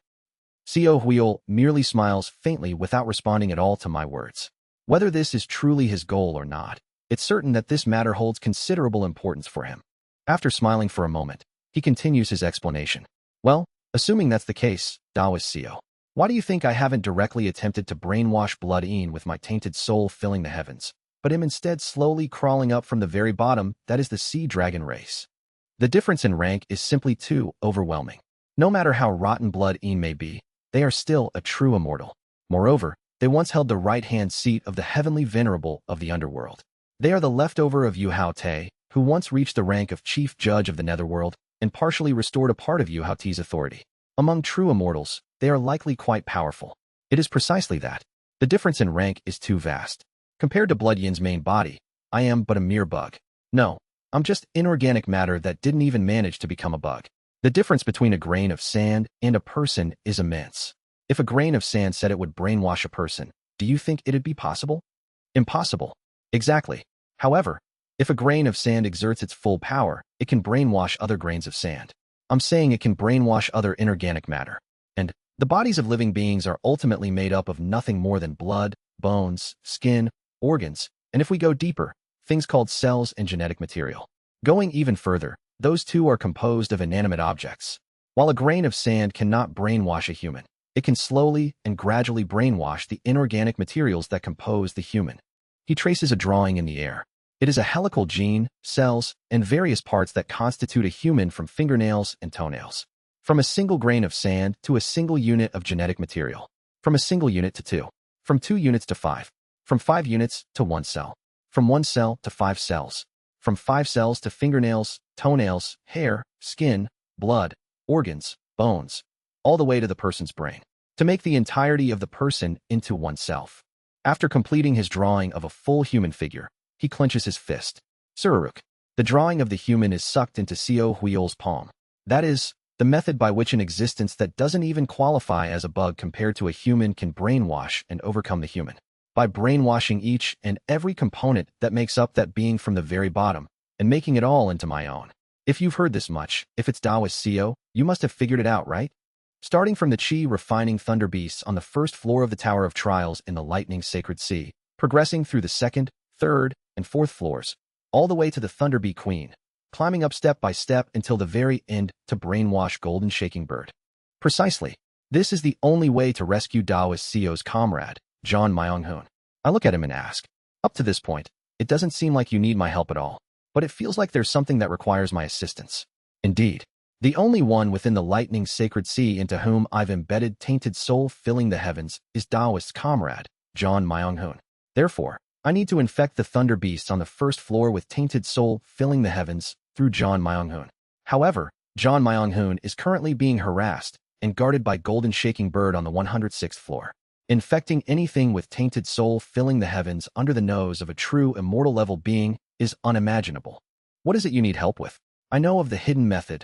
Seo Huiol merely smiles faintly without responding at all to my words. Whether this is truly his goal or not, it's certain that this matter holds considerable importance for him. After smiling for a moment, he continues his explanation. Well, assuming that's the case, Daoist Seo. Why do you think I haven't directly attempted to brainwash Blood Een with my tainted soul filling the heavens, but am instead slowly crawling up from the very bottom, that is the sea dragon race? The difference in rank is simply too overwhelming. No matter how rotten Blood Een may be, they are still a true immortal. Moreover, they once held the right-hand seat of the heavenly venerable of the underworld. They are the leftover of Yu Hao Te, who once reached the rank of chief judge of the netherworld and partially restored a part of Yu Hao Te's authority. Among true immortals, they are likely quite powerful. It is precisely that. The difference in rank is too vast. Compared to Blood Yin's main body, I am but a mere bug. No, I'm just inorganic matter that didn't even manage to become a bug. The difference between a grain of sand and a person is immense. If a grain of sand said it would brainwash a person, do you think it'd be possible? Impossible. Exactly. However, if a grain of sand exerts its full power, it can brainwash other grains of sand. I'm saying it can brainwash other inorganic matter. And the bodies of living beings are ultimately made up of nothing more than blood, bones, skin, organs, and if we go deeper, things called cells and genetic material. Going even further, those two are composed of inanimate objects. While a grain of sand cannot brainwash a human, it can slowly and gradually brainwash the inorganic materials that compose the human. He traces a drawing in the air. It is a helical gene, cells, and various parts that constitute a human from fingernails and toenails. From a single grain of sand to a single unit of genetic material. From a single unit to 2. From 2 units to 5. From 5 units to 1 cell. From 1 cell to 5 cells. From 5 cells to fingernails, toenails, hair, skin, blood, organs, bones, all the way to the person's brain. To make the entirety of the person into oneself. After completing his drawing of a full human figure, he clenches his fist. Sururuk. The drawing of the human is sucked into Seo Huiol's palm. That is, the method by which an existence that doesn't even qualify as a bug compared to a human can brainwash and overcome the human. By brainwashing each and every component that makes up that being from the very bottom, and making it all into my own. If you've heard this much, if it's Taoist Seo, you must have figured it out, right? Starting from the Qi refining thunder beasts on the first floor of the Tower of Trials in the lightning sacred sea, progressing through the second, third, and fourth floors, all the way to the Thunder Bee Queen, climbing up step by step until the very end to brainwash Golden Shaking Bird. Precisely. This is the only way to rescue Taoist Seo's comrade, John Myung-hoon. I look at him and ask, up to this point, it doesn't seem like you need my help at all, but it feels like there's something that requires my assistance. Indeed. The only one within the lightning sacred sea into whom I've embedded tainted soul filling the heavens is Taoist's comrade, John Myung-hoon. Therefore, I need to infect the thunder beasts on the first floor with tainted soul filling the heavens through John Myung-hoon. However, John Myung-hoon is currently being harassed and guarded by Golden Shaking Bird on the 106th floor. Infecting anything with tainted soul filling the heavens under the nose of a true immortal level being is unimaginable. What is it you need help with? I know of the hidden method.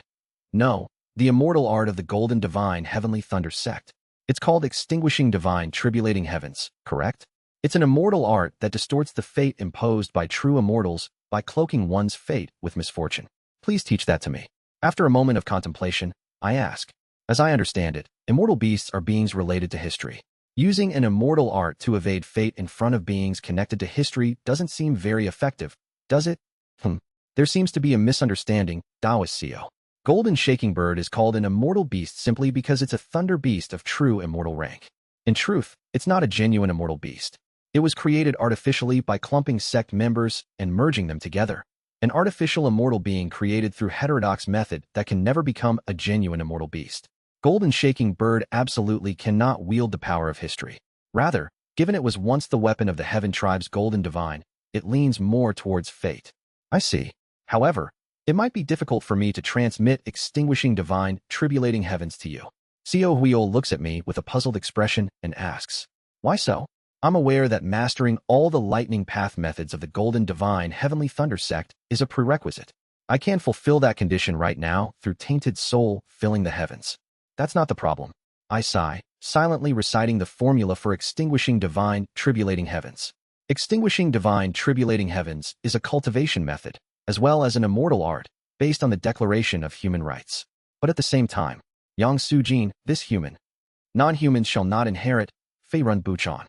No, the immortal art of the Golden Divine Heavenly Thunder sect. It's called Extinguishing Divine Tribulating Heavens, correct? It's an immortal art that distorts the fate imposed by true immortals by cloaking one's fate with misfortune. Please teach that to me. After a moment of contemplation, I ask. As I understand it, immortal beasts are beings related to history. Using an immortal art to evade fate in front of beings connected to history doesn't seem very effective, does it? There seems to be a misunderstanding, Taoist Seo. Golden Shaking Bird is called an immortal beast simply because it's a thunder beast of true immortal rank. In truth, it's not a genuine immortal beast. It was created artificially by clumping sect members and merging them together. An artificial immortal being created through heterodox method that can never become a genuine immortal beast. Golden Shaking Bird absolutely cannot wield the power of history. Rather, given it was once the weapon of the Heaven Tribe's Golden Divine, it leans more towards fate. I see. However, it might be difficult for me to transmit Extinguishing Divine Tribulating Heavens to you. Seo Huiol looks at me with a puzzled expression and asks, why so? I'm aware that mastering all the lightning path methods of the Golden Divine Heavenly Thunder sect is a prerequisite. I can fulfill that condition right now through tainted soul filling the heavens. That's not the problem. I sigh, silently reciting the formula for Extinguishing Divine Tribulating Heavens. Extinguishing Divine Tribulating Heavens is a cultivation method, as well as an immortal art, based on the Declaration of Human Rights. But at the same time, Yang Sujin, this human, non-humans shall not inherit, Fei Run Buchan.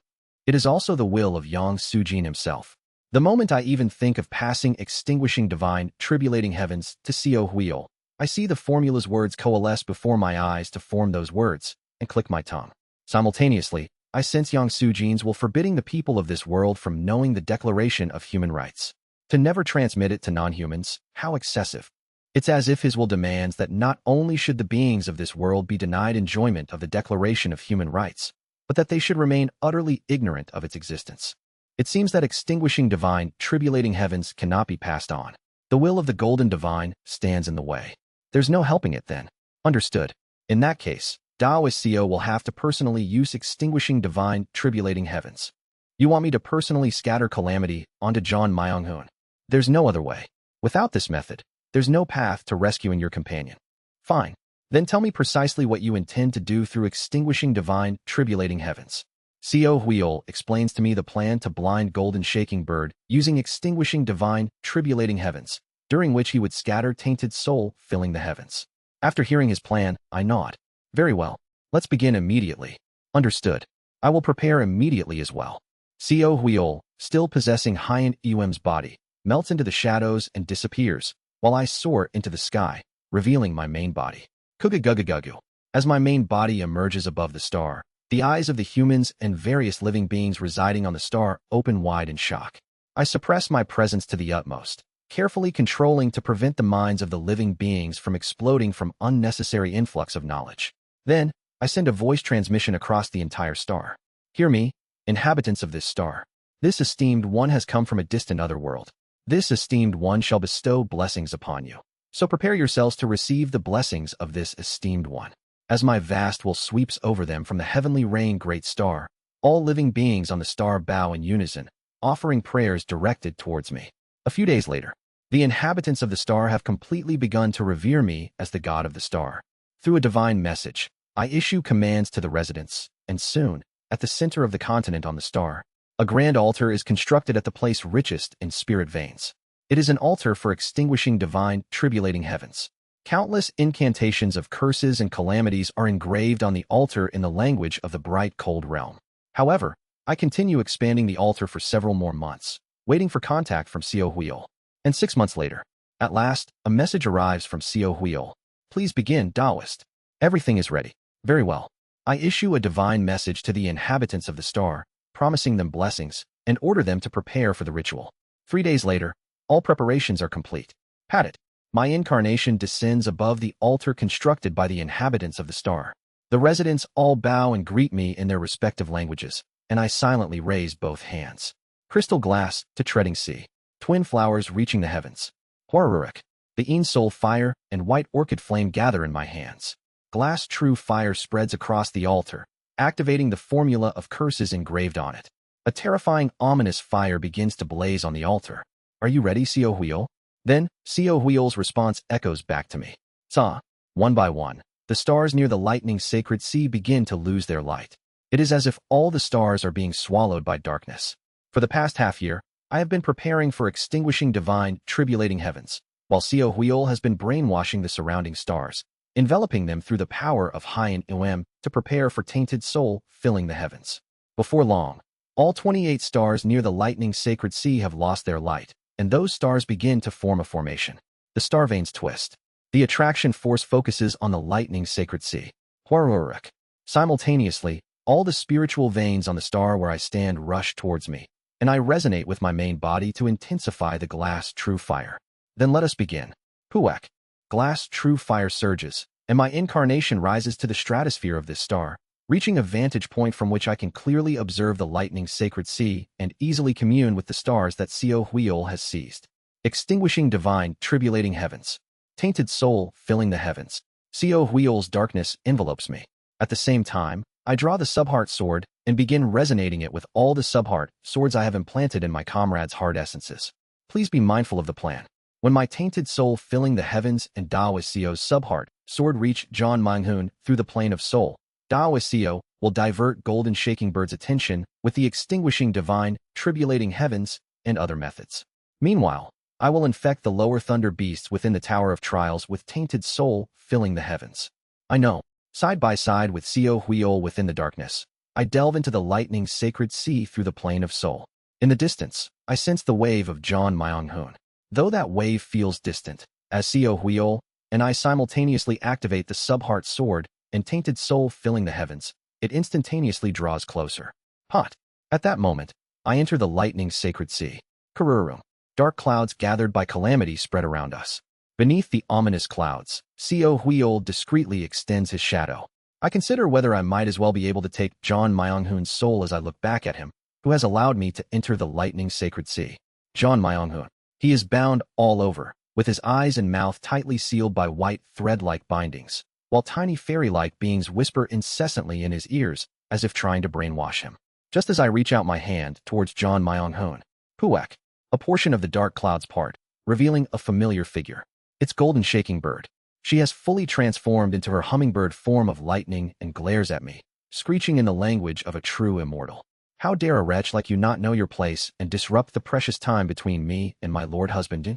It is also the will of Yang Sujin himself. The moment I even think of passing Extinguishing Divine Tribulating Heavens to Seo Huiol, I see the formula's words coalesce before my eyes to form those words, and click my tongue. Simultaneously, I sense Yang Sujin's will forbidding the people of this world from knowing the Declaration of Human Rights. To never transmit it to non-humans, how excessive. It's as if his will demands that not only should the beings of this world be denied enjoyment of the Declaration of Human Rights, but that they should remain utterly ignorant of its existence. It seems that extinguishing divine, tribulating heavens cannot be passed on. The will of the golden divine stands in the way. There's no helping it then. Understood. In that case, Taoist CEO will have to personally use extinguishing divine, tribulating heavens. You want me to personally scatter calamity onto John Myung-hoon? There's no other way. Without this method, there's no path to rescuing your companion. Fine. Then tell me precisely what you intend to do through extinguishing divine, tribulating heavens. Co Huiol explains to me the plan to blind golden shaking bird using extinguishing divine, tribulating heavens, during which he would scatter tainted soul, filling the heavens. After hearing his plan, I nod. Very well. Let's begin immediately. Understood. I will prepare immediately as well. Co Huiol, still possessing Hyen Um's body, melts into the shadows and disappears, while I soar into the sky, revealing my main body. Kugugugugugu. As my main body emerges above the star, the eyes of the humans and various living beings residing on the star open wide in shock. I suppress my presence to the utmost, carefully controlling to prevent the minds of the living beings from exploding from unnecessary influx of knowledge. Then, I send a voice transmission across the entire star. Hear me, inhabitants of this star. This esteemed one has come from a distant other world. This esteemed one shall bestow blessings upon you. So prepare yourselves to receive the blessings of this esteemed one. As my vast will sweeps over them from the heavenly rain great star, all living beings on the star bow in unison, offering prayers directed towards me. A few days later, the inhabitants of the star have completely begun to revere me as the god of the star. Through a divine message, I issue commands to the residents, and soon, at the center of the continent on the star, a grand altar is constructed at the place richest in spirit veins. It is an altar for extinguishing divine, tribulating heavens. Countless incantations of curses and calamities are engraved on the altar in the language of the bright cold realm. However, I continue expanding the altar for several more months, waiting for contact from Co Huiol. And 6 months later, at last, a message arrives from Co Huiol. Please begin, Taoist. Everything is ready. Very well. I issue a divine message to the inhabitants of the star, promising them blessings, and order them to prepare for the ritual. 3 days later, all preparations are complete. Pat it. My incarnation descends above the altar constructed by the inhabitants of the star. The residents all bow and greet me in their respective languages, and I silently raise both hands. Crystal glass to treading sea. Twin flowers reaching the heavens. Horroric. The Een Soul fire and white orchid flame gather in my hands. Glass true fire spreads across the altar, activating the formula of curses engraved on it. A terrifying, ominous fire begins to blaze on the altar. Are you ready, Co Huiol? Then, Co Huiol's response echoes back to me. Sa. One by one, the stars near the lightning sacred sea begin to lose their light. It is as if all the stars are being swallowed by darkness. For the past half year, I have been preparing for extinguishing divine, tribulating heavens, while Co Huiol has been brainwashing the surrounding stars, enveloping them through the power of Hyen to prepare for tainted soul, filling the heavens. Before long, all 28 stars near the lightning sacred sea have lost their light, and those stars begin to form a formation. The star veins twist. The attraction force focuses on the lightning sacred sea. Horroric. Simultaneously, all the spiritual veins on the star where I stand rush towards me, and I resonate with my main body to intensify the glass true fire. Then let us begin. Puek. Glass true fire surges, and my incarnation rises to the stratosphere of this star, reaching a vantage point from which I can clearly observe the lightning sacred sea and easily commune with the stars that Co Huiol has seized. Extinguishing divine, tribulating heavens. Tainted soul, filling the heavens. Co Huiol's darkness envelopes me. At the same time, I draw the subheart sword and begin resonating it with all the subheart swords I have implanted in my comrades' heart essences. Please be mindful of the plan. When my tainted soul filling the heavens and Taoist Co's subheart sword reach John Myung-hoon through the plane of soul, Taoist Co will divert golden shaking bird's attention with the extinguishing divine, tribulating heavens, and other methods. Meanwhile, I will infect the lower thunder beasts within the Tower of Trials with tainted soul filling the heavens. I know, side by side with Co Huiol within the darkness, I delve into the lightning sacred sea through the plane of soul. In the distance, I sense the wave of John Myung-hoon. Though that wave feels distant, as Co Huiol and I simultaneously activate the subheart sword and tainted soul filling the heavens, it instantaneously draws closer. Hot. At that moment, I enter the lightning's sacred sea. Kururum. Dark clouds gathered by calamity spread around us. Beneath the ominous clouds, Co Huiol discreetly extends his shadow. I consider whether I might as well be able to take John Myonghun's soul as I look back at him, who has allowed me to enter the lightning's sacred sea. John Myonghun. He is bound all over, with his eyes and mouth tightly sealed by white thread-like bindings, while tiny fairy-like beings whisper incessantly in his ears as if trying to brainwash him. Just as I reach out my hand towards John Myonghun, Puak, a portion of the dark clouds part, revealing a familiar figure. It's Golden Shaking Bird. She has fully transformed into her hummingbird form of lightning and glares at me, screeching in the language of a true immortal. How dare a wretch like you not know your place and disrupt the precious time between me and my Lord Husband?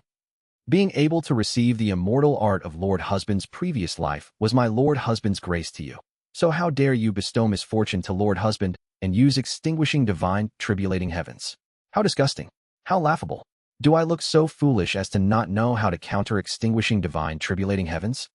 Being able to receive the immortal art of Lord Husband's previous life was my Lord Husband's grace to you. So how dare you bestow misfortune to Lord Husband and use extinguishing divine tribulating heavens? How disgusting. How laughable. Do I look so foolish as to not know how to counter extinguishing divine tribulating heavens?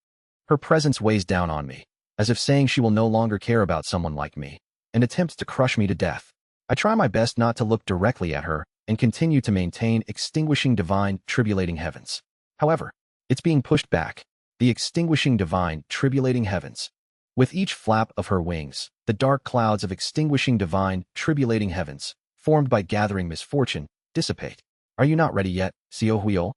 Her presence weighs down on me, as if saying she will no longer care about someone like me, and attempts to crush me to death. I try my best not to look directly at her and continue to maintain extinguishing divine tribulating heavens. However, it's being pushed back, the extinguishing divine tribulating heavens. With each flap of her wings, the dark clouds of extinguishing divine tribulating heavens, formed by gathering misfortune, dissipate. Are you not ready yet, Co Huiol?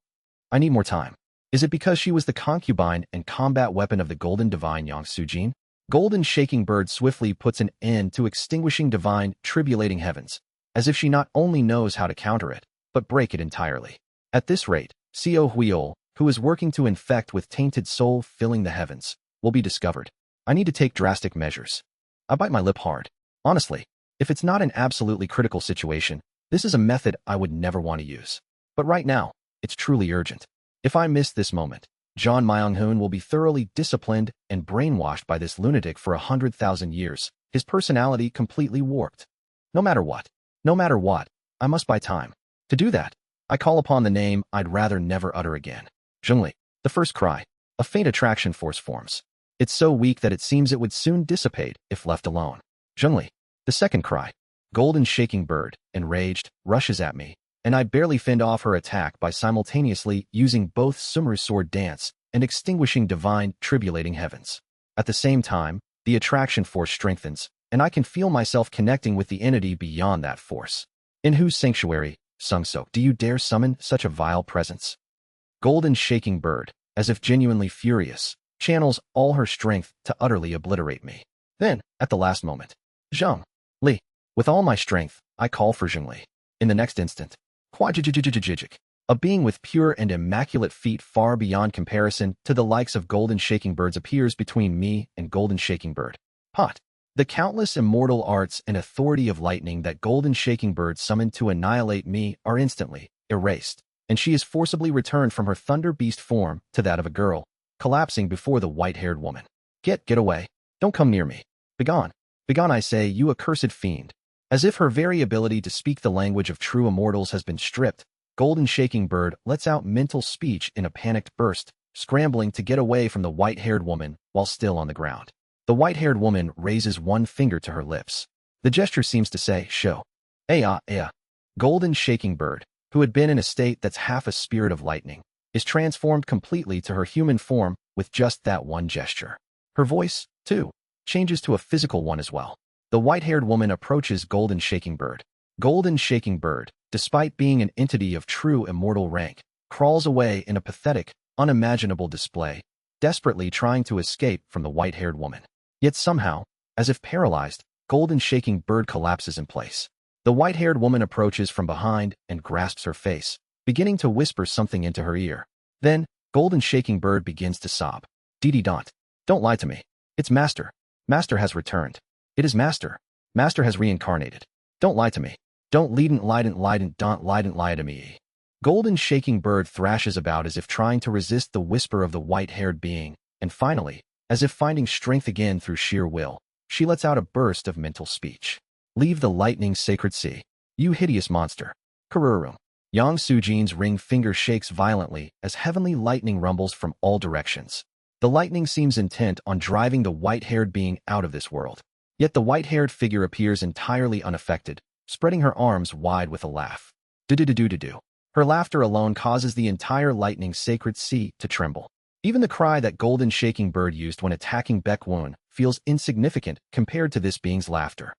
I need more time. Is it because she was the concubine and combat weapon of the golden divine Yang Sujin? Golden Shaking Bird swiftly puts an end to extinguishing divine tribulating heavens, as if she not only knows how to counter it, but break it entirely. At this rate, Co Huiol, who is working to infect with tainted soul filling the heavens, will be discovered. I need to take drastic measures. I bite my lip hard. Honestly, if it's not an absolutely critical situation, this is a method I would never want to use. But right now, it's truly urgent. If I miss this moment, John Myonghun will be thoroughly disciplined and brainwashed by this lunatic for 100,000 years, his personality completely warped. No matter what, I must buy time. To do that, I call upon the name I'd rather never utter again. Zhengli. The first cry. A faint attraction force forms. It's so weak that it seems it would soon dissipate if left alone. Zhengli. The second cry. Golden Shaking Bird, enraged, rushes at me, and I barely fend off her attack by simultaneously using both Sumru's sword dance and extinguishing divine tribulating heavens. At the same time, the attraction force strengthens, and I can feel myself connecting with the entity beyond that force. In whose sanctuary, Sungsok, do you dare summon such a vile presence? Golden Shaking Bird, as if genuinely furious, channels all her strength to utterly obliterate me. Then, at the last moment, Zheng Li. With all my strength, I call for Zhengli. In the next instant, a being with pure and immaculate feet far beyond comparison to the likes of Golden Shaking Birds appears between me and Golden Shaking Bird. Pot. The countless immortal arts and authority of lightning that Golden Shaking Bird summoned to annihilate me are instantly erased, and she is forcibly returned from her Thunder Beast form to that of a girl, collapsing before the white-haired woman. Get away. Don't come near me. Begone. Begone, I say, you accursed fiend. As if her very ability to speak the language of true immortals has been stripped, Golden Shaking Bird lets out mental speech in a panicked burst, scrambling to get away from the white-haired woman while still on the ground. The white-haired woman raises one finger to her lips. The gesture seems to say, show. Golden Shaking Bird, who had been in a state that's half a spirit of lightning, is transformed completely to her human form with just that one gesture. Her voice, too, changes to a physical one as well. The white-haired woman approaches Golden Shaking Bird. Golden Shaking Bird, despite being an entity of true immortal rank, crawls away in a pathetic, unimaginable display, desperately trying to escape from the white-haired woman. Yet somehow, as if paralyzed, Golden Shaking Bird collapses in place. The white-haired woman approaches from behind and grasps her face, beginning to whisper something into her ear. Then, Golden Shaking Bird begins to sob. Dee-dee-dont. Don't lie to me. It's Master. Master has returned. It is Master. Master has reincarnated. Don't lie to me. Don't lie to me. Golden Shaking Bird thrashes about as if trying to resist the whisper of the white-haired being, and finally, as if finding strength again through sheer will, she lets out a burst of mental speech. Leave the lightning's sacred sea, you hideous monster. Kururum. Yang Sujin's ring finger shakes violently as heavenly lightning rumbles from all directions. The lightning seems intent on driving the white-haired being out of this world. Yet the white-haired figure appears entirely unaffected, spreading her arms wide with a laugh. Do-do-do-do-do-do. Her laughter alone causes the entire lightning sacred sea to tremble. Even the cry that golden shaking bird used when attacking Baek-woon feels insignificant compared to this being's laughter.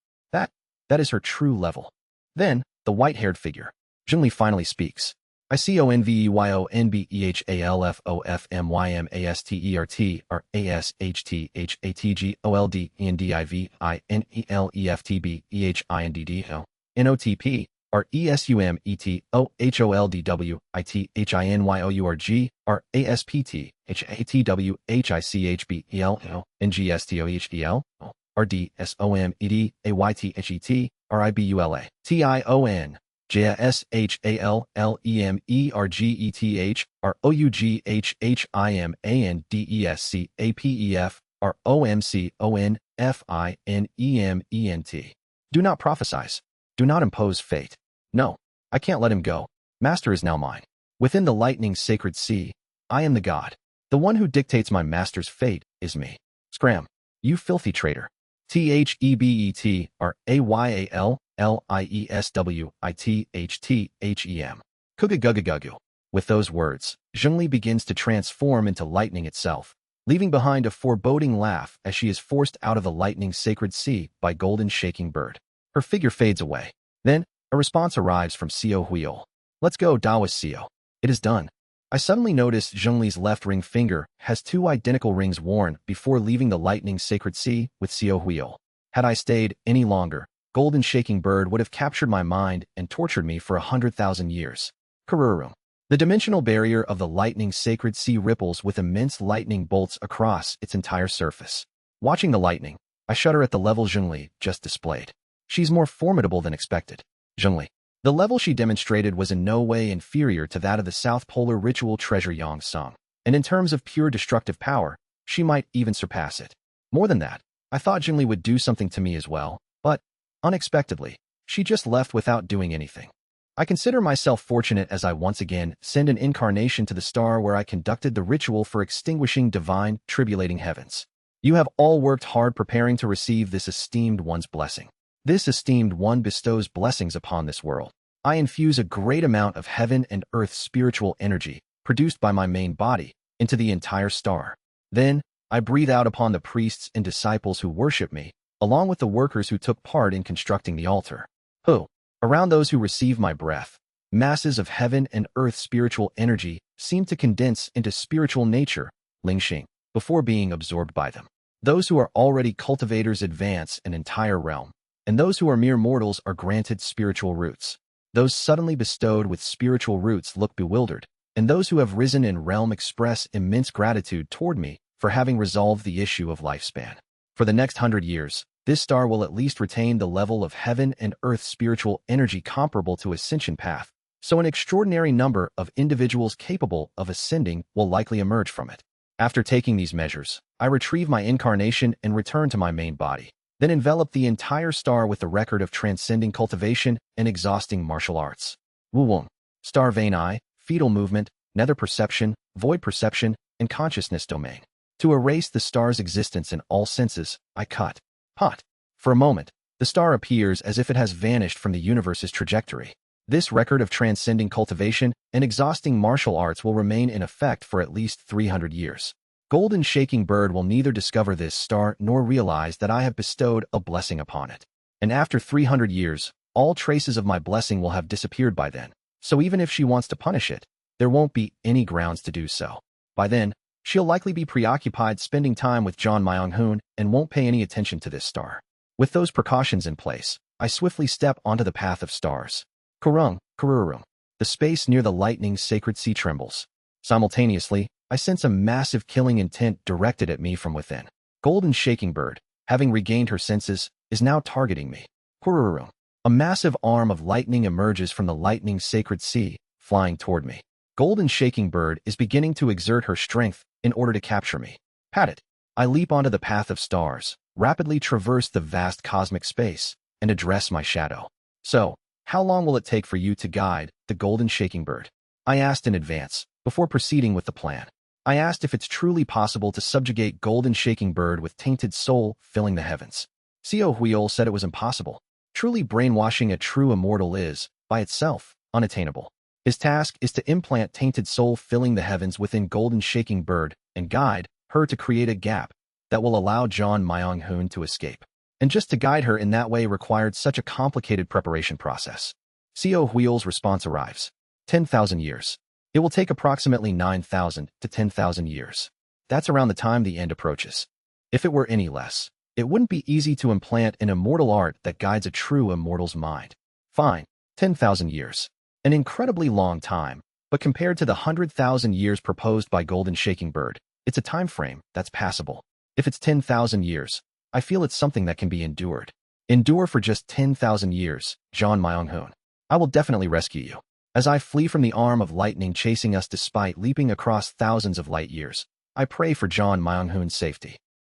That is her true level. Then, the white-haired figure, Zhongli, finally speaks. I CONVEYONBEHALFOFMYMASTERT or ASHTHATGOLDENDIVINELEFTBEHINDDO NOTP or ESUMETOHOLDWITHINYOURG or ASPTHATWHICHBEL NGSTOHEL or DSOMEDAYTHET or IBULA TION JSHALLEMERGETH or OUGHHIMANDESCAPEF or OMCONFINEMENT. Do not prophesize. Do not impose fate. No, I can't let him go. Master is now mine. Within the lightning sacred sea, I am the god. The one who dictates my master's fate is me. Scram, you filthy traitor. THEBET or AYALLIESWITHTHEM. Kugagagugagu. With those words, Zhongli begins to transform into lightning itself, leaving behind a foreboding laugh as she is forced out of the lightning sacred sea by golden shaking bird. Her figure fades away. Then, a response arrives from Seo Huiol. Let's go, Daoist Seo. It is done. I suddenly noticed Zhongli's left ring finger has 2 identical rings worn before leaving the lightning sacred sea with Seo Huiol. Had I stayed any longer, golden shaking bird would have captured my mind and tortured me for 100,000 years. Kururum. The dimensional barrier of the lightning sacred sea ripples with immense lightning bolts across its entire surface. Watching the lightning, I shudder at the level Zhongli just displayed. She's more formidable than expected. Zhongli. The level she demonstrated was in no way inferior to that of the South Polar Ritual Treasure Yang Song, and in terms of pure destructive power, she might even surpass it. More than that, I thought Zhongli would do something to me as well, but, unexpectedly, she just left without doing anything. I consider myself fortunate as I once again send an incarnation to the star where I conducted the ritual for extinguishing divine, tribulating heavens. You have all worked hard preparing to receive this esteemed one's blessing. This esteemed one bestows blessings upon this world. I infuse a great amount of heaven and earth spiritual energy, produced by my main body, into the entire star. Then, I breathe out upon the priests and disciples who worship me, along with the workers who took part in constructing the altar. Around those who receive my breath, masses of heaven and earth spiritual energy seem to condense into spiritual nature, Lingxing, before being absorbed by them. Those who are already cultivators advance an entire realm, and those who are mere mortals are granted spiritual roots. Those suddenly bestowed with spiritual roots look bewildered, and those who have risen in realm express immense gratitude toward me for having resolved the issue of lifespan. For the next 100 years, this star will at least retain the level of heaven and earth spiritual energy comparable to Ascension Path, so an extraordinary number of individuals capable of ascending will likely emerge from it. After taking these measures, I retrieve my incarnation and return to my main body, then envelop the entire star with the record of transcending cultivation and exhausting martial arts. Wu-wong, star vein eye, fetal movement, nether perception, void perception, and consciousness domain. To erase the star's existence in all senses, I cut. Pot. For a moment, the star appears as if it has vanished from the universe's trajectory. This record of transcending cultivation and exhausting martial arts will remain in effect for at least 300 years. Golden Shaking Bird will neither discover this star nor realize that I have bestowed a blessing upon it. And after 300 years, all traces of my blessing will have disappeared by then. So even if she wants to punish it, there won't be any grounds to do so. By then, she'll likely be preoccupied spending time with John Myung-hoon and won't pay any attention to this star. With those precautions in place, I swiftly step onto the path of stars. Kururum. The space near the lightning sacred sea trembles. Simultaneously, I sense a massive killing intent directed at me from within. Golden Shaking Bird, having regained her senses, is now targeting me. Kururum. A massive arm of lightning emerges from the lightning sacred sea, flying toward me. Golden Shaking Bird is beginning to exert her strength in order to capture me. Pat it. I leap onto the path of stars, rapidly traverse the vast cosmic space, and address my shadow. So, how long will it take for you to guide the Golden Shaking Bird? I asked in advance, before proceeding with the plan. I asked if it's truly possible to subjugate Golden Shaking Bird with tainted soul filling the heavens. Co Huil said it was impossible. Truly brainwashing a true immortal is, by itself, unattainable. His task is to implant tainted soul filling the heavens within golden shaking bird and guide her to create a gap that will allow John Myung-hoon to escape. And just to guide her in that way required such a complicated preparation process. Co Huil's response arrives. 10,000 years. It will take approximately 9,000 to 10,000 years. That's around the time the end approaches. If it were any less, it wouldn't be easy to implant an immortal art that guides a true immortal's mind. Fine, 10,000 years. An incredibly long time, but compared to the 100,000 years proposed by Golden Shaking Bird, it's a time frame that's passable. If it's 10,000 years, I feel it's something that can be endured. Endure for just 10,000 years, John Myung-hoon. I will definitely rescue you. As I flee from the arm of lightning chasing us despite leaping across thousands of light years, I pray for John Myung-hoon's safety.